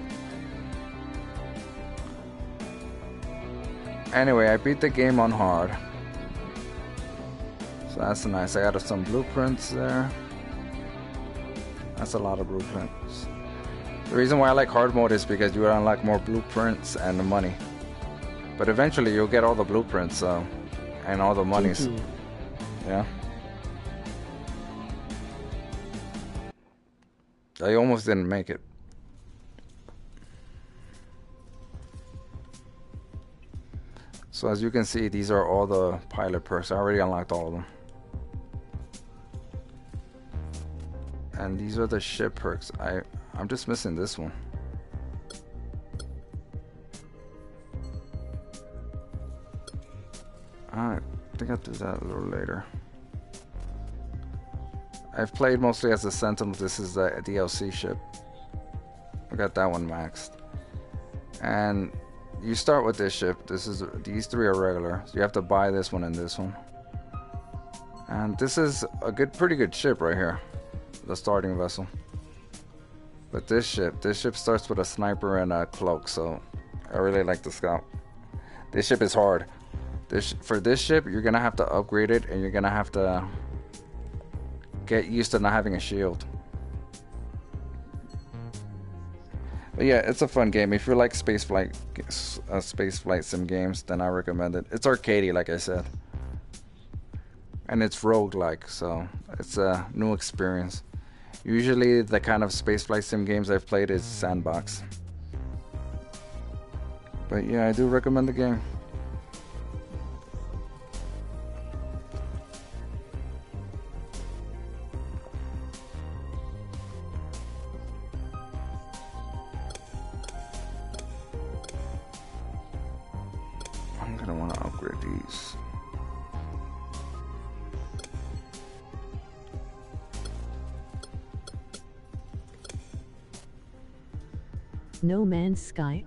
Anyway, I beat the game on hard. So that's nice. I got some blueprints there. That's a lot of blueprints. The reason why I like hard mode is because you unlock more blueprints and the money. But eventually you'll get all the blueprints and all the monies. Yeah. I almost didn't make it. So as you can see, these are all the pilot perks. I already unlocked all of them. And these are the ship perks. I'm just missing this one. I think I'll do that a little later. I've played mostly as a Sentinel. This is the DLC ship. I got that one maxed. And you start with this ship. These three are regular. So you have to buy this one and this one. And this is a pretty good ship right here. The starting vessel. But this ship starts with a sniper and a cloak, so I really like the Scout. This ship is hard. For this ship, you're gonna have to upgrade it, and you're gonna have to get used to not having a shield. But yeah, it's a fun game. If you like space flight sim games, then I recommend it. It's arcadey, like I said, and it's roguelike, so it's a new experience. Usually the kind of spaceflight sim games I've played is sandbox. But yeah, I do recommend the game. I'm gonna want to upgrade these. No Man's Sky?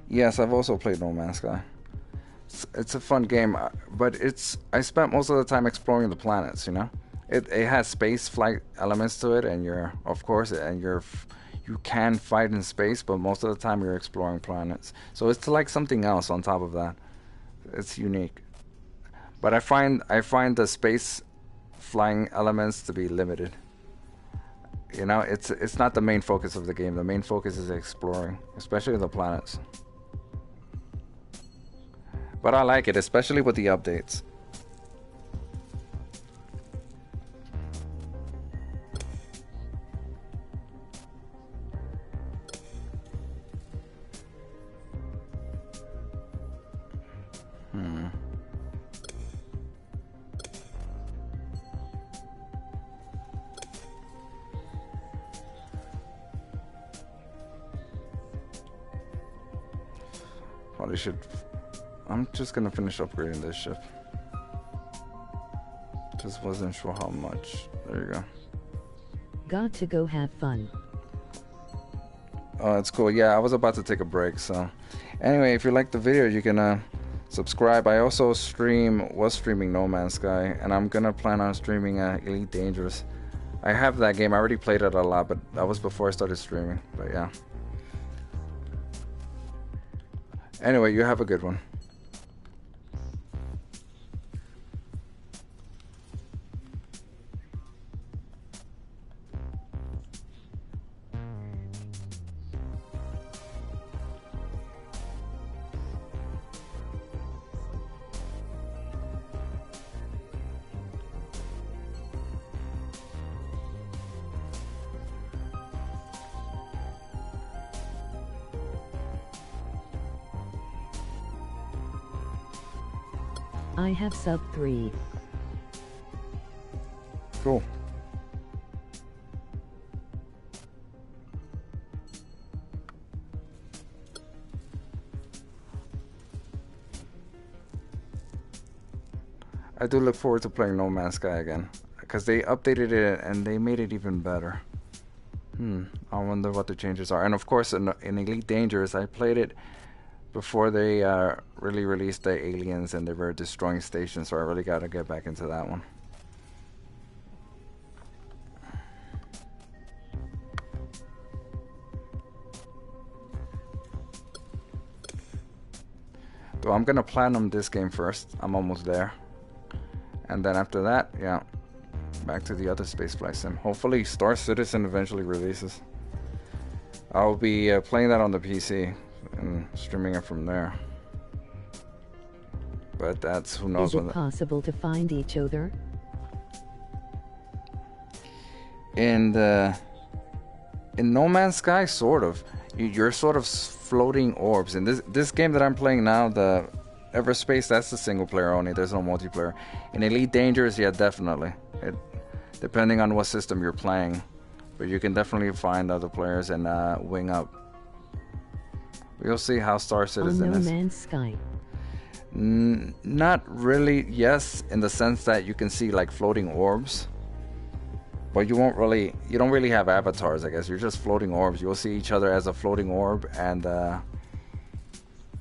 Yes, I've also played No Man's Sky. It's a fun game, but I spent most of the time exploring the planets, you know? It has space flight elements to it, and you can fight in space, but most of the time you're exploring planets. So it's like something else on top of that. It's unique. But I find the space flying elements to be limited. You know, it's not the main focus of the game. The main focus is exploring, especially the planets. But I like it, especially with the updates. Probably should. I'm just gonna finish upgrading this ship. Just wasn't sure how much. There you go. Got to go have fun. Oh, that's cool. Yeah, I was about to take a break, so anyway, if you like the video, you can subscribe. I also was streaming No Man's Sky, and I'm gonna plan on streaming Elite Dangerous. I have that game. I already played it a lot, but that was before I started streaming. But yeah. Anyway, you have a good one. I have sub 3. Cool. I do look forward to playing No Man's Sky again, because they updated it and they made it even better. I wonder what the changes are. And of course, in Elite Dangerous, I played it before they really released the aliens and they were destroying stations, so I really got to get back into that one. So I'm gonna platinum this game first. I'm almost there. And then after that, yeah, back to the other spaceflight sim. Hopefully Star Citizen eventually releases. I'll be playing that on the PC and streaming it from there. But that's, who knows. Is it possible to find each other? In No Man's Sky, sort of. You're sort of floating orbs. In this game that I'm playing now, the Everspace, that's the single player only. There's no multiplayer. In Elite Dangerous, yeah, definitely. Depending on what system you're playing. But you can definitely find other players and wing up. We'll see how Star Citizen is. On No Man's Sky. Not really. Yes, in the sense that you can see like floating orbs. But you don't really have avatars, I guess. You're just floating orbs. You'll see each other as a floating orb, and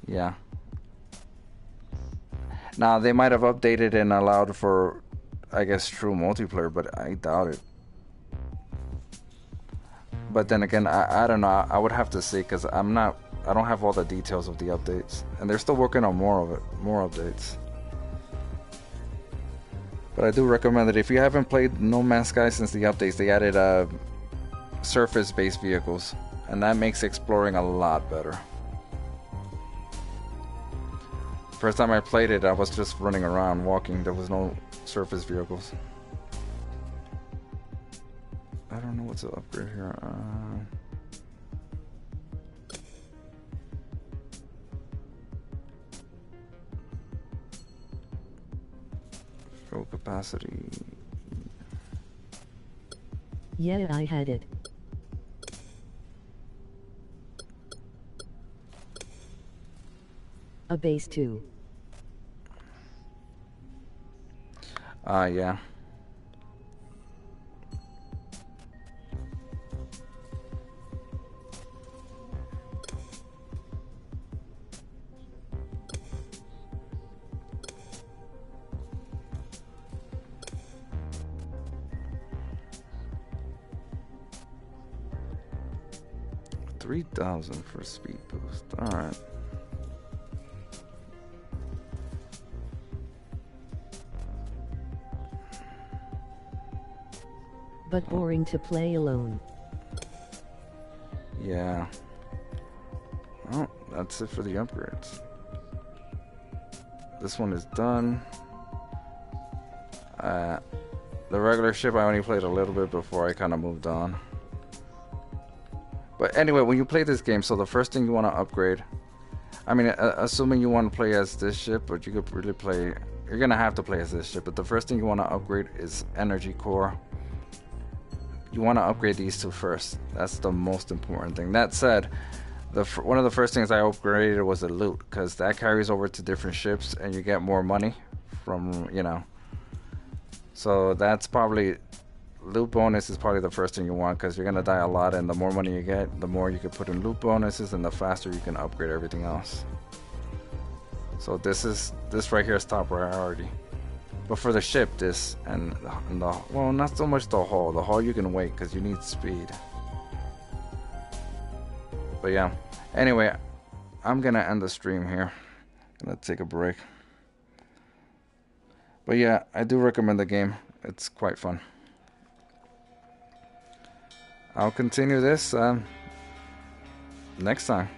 yeah. Now, they might have updated and allowed for, I guess, true multiplayer, but I doubt it. But then again, I don't know. I would have to see, because I don't have all the details of the updates. And they're still working on more updates. But I do recommend it. If you haven't played No Man's Sky since the updates, they added surface-based vehicles, and that makes exploring a lot better. First time I played it, I was just running around, walking. There was no surface vehicles. I don't know what's the upgrade here. Fuel capacity. Yeah, I had it. A base 2. Yeah. $3,000 for a speed boost. All right. But boring to play alone. Yeah. Well, that's it for the upgrades. This one is done. The regular ship, I only played a little bit before I kind of moved on. But anyway, when you play this game, so the first thing you want to upgrade, I mean, assuming you want to play as this ship, but you could really play, you're going to have to play as this ship, but the first thing you want to upgrade is energy core. You want to upgrade these two first. That's the most important thing. That said, one of the first things I upgraded was the loot, because that carries over to different ships and you get more money from, you know. So that's probably loot bonus is probably the first thing you want, because you're gonna die a lot, and the more money you get, the more you can put in loot bonuses, and the faster you can upgrade everything else. So this right here is top priority. But for the ship, this and the well, not so much the hull. The hull you can wait because you need speed. But yeah. Anyway, I'm gonna end the stream here. Gonna take a break. But yeah, I do recommend the game. It's quite fun. I'll continue this next time.